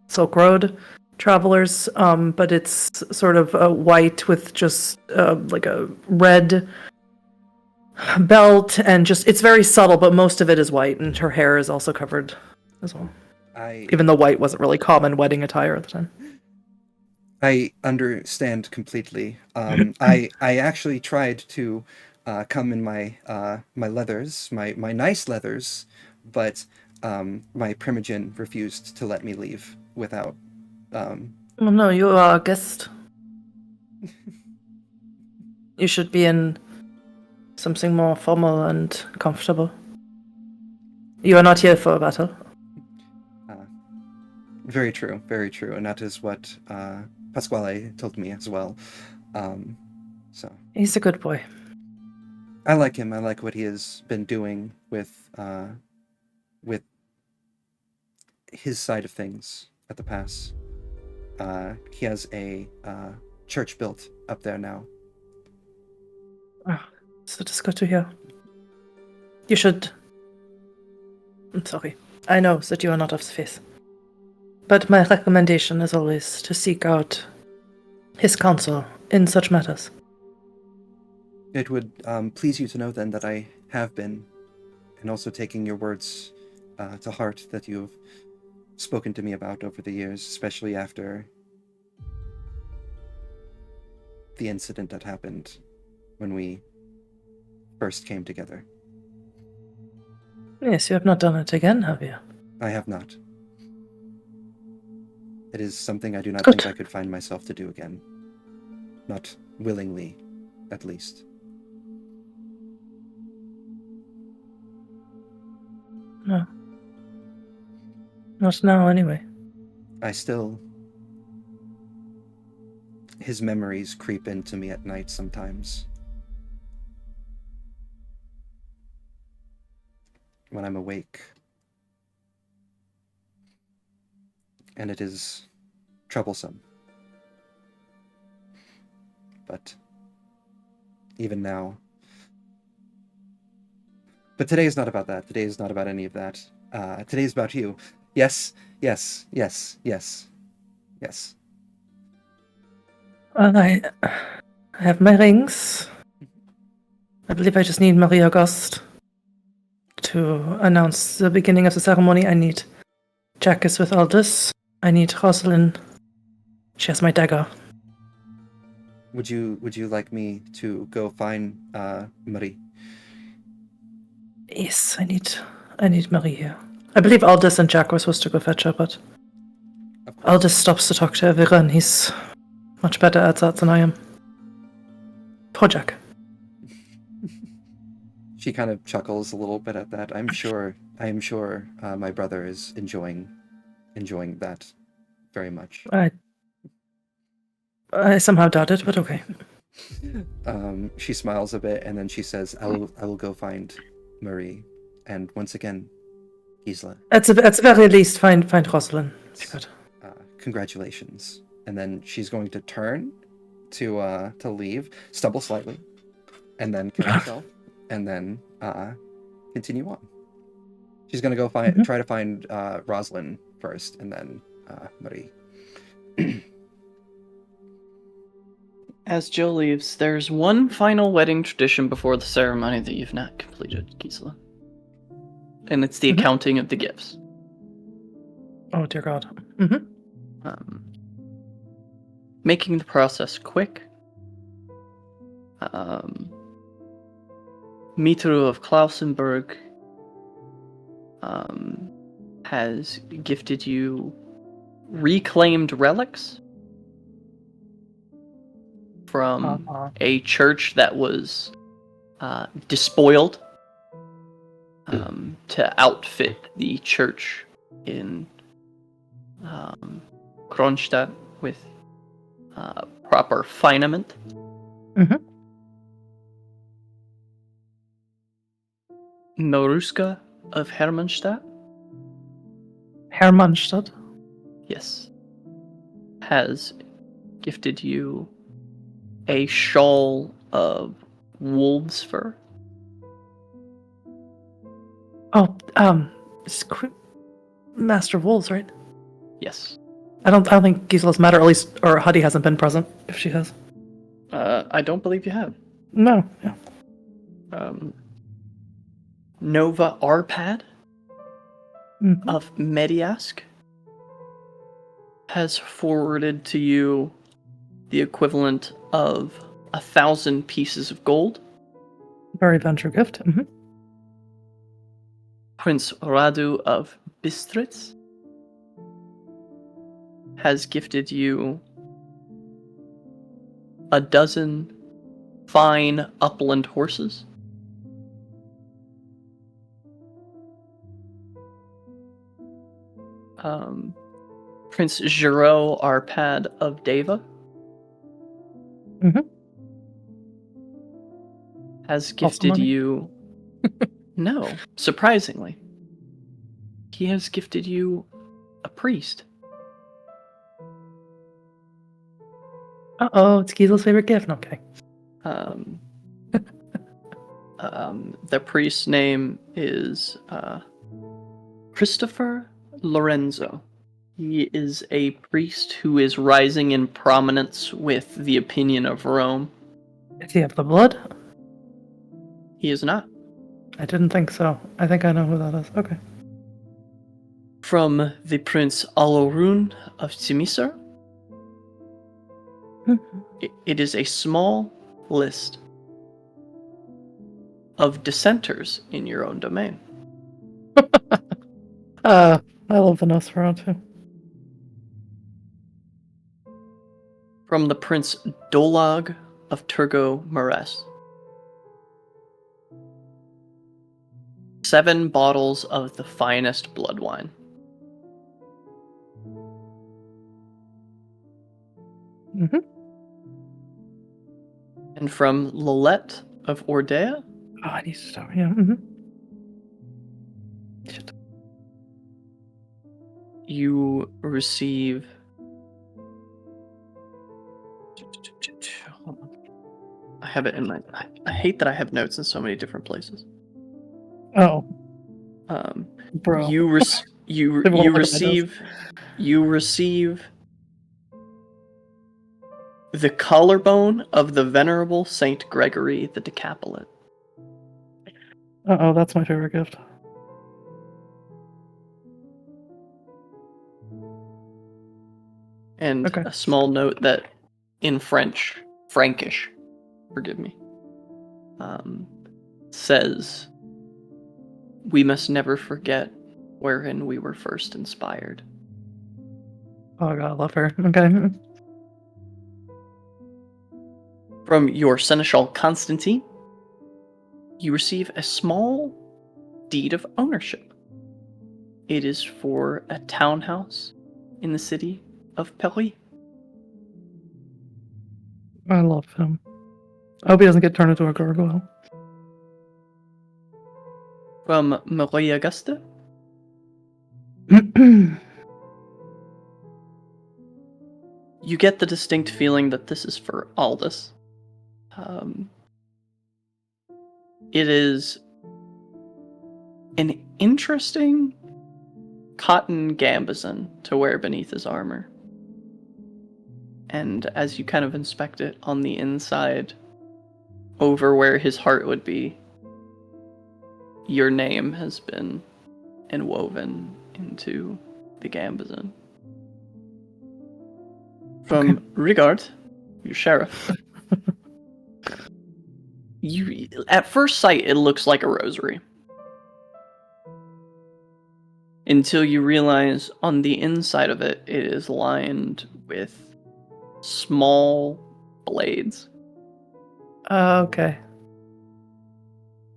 Silk Road travelers. But it's sort of white with just like a red belt, and just it's very subtle, but most of it is white, and her hair is also covered as well. Even though white wasn't really common wedding attire at the time. I understand completely. I actually tried to come in my my leathers, my nice leathers, but my primogen refused to let me leave without. Oh, no, you are a guest. You should be in something more formal and comfortable. You are not here for a battle. Very true, and that is what Pasquale told me as well. So He's a good boy. I like him. I like what he has been doing with his side of things at the pass. He has a church built up there now. Oh, so it's good to hear. You should... I'm sorry. I know that you are not of the faith. But my recommendation is always to seek out his counsel in such matters. It would please you to know then that I have been, and also taking your words to heart that you've spoken to me about over the years, especially after the incident that happened when we first came together. Yes, you have not done it again, have you? I have not. It is something I do not Good. think I could find myself to do again. Not willingly, at least. No. Not now, anyway. His memories creep into me at night sometimes. When I'm awake. And it is troublesome. But even now. But today is not about that. Today is not about any of that. Today is about you. Yes, yes, yes, yes, yes. Well, I have my rings. I believe I just need Marie Auguste to announce the beginning of the ceremony. I need Jacques with Aldous. I need Rosalind. She has my dagger. Would you like me to go find Marie? Yes, I need Marie here. I believe Aldous and Jack were supposed to go fetch her, but Aldous stops to talk to Elvira, and he's much better at that than I am. Poor Jack. She kind of chuckles a little bit at that. I am sure my brother is enjoying that very much. I somehow doubt it, but okay. She smiles a bit and then she says, I will go find Marie. And once again, Gisela. At the very least, find Rosalind. Congratulations. And then she's going to turn to leave, stumble slightly, and then catch herself, and then continue on. She's gonna go try to find Rosalind first, and then Marie. As Jill leaves, there's one final wedding tradition before the ceremony that you've not completed, Gisela. And it's the accounting of the gifts. Oh, dear God. Making the process quick. Mitru of Klausenberg has gifted you reclaimed relics from a church that was despoiled to outfit the church in Kronstadt with proper finement. Noruska of Hermannstadt. Hermannstadt? Yes. Has gifted you a shawl of wolf's fur. Oh, it's Master of Wolves, right? Yes. I don't think Gisela's met, or at least, or Huddy hasn't been present, if she has. I don't believe you have. No, yeah. Nova Arpad of Mediask has forwarded to you the equivalent of 1,000 pieces of gold. Very venture gift. Prince Radu of Bistritz has gifted you a dozen fine upland horses. Prince Giraud Arpad of Deva has gifted you... No, surprisingly. He has gifted you a priest. Uh-oh, it's Gisela's favorite gift. Okay. The priest's name is Christopher Lorenzo. He is a priest who is rising in prominence with the opinion of Rome. Does he have the blood? He is not. I didn't think so. I think I know who that is. Okay. From the Prince Alorun of Timisar. It is a small list of dissenters in your own domain. I love the Nosferatu too. From the Prince Dolag of Turgo Mares. 7 bottles of the finest blood wine. And from Lilette of Ordea. Oh, I need to stop. Yeah. Shit. You receive... I have it in my... I hate that I have notes in so many different places. Oh. Bro. You receive the collarbone of the Venerable Saint Gregory the Decapolite. Uh-oh, that's my favorite gift. And a small note that in Frankish, forgive me, says, "We must never forget wherein we were first inspired." Oh god, I love her. Okay. From your Seneschal Constantine, You receive a small deed of ownership. It is for a townhouse in the city of Paris. I love him. I hope he doesn't get turned into a gargoyle. From Marie Auguste. You get the distinct feeling that this is for Aldous. It is an interesting cotton gambesson to wear beneath his armor. And as you kind of inspect it on the inside, over where his heart would be, your name has been enwoven into the gambesson. From Rigard, your sheriff. At first sight, it looks like a rosary. Until you realize on the inside of it, it is lined with small blades. Okay.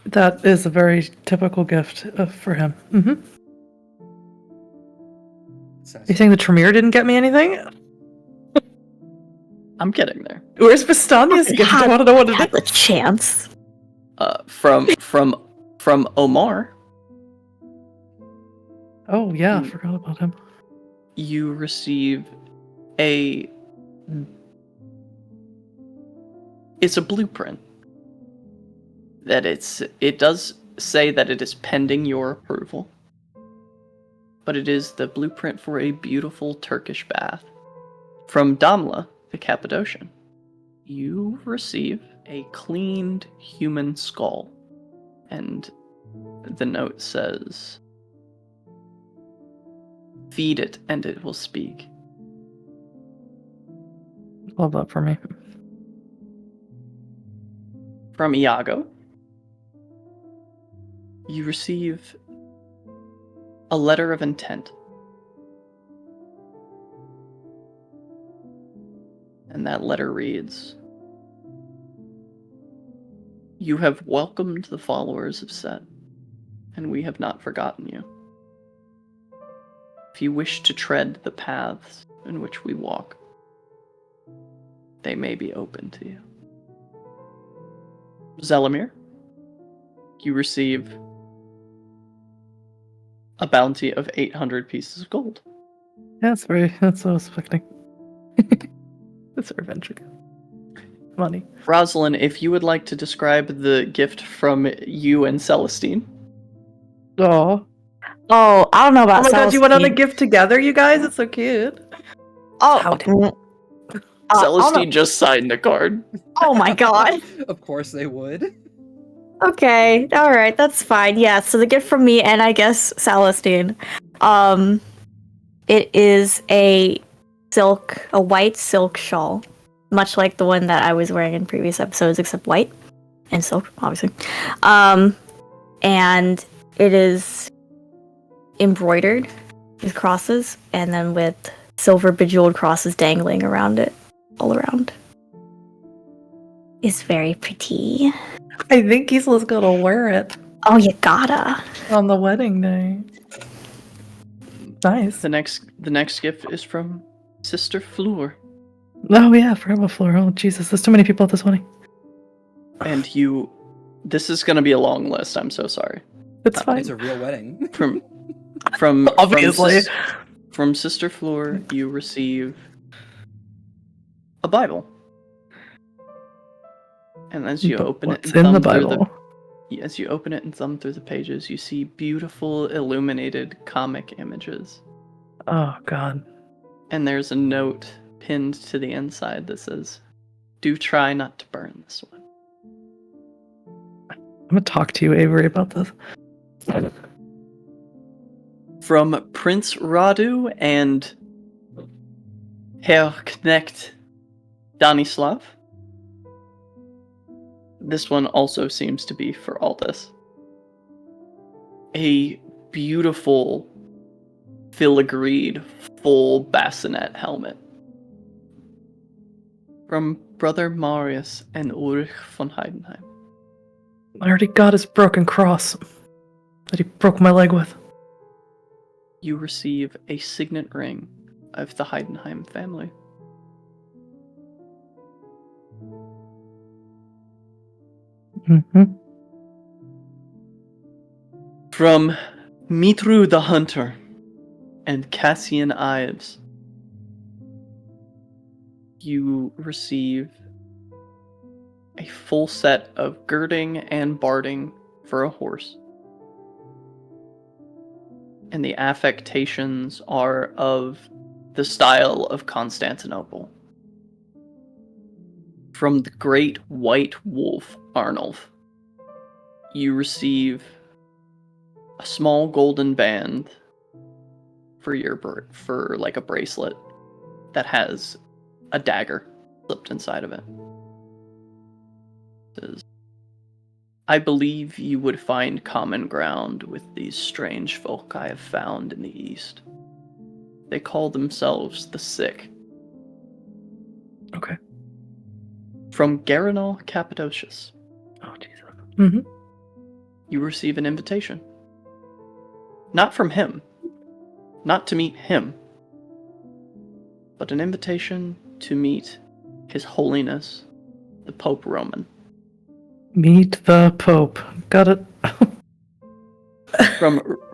That is a very typical gift for him. Mm-hmm. You saying the Tremere didn't get me anything? I'm getting there. Where's Vistania's gift? I want to know what it Have is. a chance. From Omar. Oh yeah, I forgot about him. You receive it's a blueprint. That it does say that it is pending your approval. But it is the blueprint for a beautiful Turkish bath. From Damla, the Cappadocian. You receive a cleaned human skull. And the note says, "Feed it and it will speak." Love that for me. From Iago, you receive a letter of intent. And that letter reads, "You have welcomed the followers of Set, and we have not forgotten you. If you wish to tread the paths in which we walk, they may be open to you." Zelimir, you receive a bounty of 800 pieces of gold. Yeah, that's what I was expecting. It's our venture. Money. Rosalind, if you would like to describe the gift from you and Celestine. Oh. Oh, I don't know about Oh my god, you went on a Celestine. gift together, you guys? It's so cute. Oh, Celestine just signed the card. oh my god. Of course they would. Okay, all right, that's fine. Yeah, so the gift from me and I guess Celestine, it is a white silk shawl, much like the one that I was wearing in previous episodes, except white and silk, obviously. And it is embroidered with crosses, and then with silver bejeweled crosses dangling around it, all around. It's very pretty. I think Gisela's gonna wear it Oh, you gotta. on the wedding day. Nice. The next gift is from Sister Fleur. Oh yeah, I forgot about Fleur. Oh Jesus, there's too many people at this wedding. And this is gonna be a long list, I'm so sorry. It's fine. It's a real wedding. From Obviously. from Sister Fleur, you receive a Bible. And as you But open it what's and in the thumb through Bible? as you open it and thumb through the pages, you see beautiful illuminated comic images. Oh god. And there's a note pinned to the inside that says, "Do try not to burn this one." I'm gonna talk to you, Avery, about this. From Prince Radu and Herr Knecht Danislav. This one also seems to be for Aldous. A beautiful filigreed full bassinet helmet. From Brother Marius and Ulrich von Heidenheim. I already got his broken cross that he broke my leg with. You receive a signet ring of the Heidenheim family. Mm-hmm. From Mitru the Hunter and Cassian Ives, you receive a full set of girding and barding for a horse. And the affectations are of the style of Constantinople. From the great white wolf Arnulf, you receive a small golden band for for like a bracelet that has a dagger slipped inside of it. It says, I believe you would find common ground with these strange folk I have found in the East. They call themselves the Sick. Okay. From Garanol Cappadocius, Oh, Jesus. Mm-hmm. you receive an invitation. Not from him, not to meet him, but an invitation to meet His Holiness, the Pope Roman. Meet the Pope. Got it.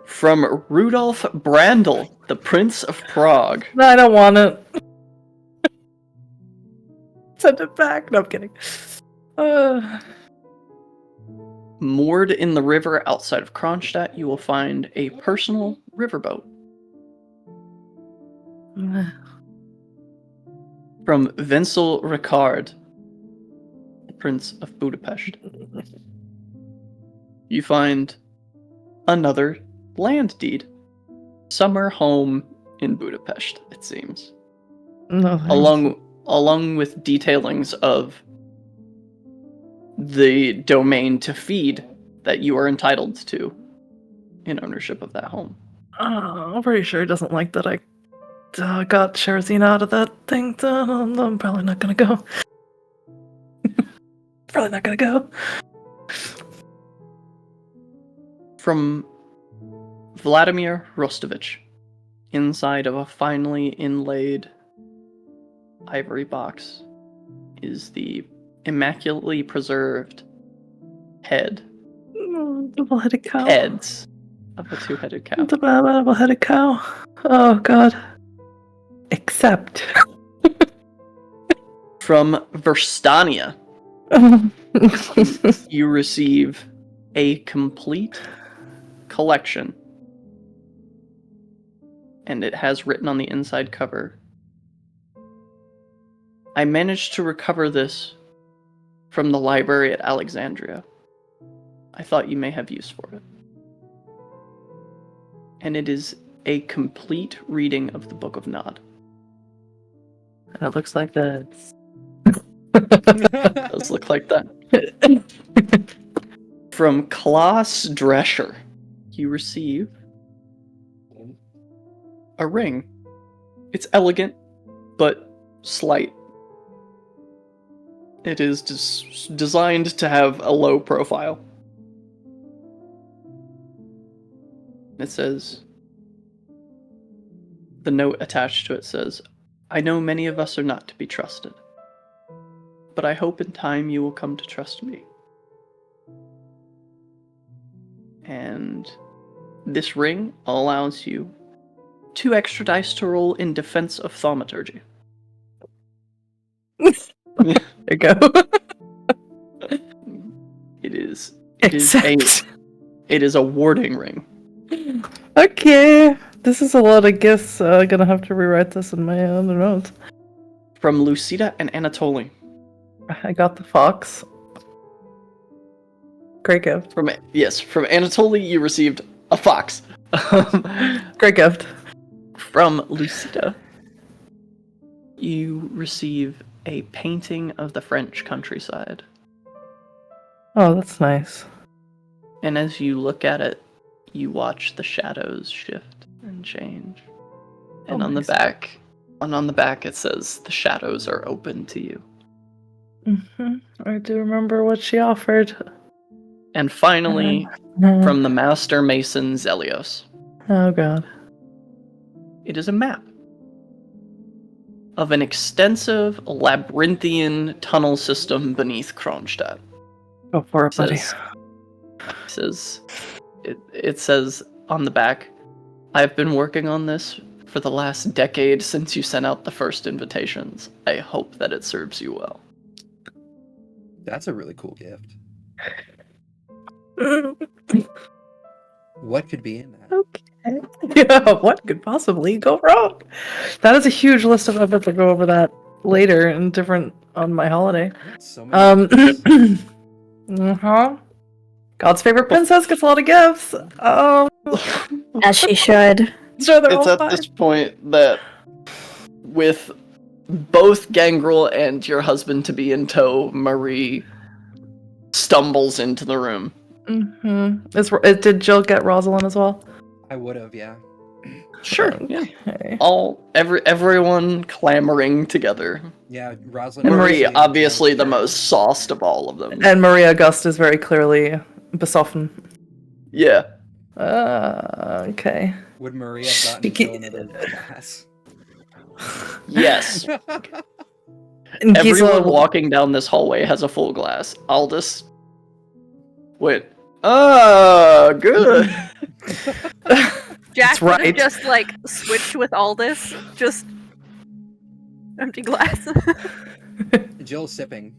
From Rudolf Brandl, the Prince of Prague. No, I don't want it. Send it back. No, I'm kidding. Moored in the river outside of Kronstadt, you will find a personal riverboat. From Wenzel Ricard, the Prince of Budapest, you find another land deed. Summer home in Budapest, it seems. No, thanks. Along with detailings of the domain to feed that you are entitled to in ownership of that home. I'm pretty sure he doesn't like that I got Sherazine out of that thing. So I'm probably not gonna go. Probably not gonna go. From Vladimir Rostovich, inside of a finely inlaid ivory box, is the immaculately preserved head. Double-headed cow. Heads of a two-headed cow. Double-headed cow. Oh, God. Except. From Verstania, you receive a complete collection, and it has written on the inside cover, I managed to recover this from the library at Alexandria. I thought you may have use for it. And it is a complete reading of the Book of Nod. And it looks like that. It does look like that. From Klaus Drescher, you receive a ring. It's elegant, but slight. It is designed to have a low profile. It says, the note attached to it says, I know many of us are not to be trusted, but I hope in time you will come to trust me. And this ring allows you 2 extra dice to roll in defense of thaumaturgy. There you go. It is Except. a warding ring. Okay. This is a lot of gifts. Gonna have to rewrite this in my other notes. From Lucida and Anatoly. I got the fox. Great gift. From Anatoly, you received a fox. Great gift. From Lucida, you receive a painting of the French countryside. Oh, that's nice. And as you look at it, you watch the shadows shift and change. And on the back it says the shadows are open to you. I do remember what she offered. And finally, from the Master Mason Zelios. Oh god. It is a map of an extensive labyrinthian tunnel system beneath Kronstadt. Go for it, buddy. It says on the back, I've been working on this for the last decade since you sent out the first invitations. I hope that it serves you well. That's a really cool gift. What could be in that? Okay. Yeah, what could possibly go wrong? That is a huge list of events. To go over that later and different on my holiday. So many gifts. God's favorite princess gets a lot of gifts. As she should. Sure, they're It's all at fine. this point that, with both Gangrel and your husband to be in tow, Marie stumbles into the room. Did Jill get Rosalind as well? I would have, yeah. Sure, yeah. Okay. Everyone clamoring together. Yeah, Rosalind. And Marie, obviously obviously the very- most sauced of all of them. And Maria Gust is very clearly besoffen. Yeah. Okay. Would Maria have gotten Jill another glass? Yes. And Everyone Gisela walking down this hallway has a full glass. Aldous went, good. Jack That's would have right. just like switched with Aldous, just empty glass. Jill sipping.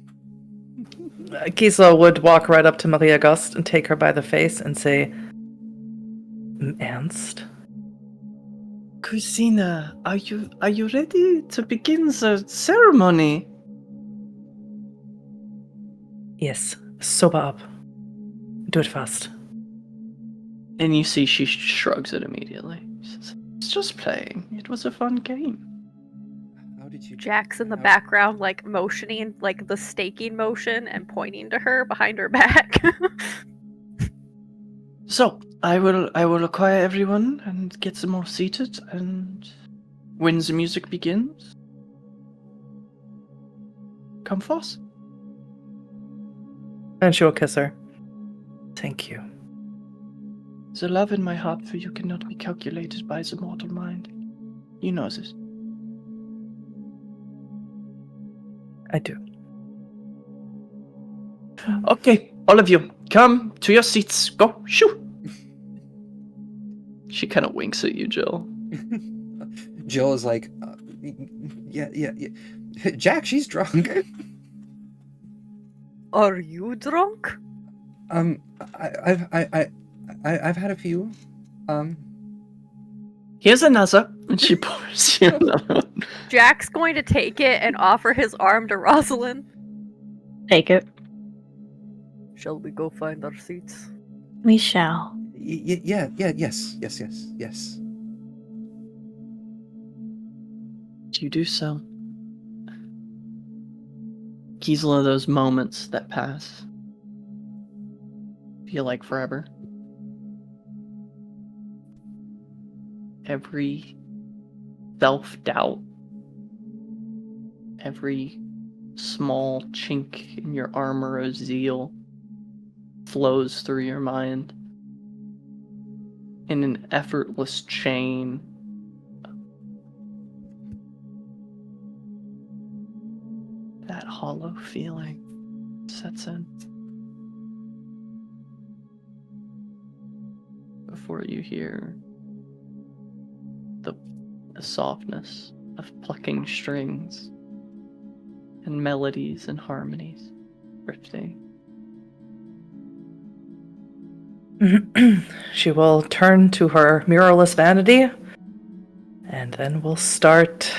Gisela would walk right up to Maria Gust and take her by the face and say, Ernst? Cousina, are you ready to begin the ceremony? Yes, sober up. Do it fast. And you see she shrugs it immediately. She says, it's just playing. It was a fun game. How did you? Jack's in the how- background, like motioning, like the staking motion, and pointing to her behind her back. So, I will acquire everyone and get them all seated, and when the music begins, come forth. And she will kiss her. Thank you. The love in my heart for you cannot be calculated by the mortal mind. You know this. I do. Okay, all of you, come to your seats. Go, shoo! She kind of winks at you, Jill. Jill is like, yeah. Jack, she's drunk. Are you drunk? I've had a few. Here's another. And she pours you another one. Jack's going to take it and offer his arm to Rosalind. Take it. Shall we go find our seats? We shall. Yes. You do so. Gisela, those moments that pass feel like forever. Every self-doubt, every small chink in your armor of zeal flows through your mind in an effortless chain. That hollow feeling sets in. Before you hear the softness of plucking strings and melodies and harmonies drifting. She will turn to her mirrorless vanity, and then we'll start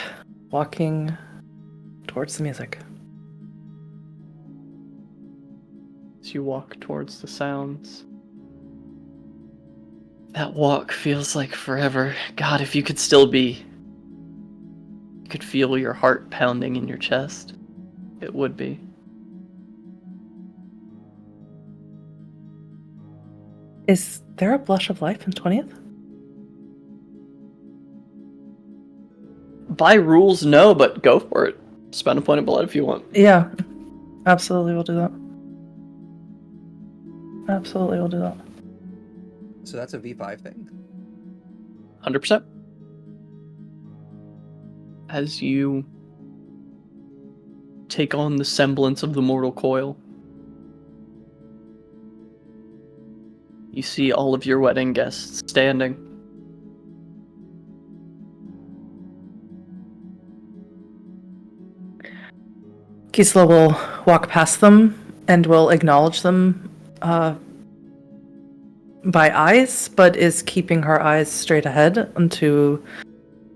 walking towards the music. As you walk towards the sounds, that walk feels like forever. God, if you could still be, you could feel your heart pounding in your chest, it would be. Is there a blush of life in 20th? By rules, no, but go for it. Spend a point of blood if you want. Yeah, absolutely, we'll do that. absolutely, we'll do that. So that's a V5 thing. 100%. As you take on the semblance of the mortal coil, you see all of your wedding guests standing. Gisela will walk past them and will acknowledge them by eyes, but is keeping her eyes straight ahead onto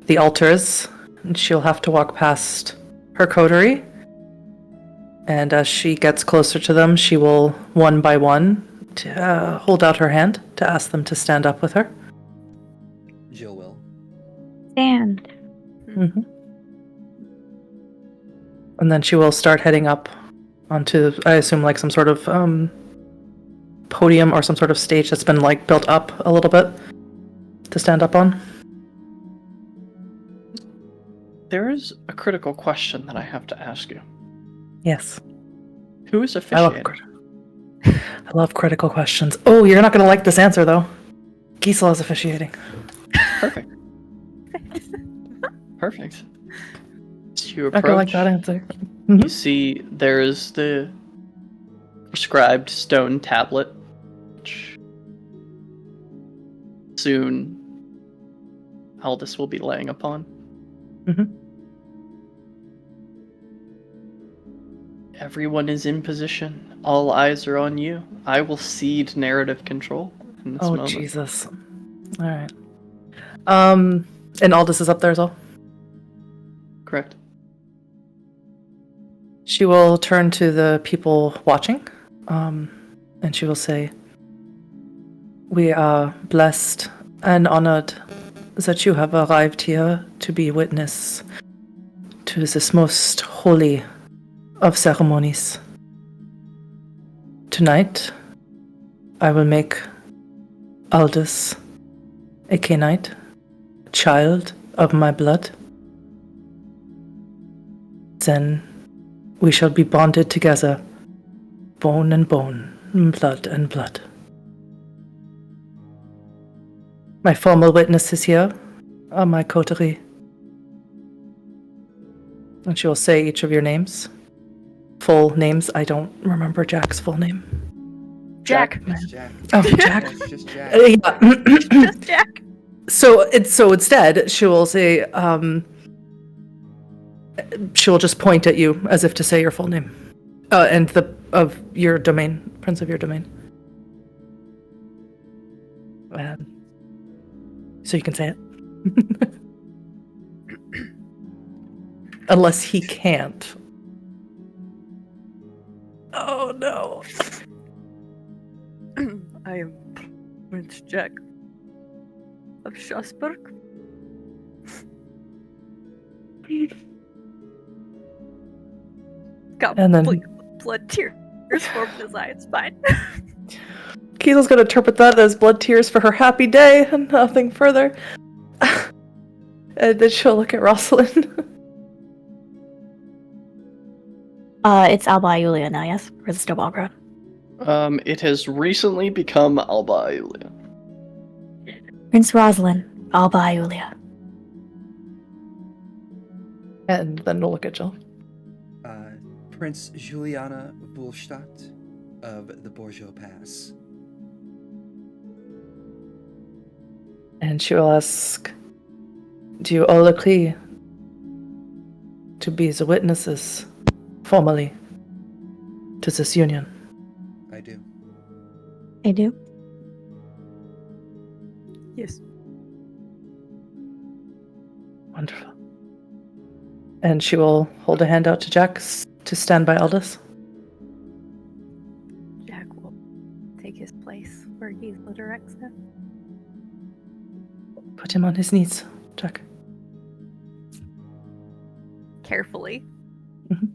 the altars. And she'll have to walk past her coterie. And as she gets closer to them, she will, one by one, hold out her hand to ask them to stand up with her. Jill will. Stand. Mm-hmm. And then she will start heading up onto, I assume, like some sort of podium or some sort of stage that's been like built up a little bit to stand up on. There is a critical question that I have to ask you. Yes. Who is I officiating? love critical questions. Oh, you're not going to like this answer, though. Gisela is officiating. Perfect. Perfect. As you Not going to like approach, that answer. you see there is the prescribed stone tablet, which soon Aldous will be laying upon. Mhm. Everyone is in position. All eyes are on you. I will cede narrative control in this Oh, moment. Jesus. All right. And Aldous is up there as well. Correct. She will turn to the people watching, and she will say, "We are blessed and honored that you have arrived here to be witness to this most holy of ceremonies. Tonight, I will make Aldous a Canaanite, child of my blood. Then we shall be bonded together, bone and bone, blood and blood. My formal witnesses here are my coterie." And she will say each of your names. Full names. I don't remember Jack's full name. Jack. It's Jack. Oh, Jack. It's just Jack. Yeah. Just Jack. So instead, she will say, she will just point at you as if to say your full name, and of your domain, prince of your domain. So you can say it, unless he can't. Oh no! I am Prince Jack of Strasbourg. Got And then blood tears formed in his eye. It's fine. Kiesel's gonna interpret that as blood tears for her happy day and nothing further. And then she'll look at Rosalind. It's Alba Iulia now, yes? Or is it still Balgrod? It has recently become Alba Iulia. Prince Rosalind, Alba Iulia. And then we'll look at Jill. Prince Juliana Bullstadt of the Bourgeois Pass. And she will ask, "Do you all agree to be the witnesses formally to this union?" I do. I do. Yes. Wonderful. And she will hold a hand out to Jack to stand by Aldous. Jack will take his place where Gisela directs him. Put him on his knees, Jack. Carefully. Mhm.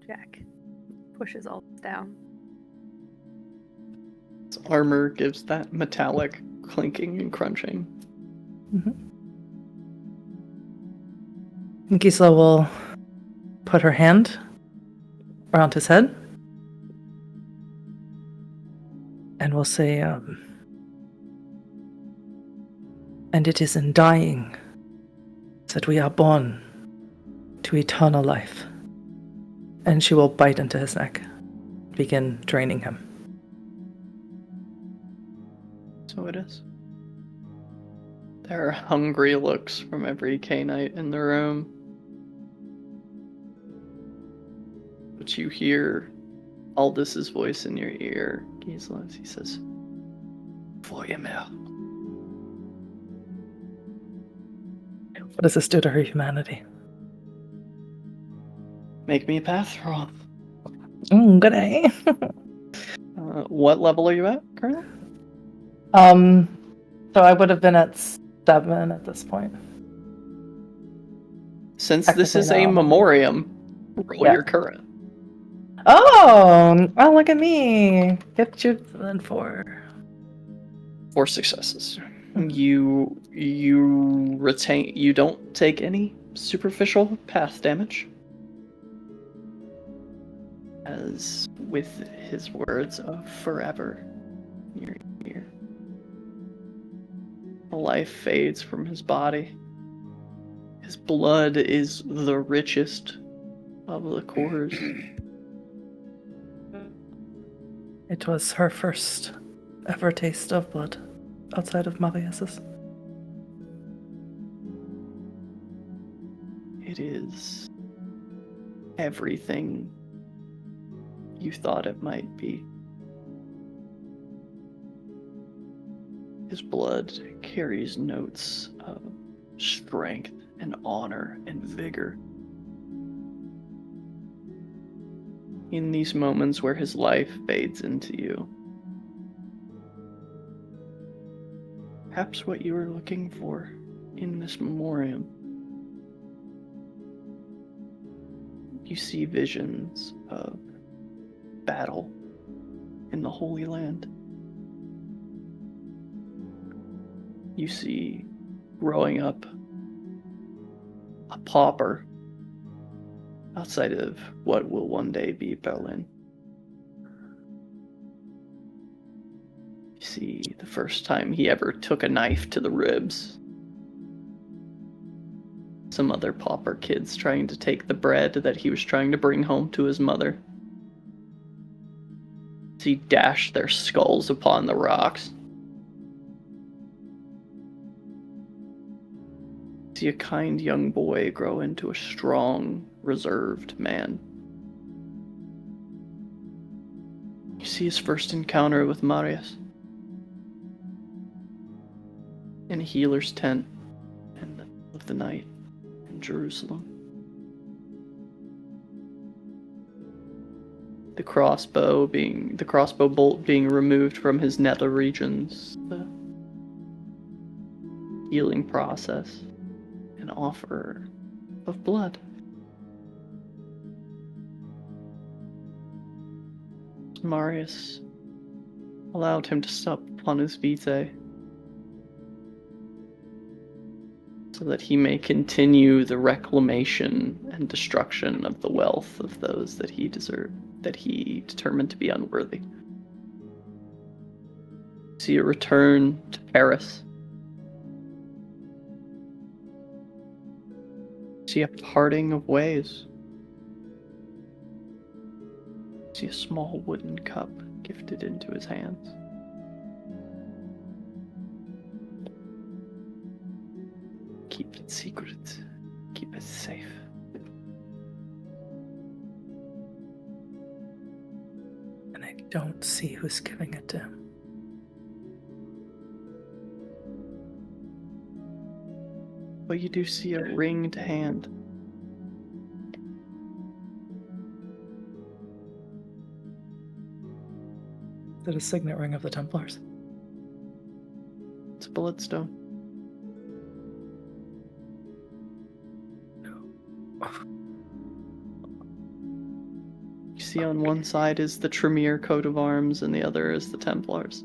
Jack pushes all down. His armor gives that metallic clinking and crunching. And Gisela will put her hand around his head and will say, and it is in dying that we are born to eternal life. And she will bite into his neck, begin draining him. So it is. There are hungry looks from every Cainite in the room. But you hear Aldous' voice in your ear, Gisela, as he says, Voyamel. What does this do to her humanity? Make me a path roll. Good day. What level are you at currently? So I would have been at 7 at this point. Since this is a Technically, no. memoriam, roll Yeah. your current. Oh, look at me. Get you then 4. 4 successes. You retain. You don't take any superficial path damage. As with his words of forever in your ear, the life fades from his body. His blood is the richest of the cores. It was her first ever taste of blood outside of Marius's. It is everything you thought it might be. His blood carries notes of strength and honor and vigor. In these moments where his life fades into you, perhaps what you were looking for in this memoriam, you see visions of battle in the Holy Land. You see, growing up, a pauper outside of what will one day be Berlin. You see the first time he ever took a knife to the ribs. Some other pauper kids trying to take the bread that he was trying to bring home to his mother. He dashed their skulls upon the rocks. See a kind young boy grow into a strong, reserved man. You see his first encounter with Marius in a healer's tent in the middle of the night in Jerusalem. The crossbow bolt being removed from his nether regions, the healing process, an offer of blood. Marius allowed him to sup upon his vitae so that he may continue the reclamation and destruction of the wealth of those that he determined to be unworthy. See a return to Paris. See a parting of ways. See a small wooden cup gifted into his hands. Keep it secret. Keep it safe. And I don't see who's giving it to him. But you do see a ringed hand. Is it a signet ring of the Templars? It's a bloodstone. You see on one side is the Tremere coat of arms and the other is the Templars.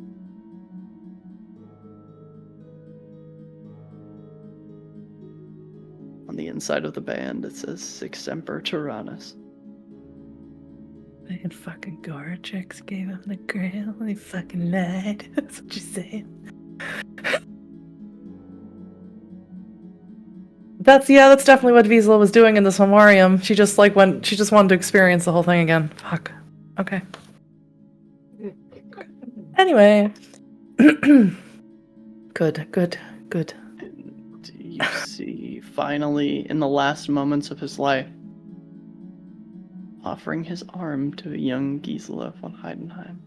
On the inside of the band it says Sic Semper Tyrannis. And fucking Gorgex gave him the grail and he fucking lied. That's what you're saying. That's definitely what Gisela was doing in this Memoriam. She just wanted to experience the whole thing again. Fuck. Okay. Anyway. Good. And you see, finally, in the last moments of his life, offering his arm to a young Gisela von Heidenheim.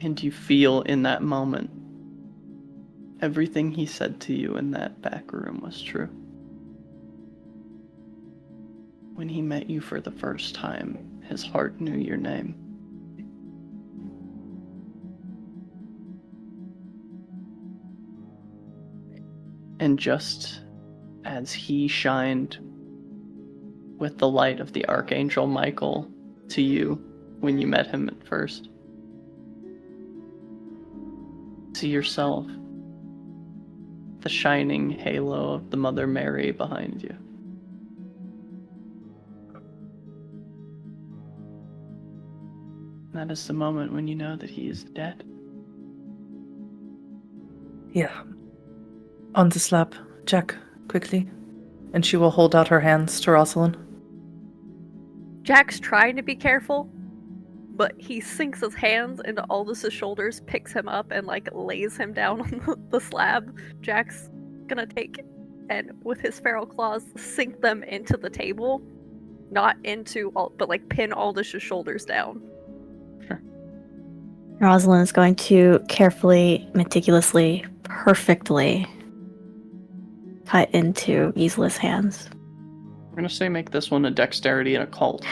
And you feel in that moment, everything he said to you in that back room was true. When he met you for the first time, his heart knew your name. And just as he shined with the light of the Archangel Michael to you when you met him at first, see yourself, the shining halo of the Mother Mary behind you. That is the moment when you know that he is dead. Yeah. On the slab, Jack, quickly. And she will hold out her hands to Rosalind. Jack's trying to be careful, but he sinks his hands into Aldous' shoulders, picks him up, and lays him down on the slab. Jack's gonna take and with his feral claws sink them into the table, not into but pin Aldous' shoulders down. Sure. Rosalind is going to carefully, meticulously, perfectly cut into Gisela's hands. I'm gonna say make this one a dexterity and occult.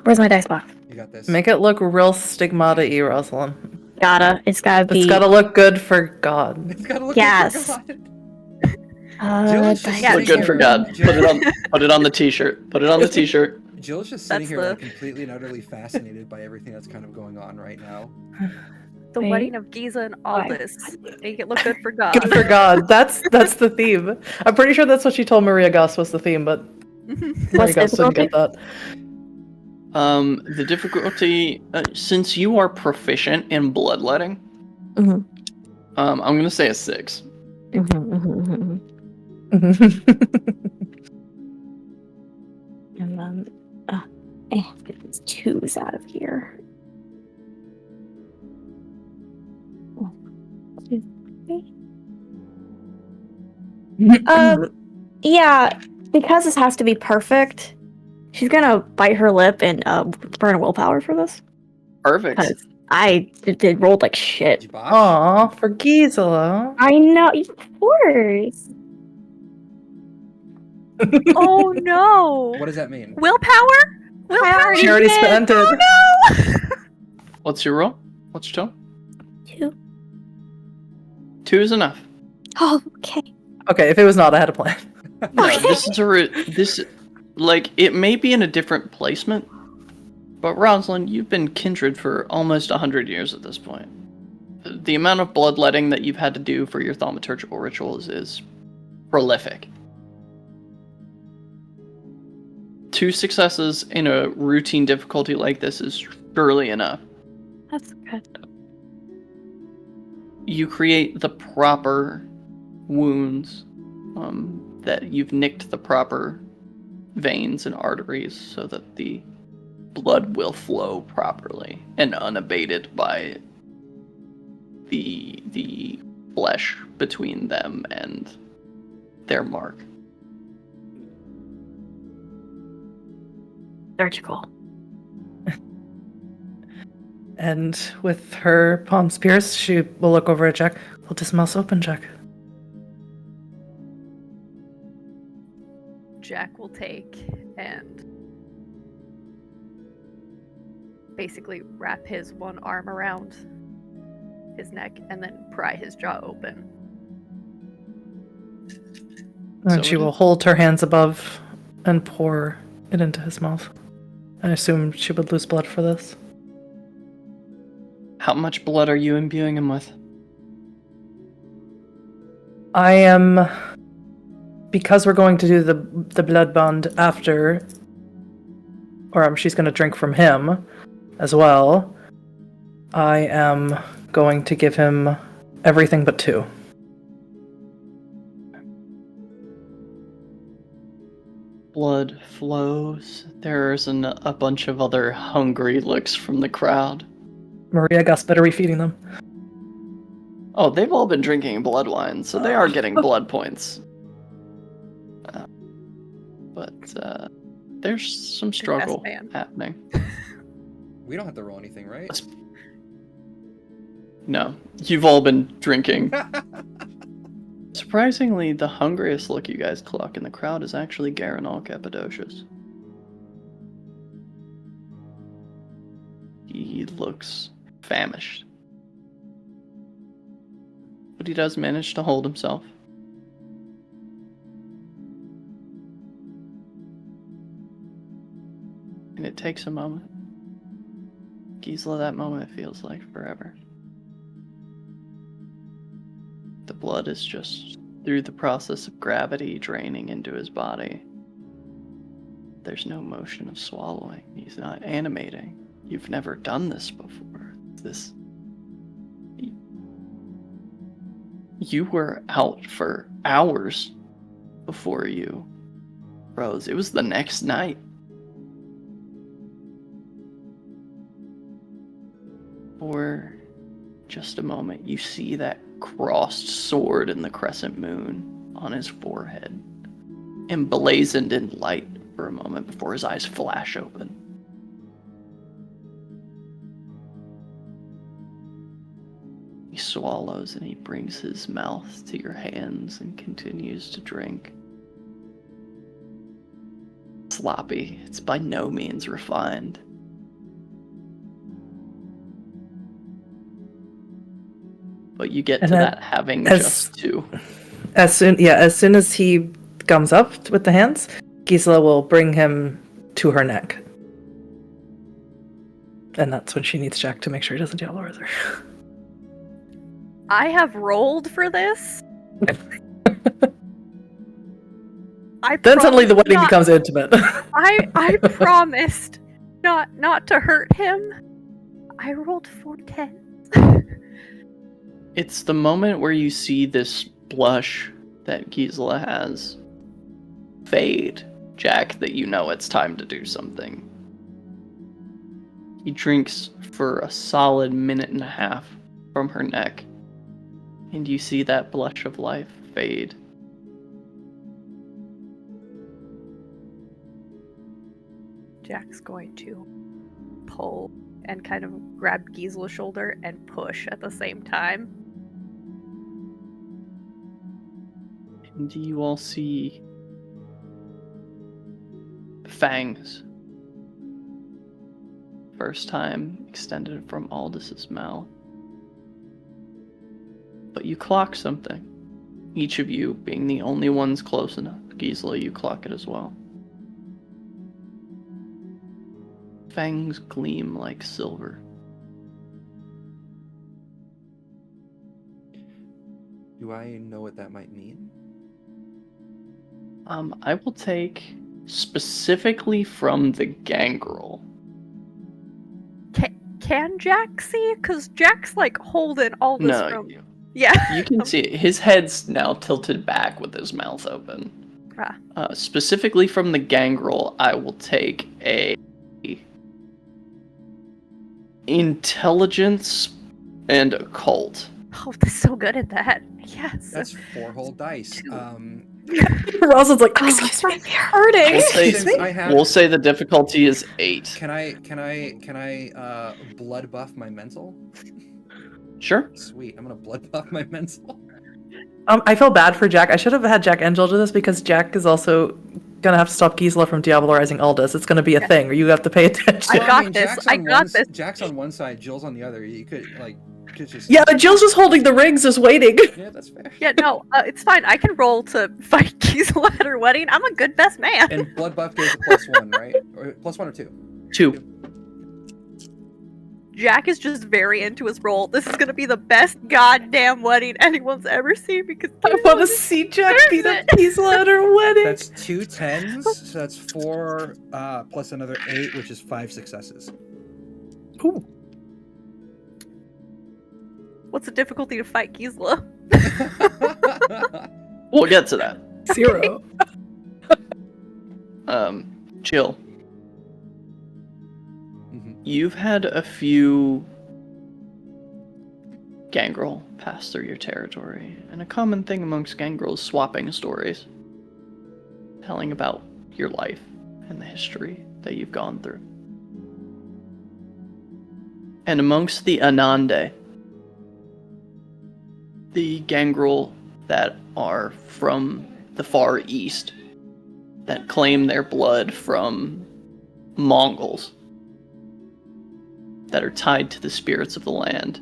Where's my dice box? You got this. Make it look real stigmata-y, Rosalind. It's gotta be. It's gotta look good for God. It's gotta look Yes. good for God. Jill's just Look sitting good for here- God. Put it on the t-shirt. Put it on the t-shirt. Jill's just sitting That's here the- completely and utterly fascinated by everything that's kind of going on right now. The Wait. wedding of Giza and Aldous. Make it look good for God. Good for God. That's the theme. I'm pretty sure that's what she told Maria Goss was the theme, but Maria Goss didn't get that. The difficulty, since you are proficient in bloodletting, Mhm. I'm gonna say a 6. And then, get these twos out of here. 1, 2, 3. Yeah, because this has to be perfect, she's gonna bite her lip and burn a willpower for this. Perfect. Because I did rolled like Did shit. you botch? Aw, for Gisela. I know, of course. Oh no! What does that mean? Willpower? Willpower? She already spent it. Oh no! What's your roll? What's your total? 2. 2 is enough. Oh, okay. Okay, if it was not, I had a plan. No, this is it may be in a different placement, but Rosalind, you've been kindred for almost 100 years at this point. The amount of bloodletting that you've had to do for your thaumaturgical rituals is prolific. 2 successes in a routine difficulty like this is surely enough. That's good. You create the proper wounds, that you've nicked the proper veins and arteries so that the blood will flow properly and unabated by the flesh between them and their mark. Surgical. And with her palms pierced, she will look over at Jack. Will this mouth open, Jack? Jack will take and basically wrap his one arm around his neck and then pry his jaw open. And So she it will is- hold her hands above and pour it into his mouth. I assume she would lose blood for this. How much blood are you imbuing him with? I am, because we're going to do the blood bond after, or she's going to drink from him as well. I am going to give him everything but 2. Blood flows. There's a bunch of other hungry looks from the crowd. Maria Gus better refeeding them. Oh, they've all been drinking blood wine, so they are getting blood points. But there's some struggle happening. We don't have to roll anything, right? No, you've all been drinking. Surprisingly, the hungriest look you guys clock in the crowd is actually Garanol Cappadocius. He looks famished. But he does manage to hold himself. And it takes a moment. Gisela, that moment feels like forever. The blood is just through the process of gravity draining into his body. There's no motion of swallowing. He's not animating. You've never done this before. You were out for hours before you rose. It was the next night. For just a moment, you see that crossed sword in the crescent moon on his forehead, emblazoned in light for a moment before his eyes flash open. He swallows and he brings his mouth to your hands and continues to drink. Sloppy. It's by no means refined. But you get to that having just 2. As soon as he comes up with the hands, Gisela will bring him to her neck. And that's when she needs Jack to make sure he doesn't yell over her. I have rolled for this. Then suddenly the wedding becomes intimate. I promised not to hurt him. I rolled 4 10s. It's the moment where you see this blush that Gisela has fade, Jack, that you know it's time to do something. He drinks for a solid 1.5 minutes from her neck, and you see that blush of life fade. Jack's going to pull and kind of grab Gisela's shoulder and push at the same time. And you all see fangs. First time extended from Aldous' mouth. But you clock something. Each of you, being the only ones close enough. Gisela, you clock it as well. Fangs gleam like silver. Do I know what that might mean? I will take specifically from the gangrel. Can Jack see? Because Jack's like holding all this No, from... Yeah. you can see it. His head's now tilted back with his mouth open. Specifically from the gangrel, I will take a intelligence and occult. Oh, they're so good at that. Yes. That's 4 whole dice. Rosalind's like, excuse me, hurting. We'll say the difficulty is 8. Can I blood buff my mental? Sure. Sweet. I'm gonna blood buff my mental. I feel bad for Jack. I should have had Jack Angel do this because Jack is also gonna have to stop Gisela from diablerizing Aldous. It's gonna be a thing, or you have to pay attention. I got this. Jack's on one side, Jill's on the other. You could just... Yeah, Jill's just holding the rings, just waiting. Yeah, that's fair. Yeah, no, it's fine. I can roll to fight Gisela at her wedding. I'm a good best man. And blood buff goes to +1, right? Or +1 or 2? 2. Jack is just very into his role. This is gonna be the best goddamn wedding anyone's ever seen because I Gisela want to just see Jack beat up deserves it. Gisela at her wedding. That's 2 10s, so that's 4 plus another 8, which is 5 successes. Ooh. What's the difficulty to fight Gisela? We'll get to that. 0. Jill, Mhm. you've had a few gangrel pass through your territory, and a common thing amongst gangrel is swapping stories, telling about your life and the history that you've gone through. And amongst the Anande, the gangrel that are from the Far East, that claim their blood from Mongols, that are tied to the spirits of the land.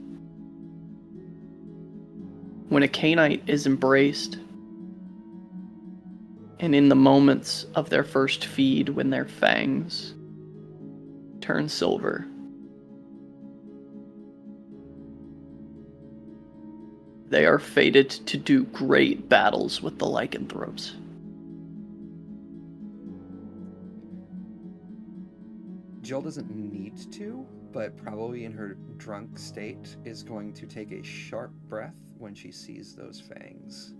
When a Cainite is embraced, and in the moments of their first feed, when their fangs turn silver, they are fated to do great battles with the lycanthropes. Jill doesn't need to, but probably in her drunk state is going to take a sharp breath when she sees those fangs.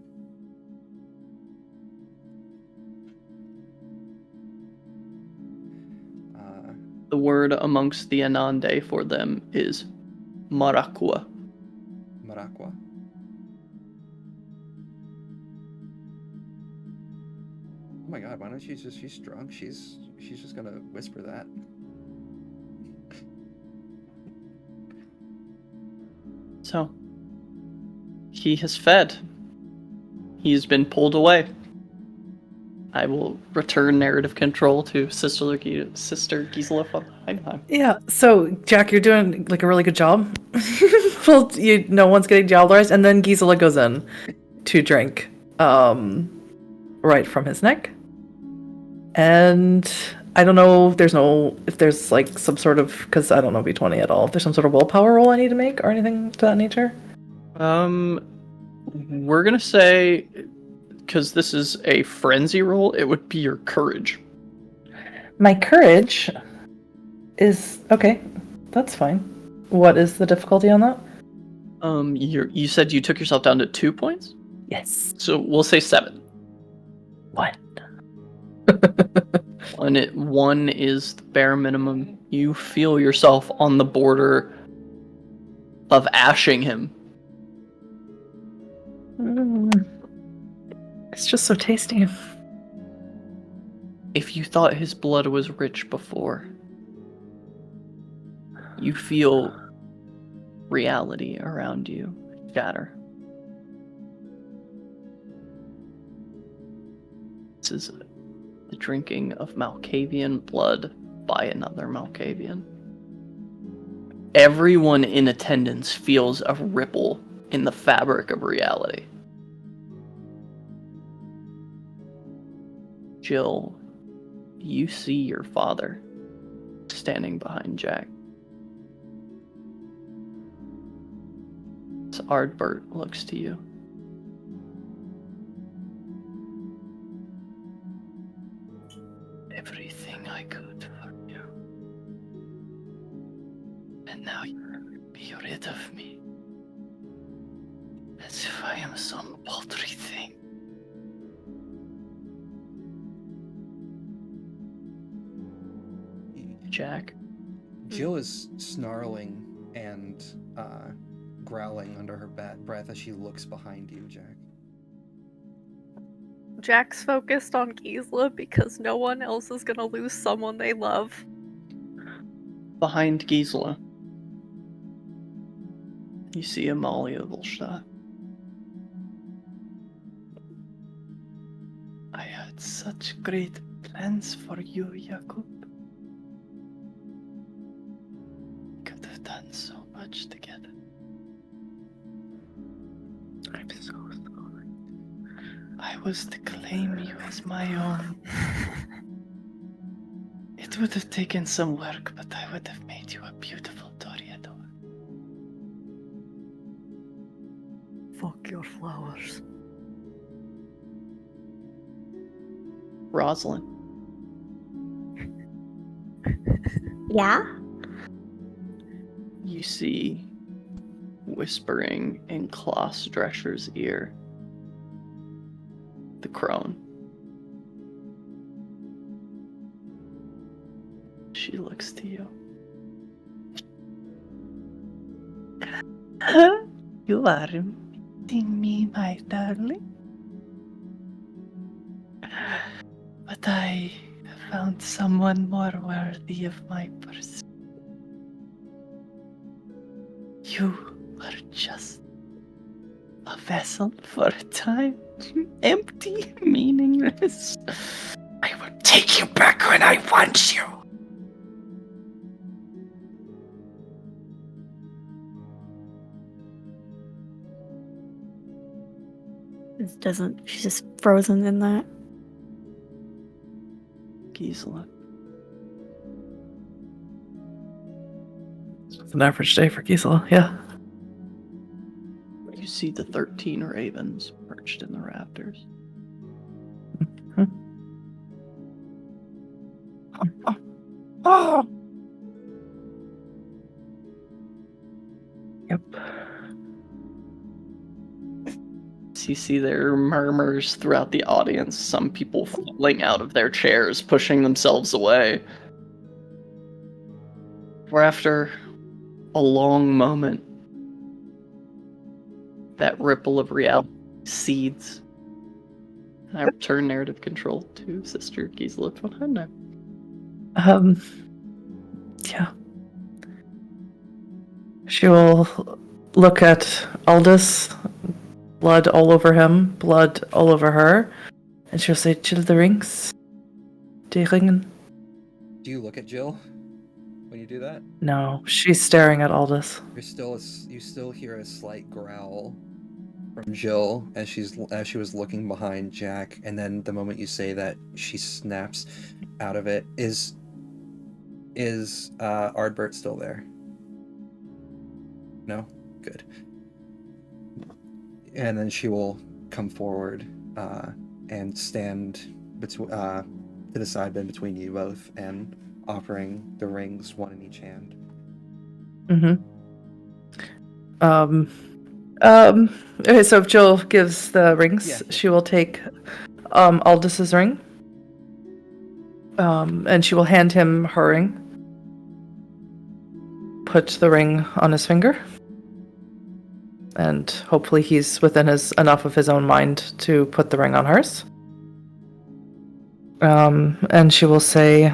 The word amongst the Anande for them is Marakua. Maraqua. Oh my god, why don't she's drunk, she's just gonna whisper that. So, he has fed. He has been pulled away. I will return narrative control to Sister Gisela von Heinheim. Yeah, so Jack, you're doing like a really good job. Well, no one's getting jowlerized, and then Gisela goes in to drink right from his neck. And I don't know if there's like some sort of, because I don't know B20 at all, if there's some sort of willpower roll I need to make or anything to that nature. We're gonna say, because this is a frenzy roll, it would be your courage. My courage is okay. That's fine. What is the difficulty on that? You said you took yourself down to 2 points, Yes. so we'll say 7. What? One is the bare minimum. You feel yourself on the border of ashing him. It's just so tasty. If you thought his blood was rich before, you feel reality around you shatter. This is the drinking of Malkavian blood by another Malkavian. Everyone in attendance feels a ripple in the fabric of reality. Jill, you see your father standing behind Jack. As Ardbert looks to you. Everything I could for you. And now you're be rid of me. As if I am some paltry thing. Jack? Jill is snarling and growling under her breath as she looks behind you, Jack. Jack's focused on Gisela because no one else is gonna lose someone they love. Behind Gisela, you see Amalia Volstadt. I had such great plans for you, Jakub. Could have done so much together. I'm so sorry. I was to claim you as my own. It would have taken some work, but I would have made you a beautiful Toreador. Fuck your flowers. Rosalind, Yeah? you see whispering in Klaus Drescher's ear the crone. She looks to you. You are missing me, my darling. But I found someone more worthy of my pursuit. You are just a vessel for a time. Empty, meaningless. I will take you back when I want you. It doesn't. She's just frozen in that. Gisela. It's an average day for Gisela, yeah. You see the 13 ravens perched in the rafters. Oh. Yep. You see there are murmurs throughout the audience, some people falling out of their chairs, pushing themselves away. For after a long moment, that ripple of reality cedes. And I return narrative control to Sister Gisela von Heimdall. Yeah. She will look at Aldous, blood all over him, blood all over her, and she'll say, Jill the rings? Die Ringen? Do you look at Jill when you do that? No, she's staring at Aldous. You still hear a slight growl from Jill as she was looking behind Jack, and then the moment you say that, she snaps out of it. Is Ardbert still there? No? Good. And then she will come forward and stand to the side between you both and offering the rings, one in each hand. Okay, so if Jill gives the rings, Yeah. she will take Aldous' ring, and she will hand him her ring. Put the ring on his finger, and hopefully he's within enough of his own mind to put the ring on hers. And she will say,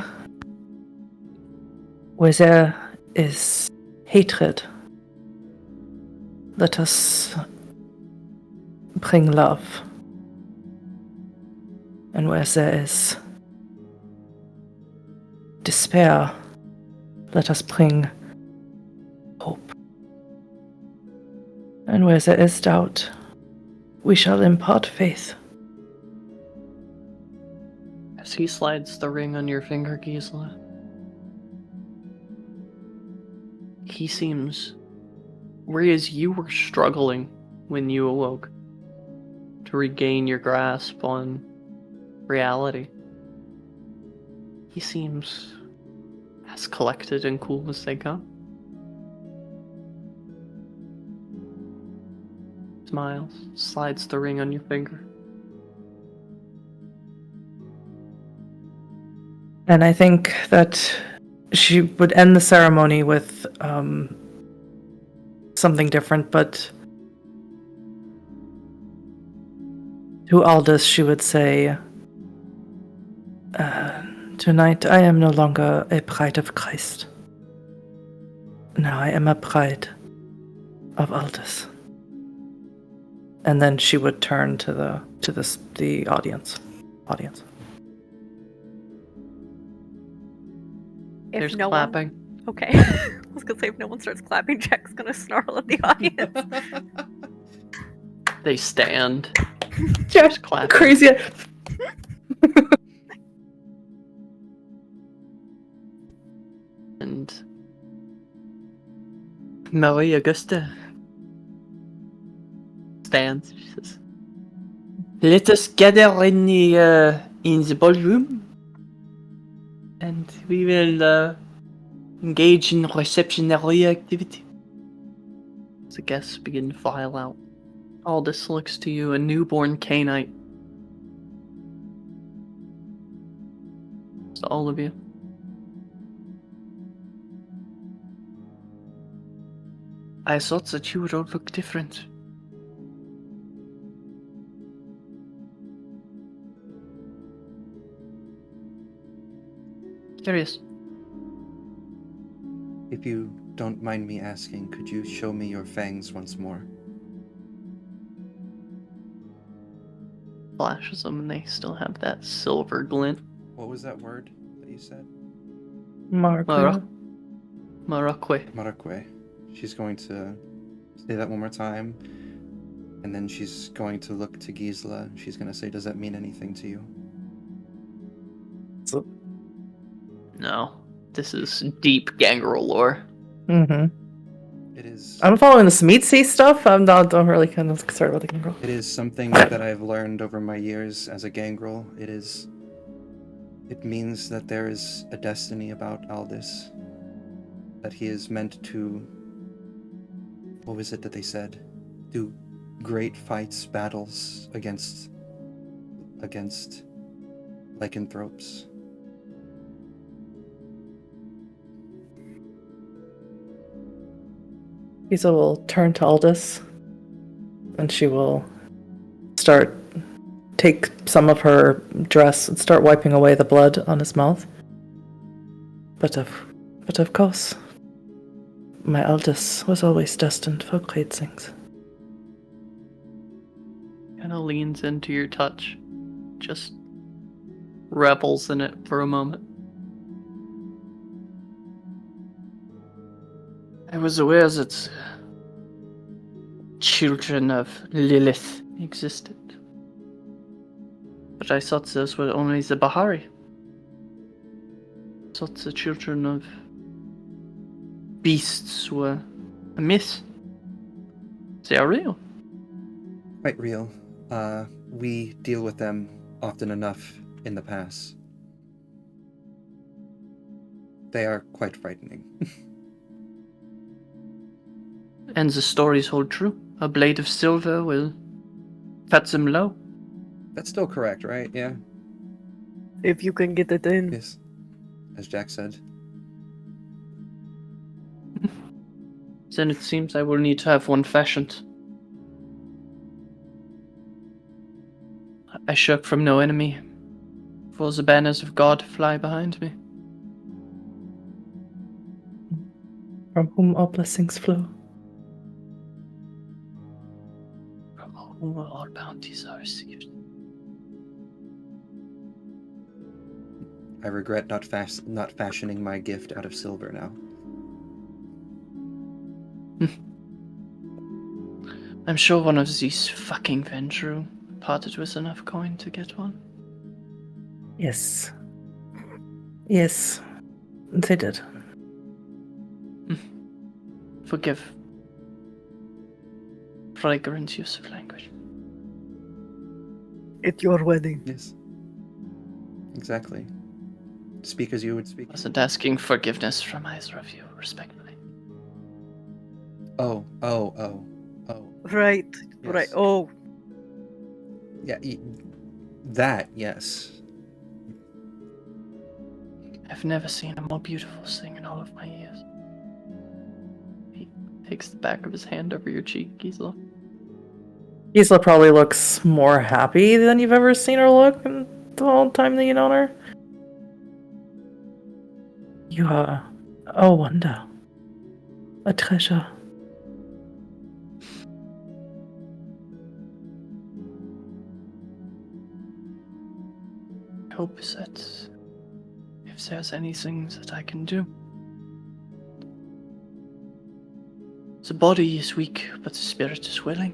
where there is hatred, let us bring love. And where there is despair, let us bring hope. And where there is doubt, we shall impart faith. As he slides the ring on your finger, Gisela, he seems, whereas you were struggling when you awoke to regain your grasp on reality, he seems as collected and cool as they come. Smiles, slides the ring on your finger. And I think that she would end the ceremony with something different, but to Aldous she would say, tonight I am no longer a bride of Christ. Now I am a bride of Aldous. And then she would turn to the audience. If There's no clapping. one, okay. I was gonna say if no one starts clapping, Jack's gonna snarl at the audience. They stand. Jack, clapping. crazy. And Marie Augusta stands. She says, "Let us gather in the ballroom, and we will engage in receptionary activity." As the guests begin to file out, Aldous looks to you, a newborn Cainite. To all of you. I thought that you would all look different. Curious. If you don't mind me asking, could you show me your fangs once more? Flashes them and they still have that silver glint. What was that word that you said? Marco. Maracque. Maracque. She's going to say that one more time, and then she's going to look to Gisela. She's going to say, "Does that mean anything to you?" So, No. This is deep gangrel lore. It is. I'm following the Smeetsy stuff. I'm not don't really kind of concerned about the gangrel. It is something that I've learned over my years as a gangrel. It means that there is a destiny about Aldous. That he is meant to, what was it that they said? Do great fights, battles against lycanthropes. Gisela will turn to Aldous, and she will take some of her dress and start wiping away the blood on his mouth. But of course, my Aldous was always destined for great things. Kind of leans into your touch. Just revels in it for a moment. I was aware that children of Lilith existed. But I thought those were only the Bahari. I thought the children of beasts were a myth. They are real. Quite real. We deal with them often enough in the past. They are quite frightening. And the stories hold true. A blade of silver will cut them low. That's still correct, right? Yeah. If you can get it in. Yes. As Jack said. Then it seems I will need to have one fashioned. I shirk from no enemy, for the banners of God fly behind me. From whom all blessings flow. From whom all bounties are received. I regret not fashioning my gift out of silver now. I'm sure one of these fucking Vendrew parted with enough coin to get one. Yes. Yes, they did. Forgive. Fragrant use of language. At your wedding. Yes. Exactly. Speak as you would speak. I wasn't asking forgiveness from either of you, respectfully. Oh. Right. Yes. Right. Oh. Yeah, that, yes. I've never seen a more beautiful thing in all of my years. He takes the back of his hand over your cheek, Gisela. Gisela probably looks more happy than you've ever seen her look in the whole time that you know her. You are a wonder. A treasure. I hope that if there's anything that I can do. The body is weak, but the spirit is willing.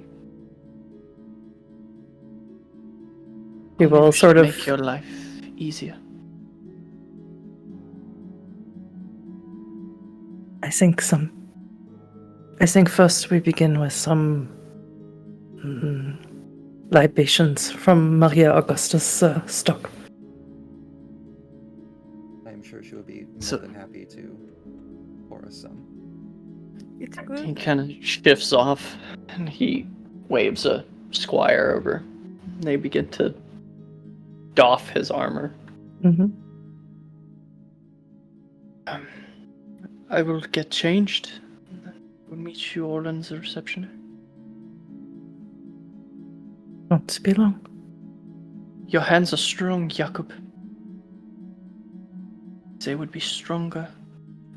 He Only will we should sort of make your life easier. I think first we begin with some Libations from Maria Augusta's stock. I'm sure she would be more So- than happy to pour us some. It's He good. kind of shifts off and he waves a squire over. They begin to doff his armor. Mm-hmm. I will get changed. We'll meet you all in the reception. Won't be long. Your hands are strong, Jakob. They would be stronger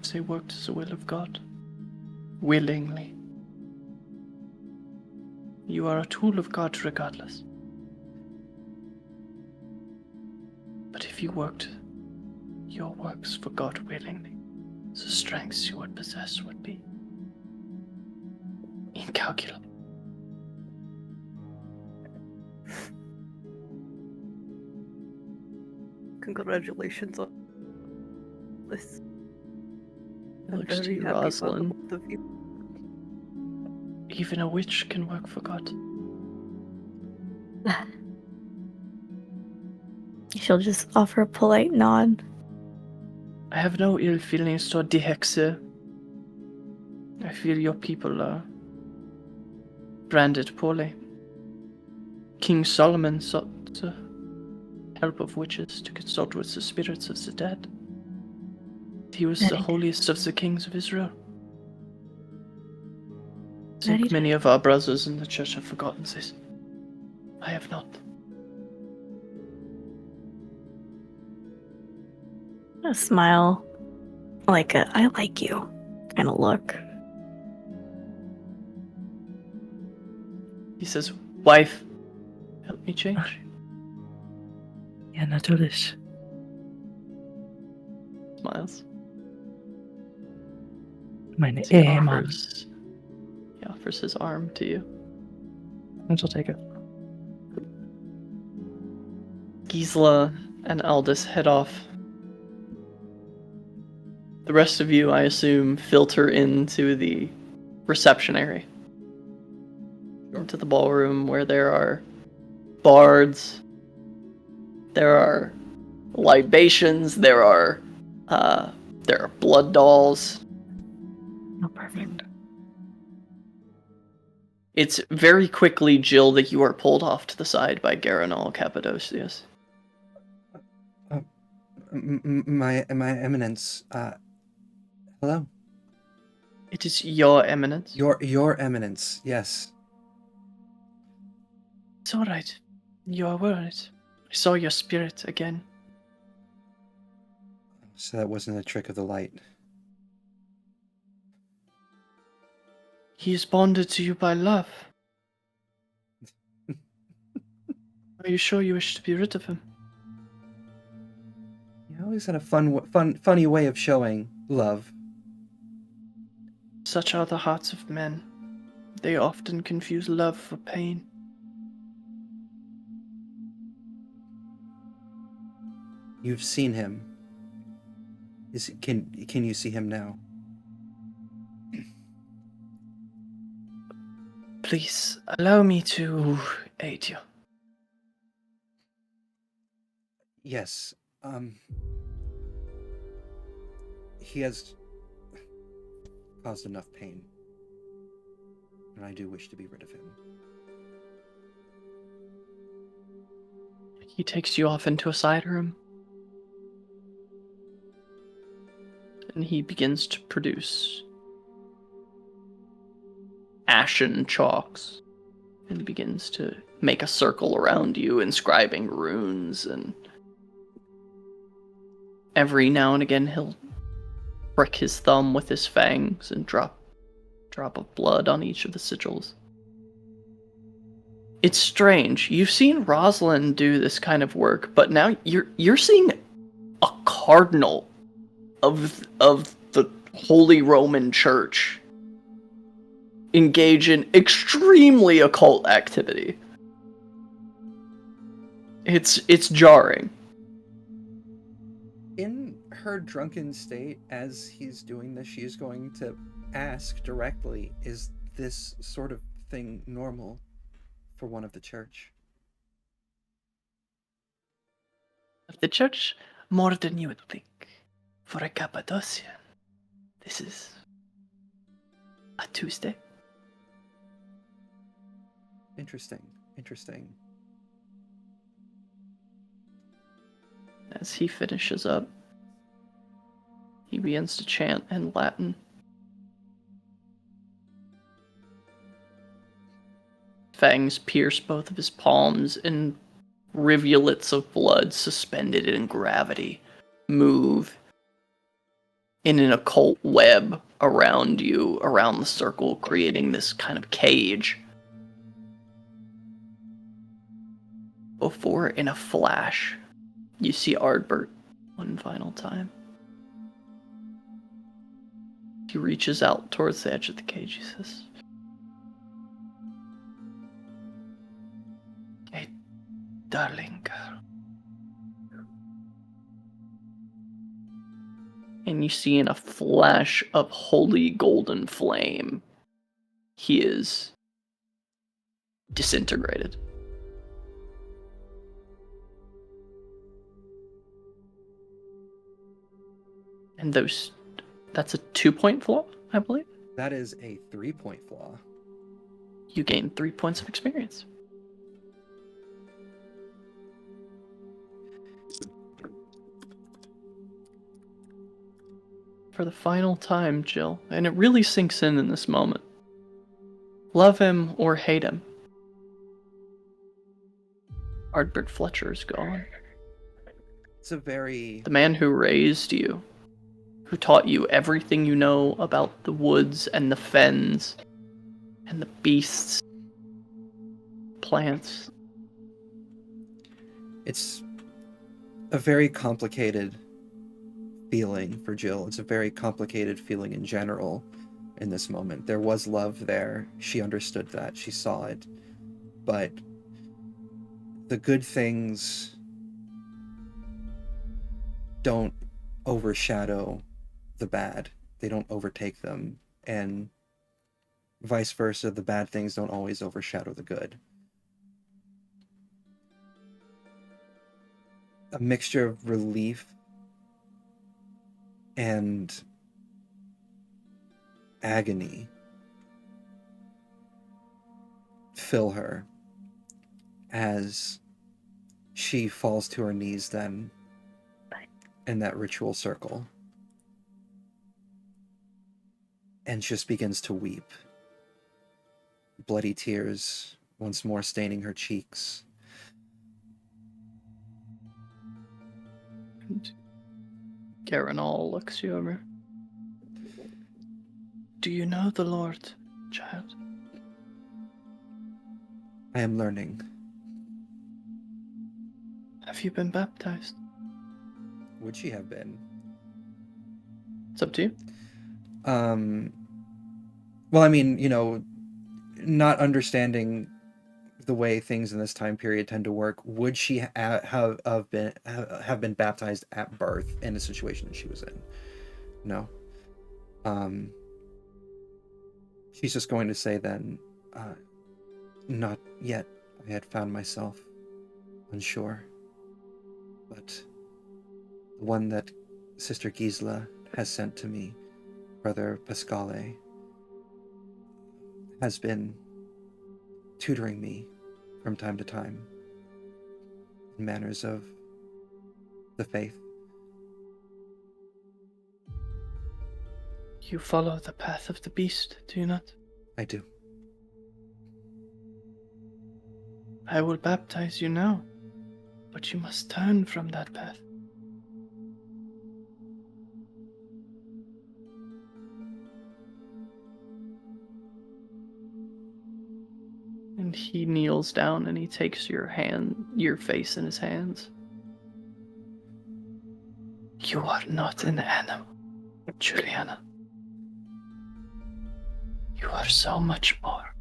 if they worked as the will of God. Willingly. You are a tool of God regardless. But if you worked your works for God willingly, the strengths you would possess would be incalculable. Congratulations on this. I'm Looks to very you, happy for the Rosalind. both of you. Even a witch can work for God. She'll just offer a polite nod. I have no ill feelings toward the Hexe. I feel your people are branded poorly. King Solomon sought the help of witches to consult with the spirits of the dead. He was the holiest of the kings of Israel. I think many of our brothers in the church have forgotten this. I have not. A smile, like a "I like you" kind of look. He says, "Wife, help me change." Ja, natürlich. Smiles. Meine He Ehemann. offers his arm to you. And she'll take it. Gisela and Aldous head off. The rest of you, I assume, filter into the reception area. Into the ballroom where there are bards, there are libations, there are blood dolls. Oh, perfect. It's very quickly, Jill, that you are pulled off to the side by Garanol Cappadocius. My eminence. Hello. It is your eminence. Your eminence. Yes. It's all right. You are worried. I saw your spirit again. So that wasn't a trick of the light. He is bonded to you by love. Are you sure you wish to be rid of him? You always had a funny way of showing love. Such are the hearts of men. They often confuse love for pain. You've seen him. Can you see him now? Please, allow me to aid you. Yes. He has caused enough pain. And I do wish to be rid of him. He takes you off into a side room. And he begins to produce ashen chalks. And he begins to make a circle around you, inscribing runes, and every now and again he'll prick his thumb with his fangs and drop of blood on each of the sigils. It's strange. You've seen Rosalind do this kind of work, but now you're seeing a cardinal of the Holy Roman Church engage in extremely occult activity. It's jarring. In her drunken state, as he's doing this, she's going to ask directly, is this sort of thing normal? For one of the church. Of the church, more than you would think. For a Cappadocian, this is a Tuesday. Interesting. As he finishes up, he begins to chant in Latin. Fangs pierce both of his palms, and rivulets of blood suspended in gravity move in an occult web around you, around the circle, creating this kind of cage. Before, in a flash, you see Ardbert one final time. He reaches out towards the edge of the cage. He says, "Hey, darling girl." And you see in a flash of holy golden flame, he is disintegrated. And that's a 2-point flaw, I believe. That is a 3-point flaw. You gain 3 points of experience. For the final time, Jill, and it really sinks in this moment. Love him or hate him, Ardbert Fletcher is gone. It's a very... The man who raised you, who taught you everything you know about the woods and the fens and the beasts, plants. It's a very complicated feeling for Jill. It's a very complicated feeling in general in this moment. There was love there. She understood that. She saw it. But the good things don't overshadow the bad. They don't overtake them. And vice versa, the bad things don't always overshadow the good. A mixture of relief and agony fill her as she falls to her knees then in that ritual circle and just begins to weep. Bloody tears once more staining her cheeks. And Garanol looks you over. Do you know the Lord, child? I am learning. Have you been baptized? Would she have been? It's up to you. Well, I mean, you know, not understanding the way things in this time period tend to work, would she have been baptized at birth in the situation that she was in? No. She's just going to say then, not yet. I had found myself unsure. But the one that Sister Gisela has sent to me, Brother Pascale, has been tutoring me from time to time in manners of the faith. You follow the path of the beast, do you not? I do. I will baptize you now, but you must turn from that path. And he kneels down and he takes your face in his hands. You are not an animal, Juliana. You are so much more.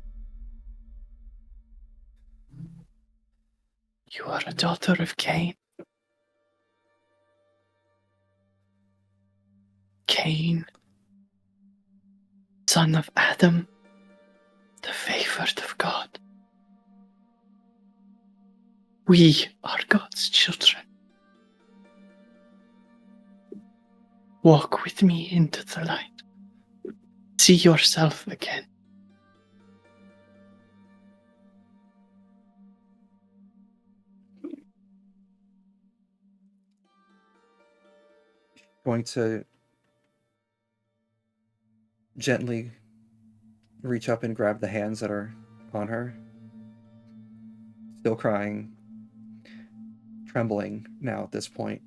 You are a daughter of Cain. Cain, son of Adam, the favored of God. We are God's children. Walk with me into the light. See yourself again. Going to gently reach up and grab the hands that are on her. Still crying, trembling now at this point.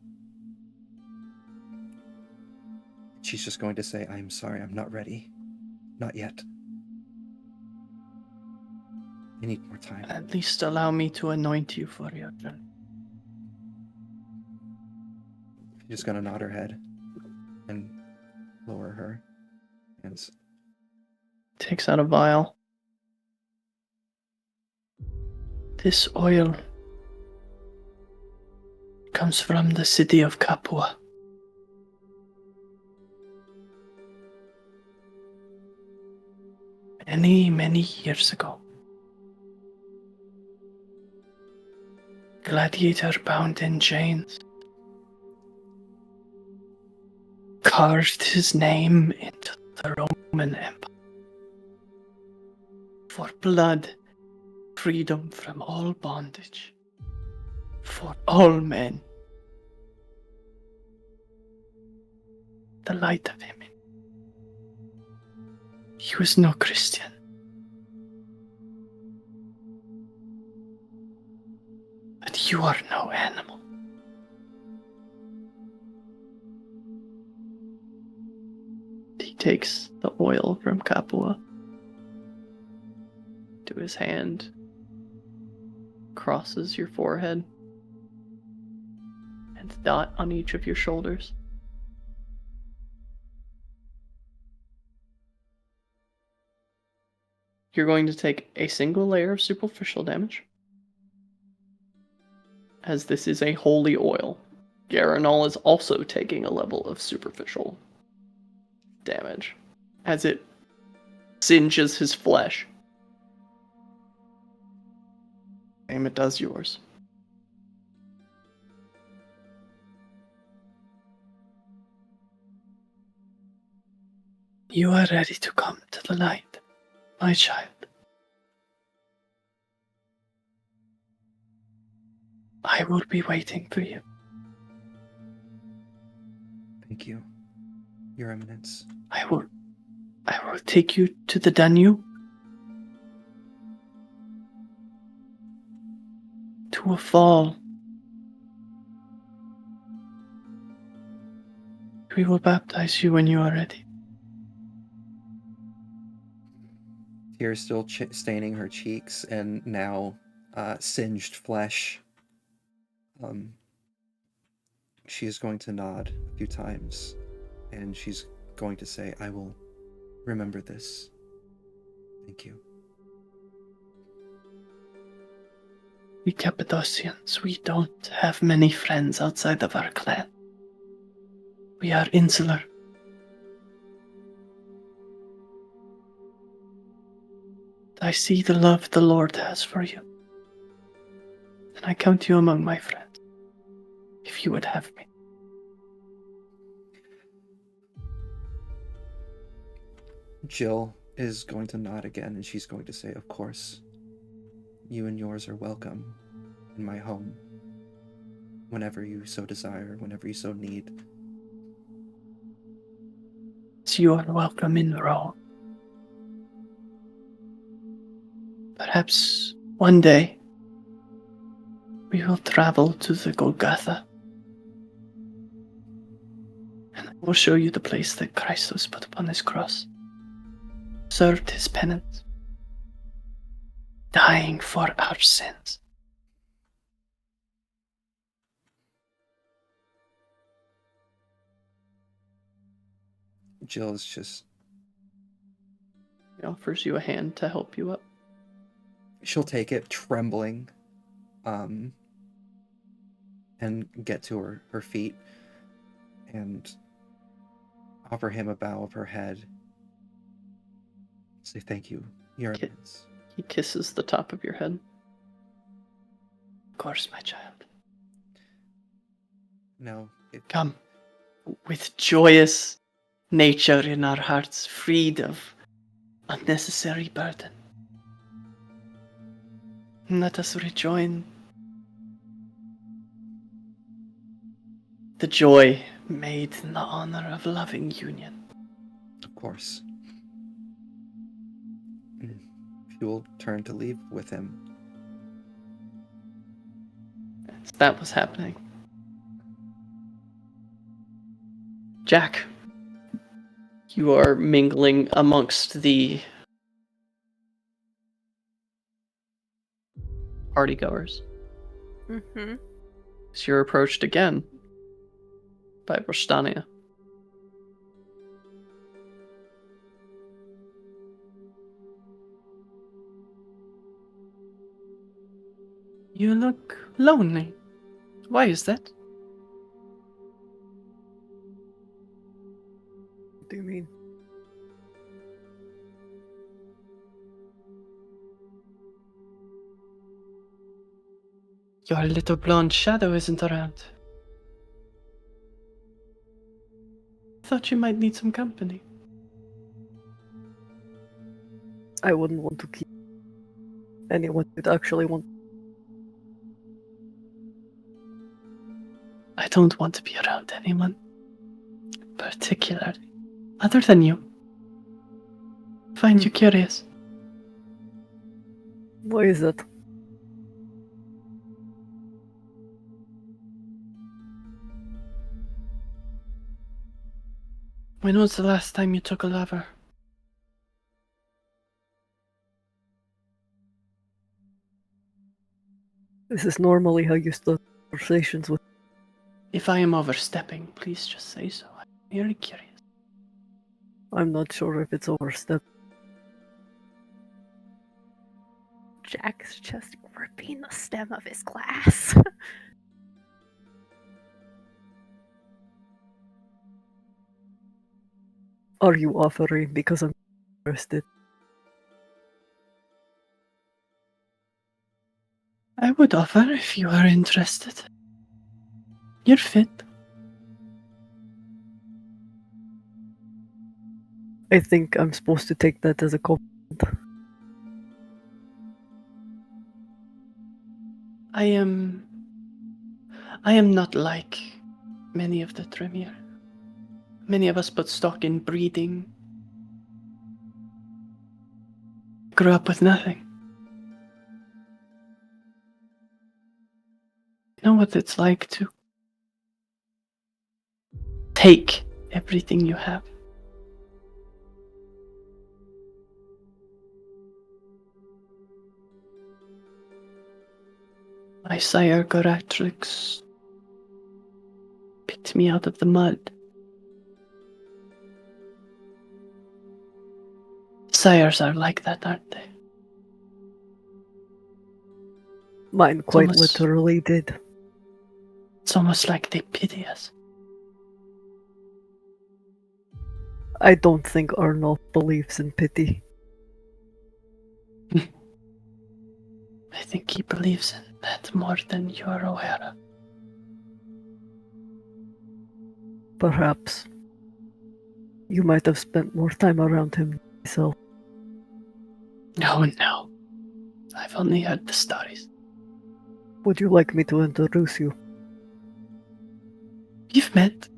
She's just going to say, I'm sorry, I'm not ready. Not yet. I need more time. At least allow me to anoint you for your journey. She's just going to nod her head and lower her hands. Takes out a vial. This oil comes from the city of Capua. Many, many years ago, gladiator bound in chains carved his name into the Roman Empire. For blood, freedom from all bondage, for all men. The light of him. He was no Christian. But you are no animal. He takes the oil from Capua to his hand, crosses your forehead, and a dot on each of your shoulders. You're going to take a single layer of superficial damage, as this is a holy oil. Garanol is also taking a level of superficial damage, as it singes his flesh. Same it does yours. You are ready to come to the light, my child. I will be waiting for you. Thank you, Your Eminence. I will take you to the Danube, to a fall. We will baptize you when you are ready. Tears still staining her cheeks, and now singed flesh. She is going to nod a few times, and she's going to say, I will remember this. Thank you. We Cappadocians, we don't have many friends outside of our clan. We are insular. I see the love the Lord has for you, and I count you among my friends, if you would have me. Jill is going to nod again, and she's going to say, of course, you and yours are welcome in my home, whenever you so desire, whenever you so need. So you are welcome in Rome. Perhaps one day we will travel to the Golgotha, and I will show you the place that Christ was put upon his cross, served his penance, dying for our sins. Jill is just... He offers you a hand to help you up. She'll take it, trembling, and get to her feet, and offer him a bow of her head. Say, thank you, Your Eminence. He kisses the top of your head. Of course, my child. No. Come, with joyous nature in our hearts, freed of unnecessary burden. Let us rejoin the joy made in the honor of loving union. Of course. She will turn to leave with him. As that was happening, Jack, you are mingling amongst the partygoers. Mm-hmm. As you're approached again by Brostania. You look lonely. Why is that? What do you mean? Your little blonde shadow isn't around. Thought you might need some company. I wouldn't want to keep anyone who'd actually want. I don't want to be around anyone, particularly, other than you. Find you curious. Why is that? When was the last time you took a lover? This is normally how you start conversations with. If I am overstepping, please just say so. I'm very curious. I'm not sure if it's overstep. Jack's just gripping the stem of his glass. Are you offering because I'm interested? I would offer if you are interested. You're fit. I think I'm supposed to take that as a compliment. I am not like many of the Tremere. Many of us put stock in breeding. Grew up with nothing. You know what it's like to take everything you have. My sire Goratrix picked me out of the mud. Sires are like that, aren't they? Mine quite almost- literally did. It's almost like they pity us. I don't think Arnulf believes in pity. I think he believes in that more than you're aware of. Perhaps. You might have spent more time around him yourself. No. I've only heard the stories. Would you like me to introduce you? You've met.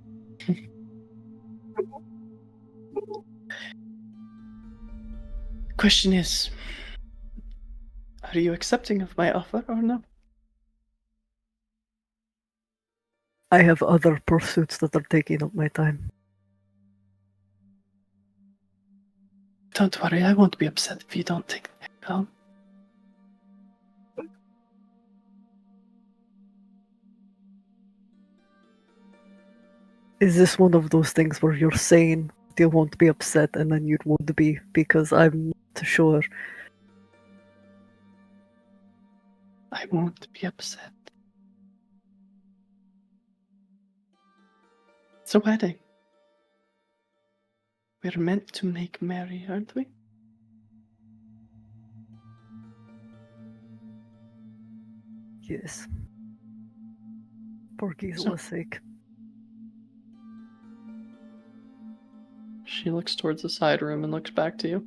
Question is, are you accepting of my offer or no? I have other pursuits that are taking up my time. Don't worry, I won't be upset if you don't take the home. Is this one of those things where you're saying you won't be upset and then you would be? Because I'm not sure. I won't be upset. It's a wedding. We're meant to make merry, aren't we? Yes. For Gisela's sake. She looks towards the side room and looks back to you.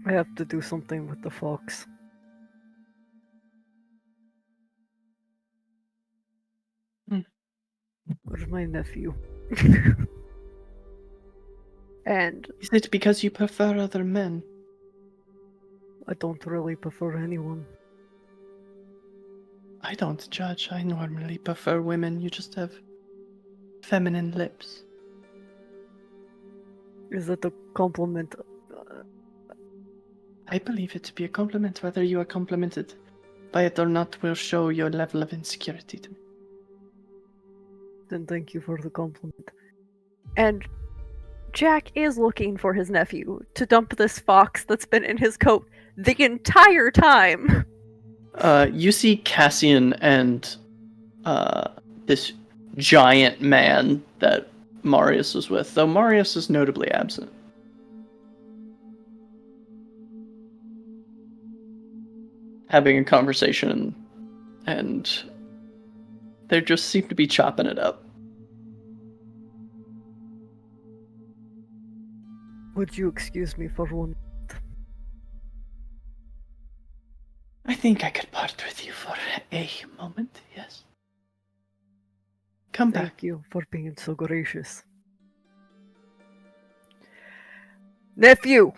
I have to do something with the fox. Where's my nephew? And Is it because you prefer other men? I don't really prefer anyone. I don't judge. I normally prefer women. You just have feminine lips. Is that a compliment? I believe it to be a compliment. Whether you are complimented by it or not will show your level of insecurity to me. Then thank you for the compliment. and Jack is looking for his nephew to dump this fox that's been in his coat the entire time. You see Cassian and this giant man that Marius was with, though Marius is notably absent. Having a conversation, and they just seem to be chopping it up. Would you excuse me for one? I think I could part with you for a moment, yes. Come back. Thank you for being so gracious. Nephew!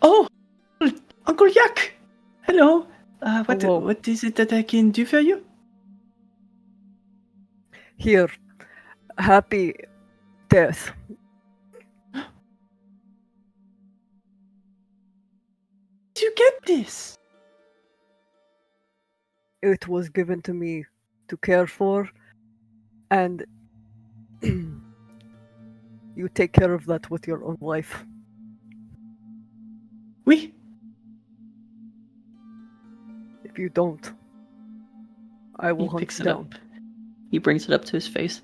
Oh, Uncle Yak! Hello. Hello. What is it that I can do for you? Here. Happy death. Did you get this? It was given to me to care for, and you take care of that with your own life. Oui. If you don't, I will He hunt picks you it down. up. He brings it up to his face.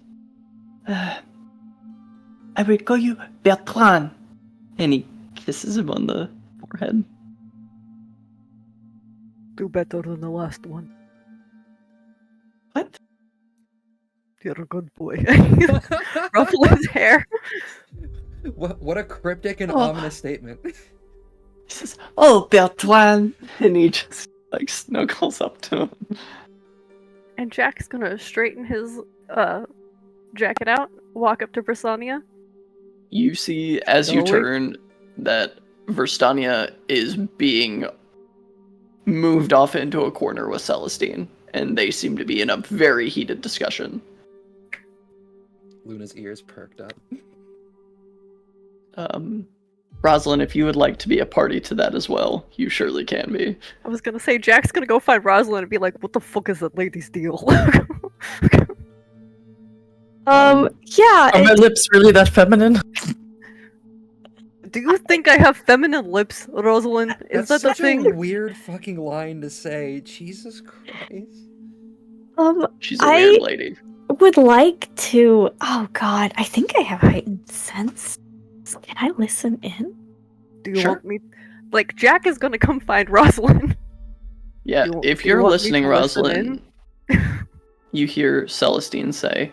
I will call you Bertrand. And he kisses him on the forehead. Do better than the last one. What? You're a good boy. Ruffle his hair. What a cryptic and Oh. ominous statement. He says, "Oh, Bertrand," and he just like snuggles up to him. And Jack's gonna straighten his jacket out, walk up to Brisannia. You see, as you Shall we? turn, that Verstania is being moved off into a corner with Celestine, and they seem to be in a very heated discussion. Luna's ears perked up. Rosalind, if you would like to be a party to that as well, you surely can be. I was gonna say Jack's gonna go find Rosalind and be like, "What the fuck is that lady's deal?" Yeah. Are my lips really that feminine? Do you think I have feminine lips, Rosalind? Is That's that the such thing? a weird fucking line to say. Jesus Christ. She's a I weird lady. would like to. Oh God, I think I have heightened sense. Can I listen in? Do you Sure. want me? Like Jack is gonna come find Rosalind. Yeah, Do if you you're want me listening, to listen Rosalind, you hear Celestine say,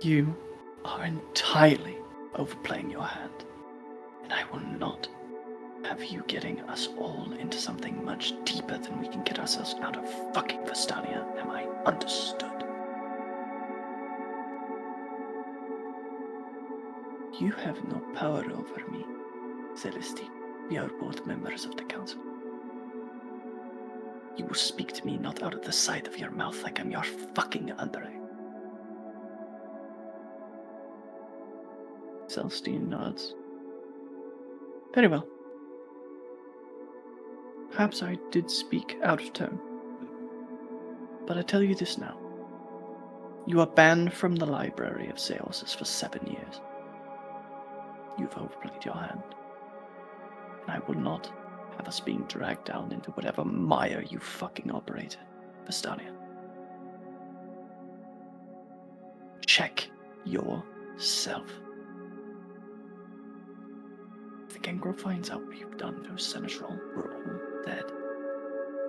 "You are entirely overplaying your hand, and I will not have you getting us all into something much deeper than we can get ourselves out of fucking Vestania. Am I understood?" You have no power over me, Celestine. We are both members of the council. You will speak to me not out of the side of your mouth like I'm your fucking Andre. Celestine nods. Very well. Perhaps I did speak out of turn. But I tell you this now. You are banned from the Library of Seances for 7 years. You've overplayed your hand. And I will not have us being dragged down into whatever mire you fucking operate in, Vestania. check yourself. If the Gangrel finds out what you've done, those Seneschal were all dead.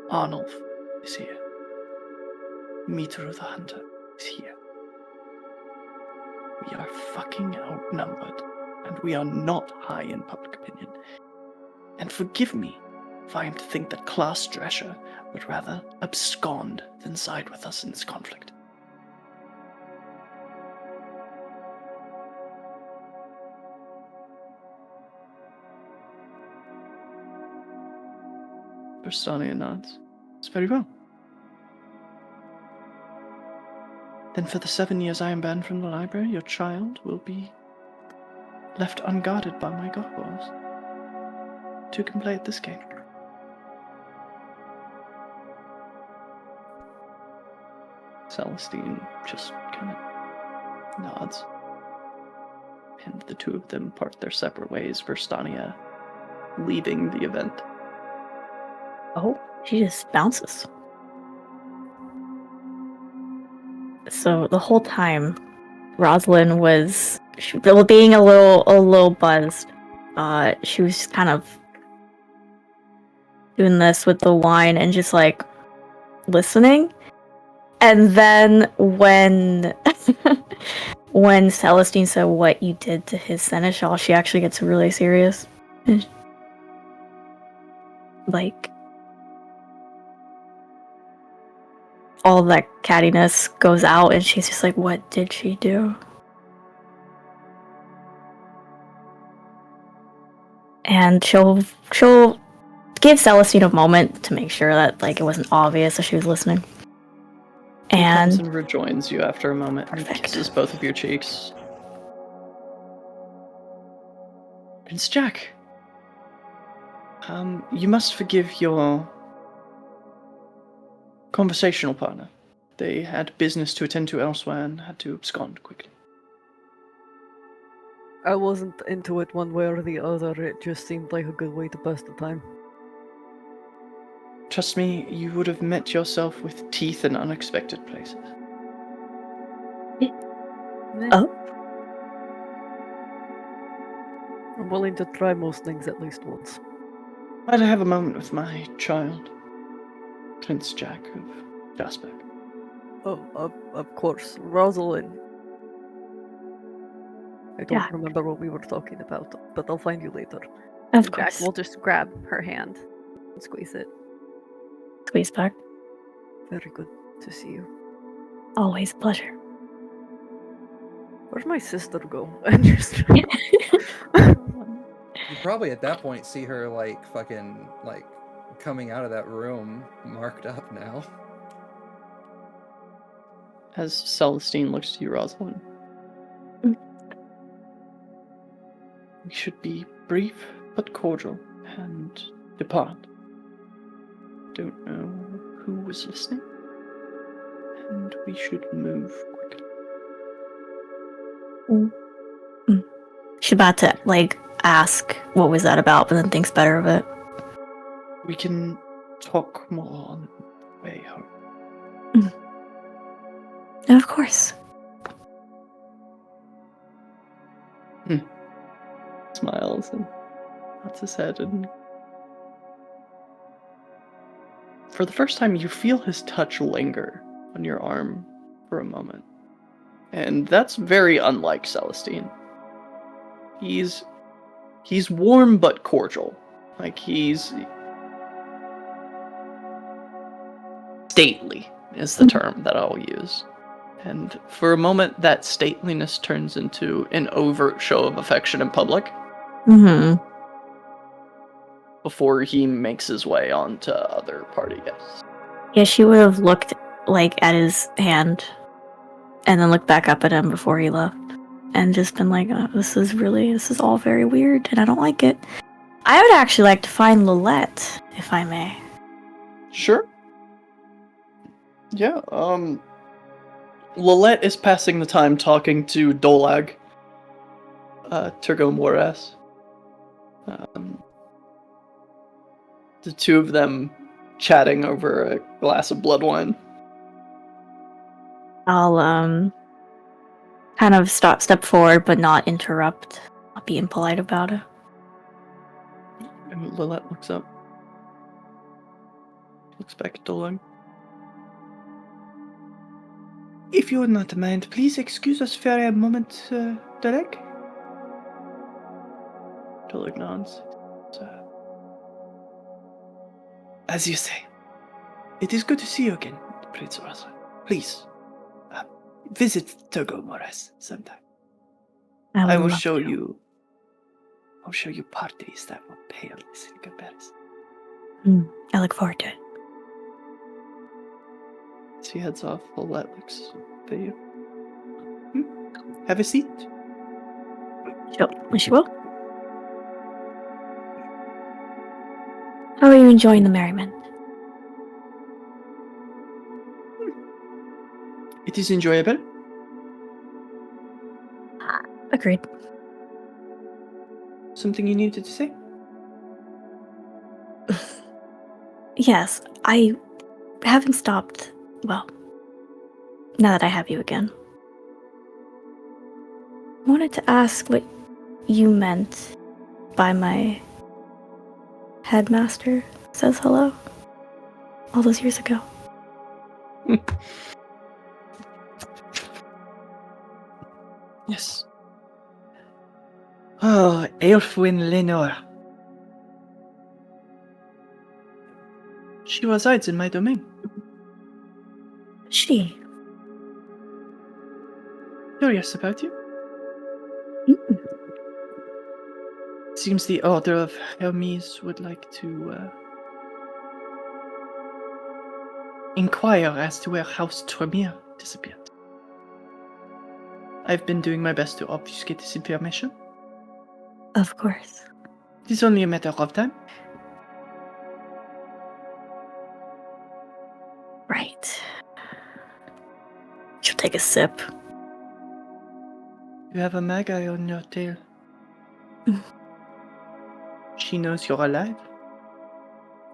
Arnulf is here. Mitru the Hunter is here. We are fucking outnumbered, and we are not high in public opinion. And forgive me if I am to think that Klaus Drescher would rather abscond than side with us in this conflict. Verstania nods. It's very well. Then for the 7 years I am banned from the library, your child will be left unguarded by my gargoyles. Two can play at this game. Celestine just kind of nods. And the two of them part their separate ways, Verstania leaving the event. Oh, she just bounces. So the whole time, Rosalind was being a little buzzed. She was just kind of doing this with the wine and just like listening. And then when when Celestine said what you did to his seneschal, she actually gets really serious. Like, all that cattiness goes out and she's just like, what did she do? And she'll give Celestine a moment to make sure that like it wasn't obvious that she was listening. He comes And and rejoins you after a moment and Perfect. kisses both of your cheeks. Prince Jack, you must forgive your conversational partner. They had business to attend to elsewhere and had to abscond quickly. I wasn't into it one way or the other, it just seemed like a good way to pass the time. Trust me, you would have met yourself with teeth in unexpected places. Oh. I'm willing to try most things at least once. Might I have a moment with my child, Prince Jack of Jasper? Oh, of course, Rosalind. I don't Yeah. remember what we were talking about, but I'll find you later. Of Jack course. will just grab her hand and squeeze it. Squeeze back. Very good to see you. Always a pleasure. Where'd my sister go? And just You probably at that point see her like fucking like coming out of that room marked up now. As Celestine looks to you, Rosalind. Mm. We should be brief but cordial and depart. Don't know who was listening, and we should move quickly. She's about to like ask what was that about, but then thinks better of it. We can talk more on the way home. Of course. Smiles and nods his head, and for the first time you feel his touch linger on your arm for a moment. And that's very unlike Celestine. He's warm but cordial. Like he's stately is the term that I'll use. And for a moment that stateliness turns into an overt show of affection in public. Mm-hmm. Before he makes his way on to other party guests. Yeah, she would have looked like at his hand and then looked back up at him before he left and just been like, oh, this is all very weird and I don't like it. I would actually like to find Lilette, if I may. Sure. Yeah, Lilette is passing the time talking to Dolag, Turgo Moras. The two of them chatting over a glass of blood wine. I'll kind of step forward, but not interrupt. Not being polite about it. And Lilette looks up. Looks back at Doleg. If you would not mind, please excuse us for a moment, Doleg. Doleg nods. As you say, it is good to see you again, Prince Rosa. Please, visit Togo Mores sometime. I will show you. I'll show you parties that will pale this in comparison. I look forward to it. As he heads off, Lilette looks at you. Have a seat. She will. How are you enjoying the merriment? It is enjoyable. Agreed. Something you needed to say? Yes, I haven't stopped. Well, now that I have you again. I wanted to ask what you meant by my headmaster says hello all those years ago. Yes. Oh, Aelfwyn Lenore. She resides in my domain. She. Curious about you? Mm. Seems the Order of Hermes would like to inquire as to where House Tremere disappeared. I've been doing my best to obfuscate this information. Of course. It is only a matter of time. Right. She'll take a sip. You have a magi on your tail. Mm. She knows you're alive.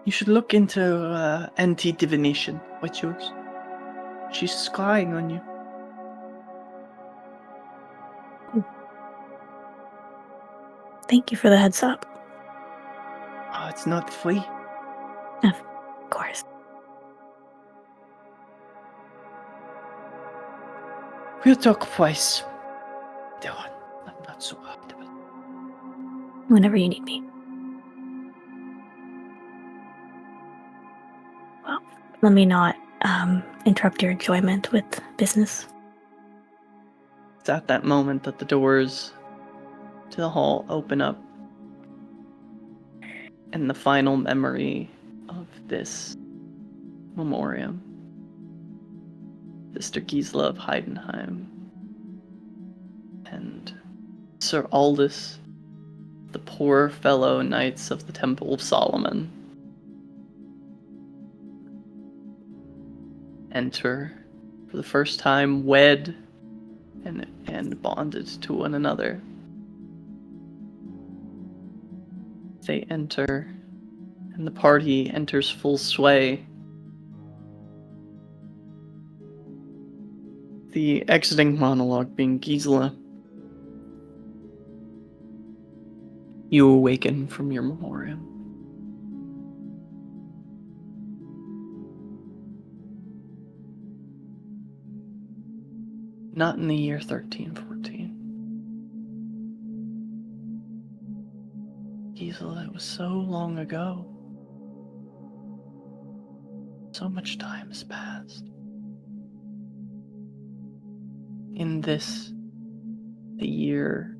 You should look into anti-divination rituals. She's scrying on you. Thank you for the heads up. Oh, it's not free. Of course. We'll talk twice. Dylan, I'm not so hard about it. Whenever you need me. Well, let me not interrupt your enjoyment with business. It's at that moment that the doors to the hall open up, and the final memory of this Memoriam, Sister Gisela of Heidenheim, and Sir Aldous, the poor fellow knights of the Temple of Solomon, enter for the first time wed and bonded to one another. They enter, and the party enters full sway. The exiting monologue being Gisela. You awaken from your memoriam. Not in the year 1314. Gisela, it was so long ago. So much time has passed. In this, the year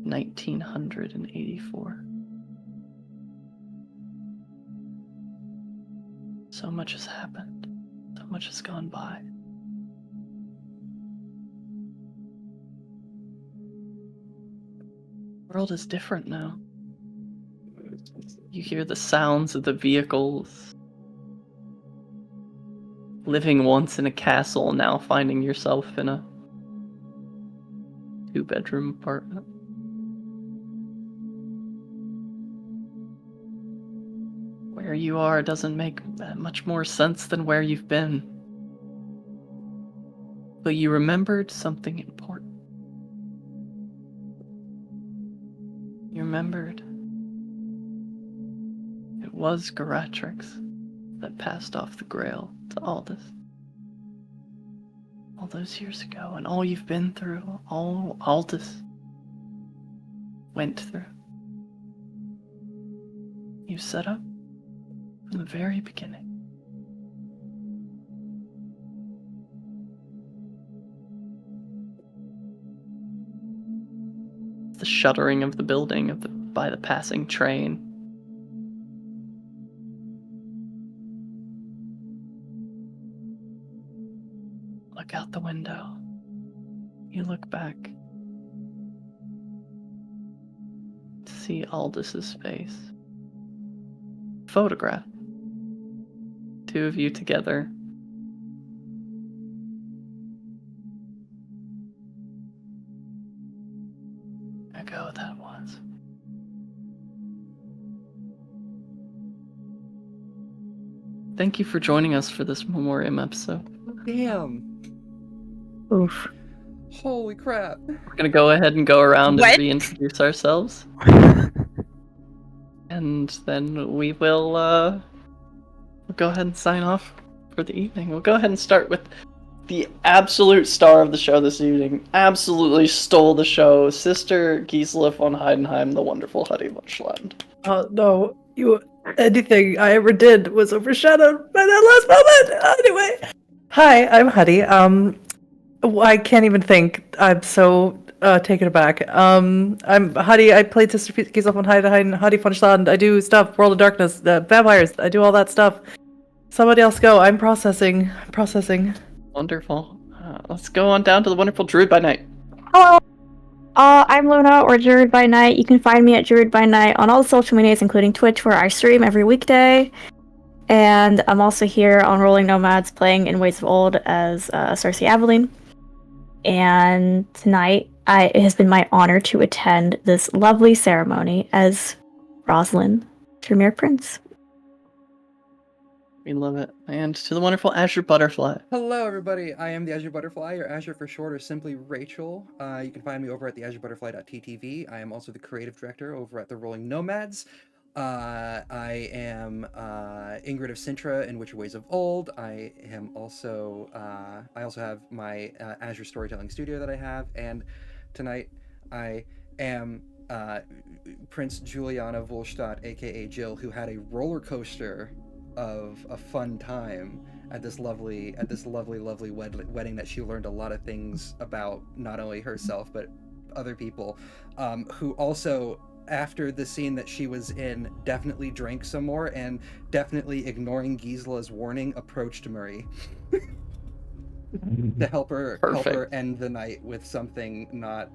1984. So much has happened. So much has gone by. The world is different now. You hear the sounds of the vehicles. Living once in a castle, now finding yourself in a 2-bedroom apartment. Where you are doesn't make that much more sense than where you've been. But you remembered something important. remembered. It was Garatrix that passed off the Grail to Aldous. All those years ago, and all you've been through, all Aldous went through. You set up from the very beginning. The shuddering of the building by the passing train. Look out the window. You look back to see Aldous' face. Photograph. Two of you together. Ago that was. Thank you for joining us for this Memoriam episode. Damn. Oof. Holy crap. We're gonna go ahead and go around What? and reintroduce ourselves. And then we will we'll go ahead and sign off for the evening. We'll go ahead and start with the absolute star of the show this evening. Absolutely stole the show. Sister Gisela von Heidenheim, the wonderful Huddy von Schland. No, anything I ever did was overshadowed by that last moment. Anyway, hi, I'm Huddy. I can't even think. I'm so taken aback. I'm Huddy. I played Sister Gisela von Heidenheim, Huddy von Schland. I do stuff. World of Darkness, vampires. I do all that stuff. Somebody else go. I'm processing. Wonderful. Let's go on down to the wonderful Druid by Night. Hello. I'm Luna, or Druid by Night. You can find me at Druid by Night on all the social medias, including Twitch, where I stream every weekday. And I'm also here on Rolling Nomads, playing in Ways of Old as Cersei Aveline. And tonight, it has been my honor to attend this lovely ceremony as Rosalind Tremere Prince. We love it. And to the wonderful Azure Butterfly. Hello, everybody. I am the Azure Butterfly, or Azure for short, or simply Rachel. You can find me over at the azurebutterfly.ttv. I am also the creative director over at the Rolling Nomads. I am Ingrid of Sintra in Witcher Ways of Old. I am also I also have my Azure storytelling studio that I have, and tonight I am Prince Juliana Volstadt, aka Jill, who had a roller coaster of a fun time at this lovely wedding that she learned a lot of things about, not only herself but other people, who also, after the scene that she was in, definitely drank some more and definitely, ignoring Gisela's warning, approached Murray to help her end the night with something not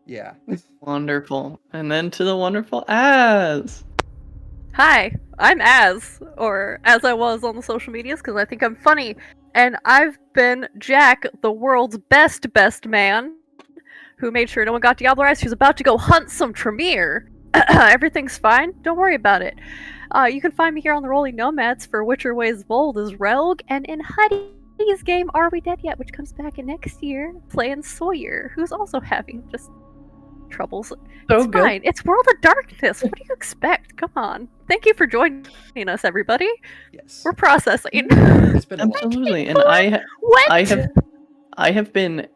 yeah. Wonderful. And then to the wonderful Az. Hi, I'm Az, or as I was on the social medias, because I think I'm funny, and I've been Jack, the world's best man, who made sure no one got Diablerized, who's about to go hunt some Tremere. Everything's fine, don't worry about it. You can find me here on the Rolling Nomads for Witcher Ways of Old as Rogue, and in Huddy's game Are We Dead Yet, which comes back in next year, playing Sawyer, who's also having just troubles. So It's good. fine. It's World of Darkness. What do you expect? Come on. Thank you for joining us, everybody. Yes. We're processing. It's been a lot. Absolutely. And What? I have been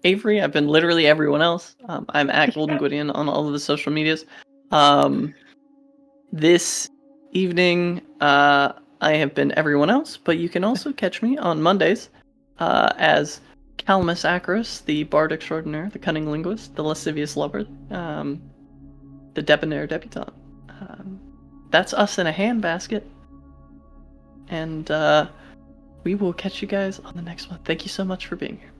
Avery. I've been literally everyone else. I'm at Golden Gwydion on all of the social medias. This evening, I have been everyone else, but you can also catch me on Mondays as Calamus Acros, the Bard Extraordinaire, the Cunning Linguist, the Lascivious Lover, the Debonair Debutante. That's us in a handbasket. And we will catch you guys on the next one. Thank you so much for being here.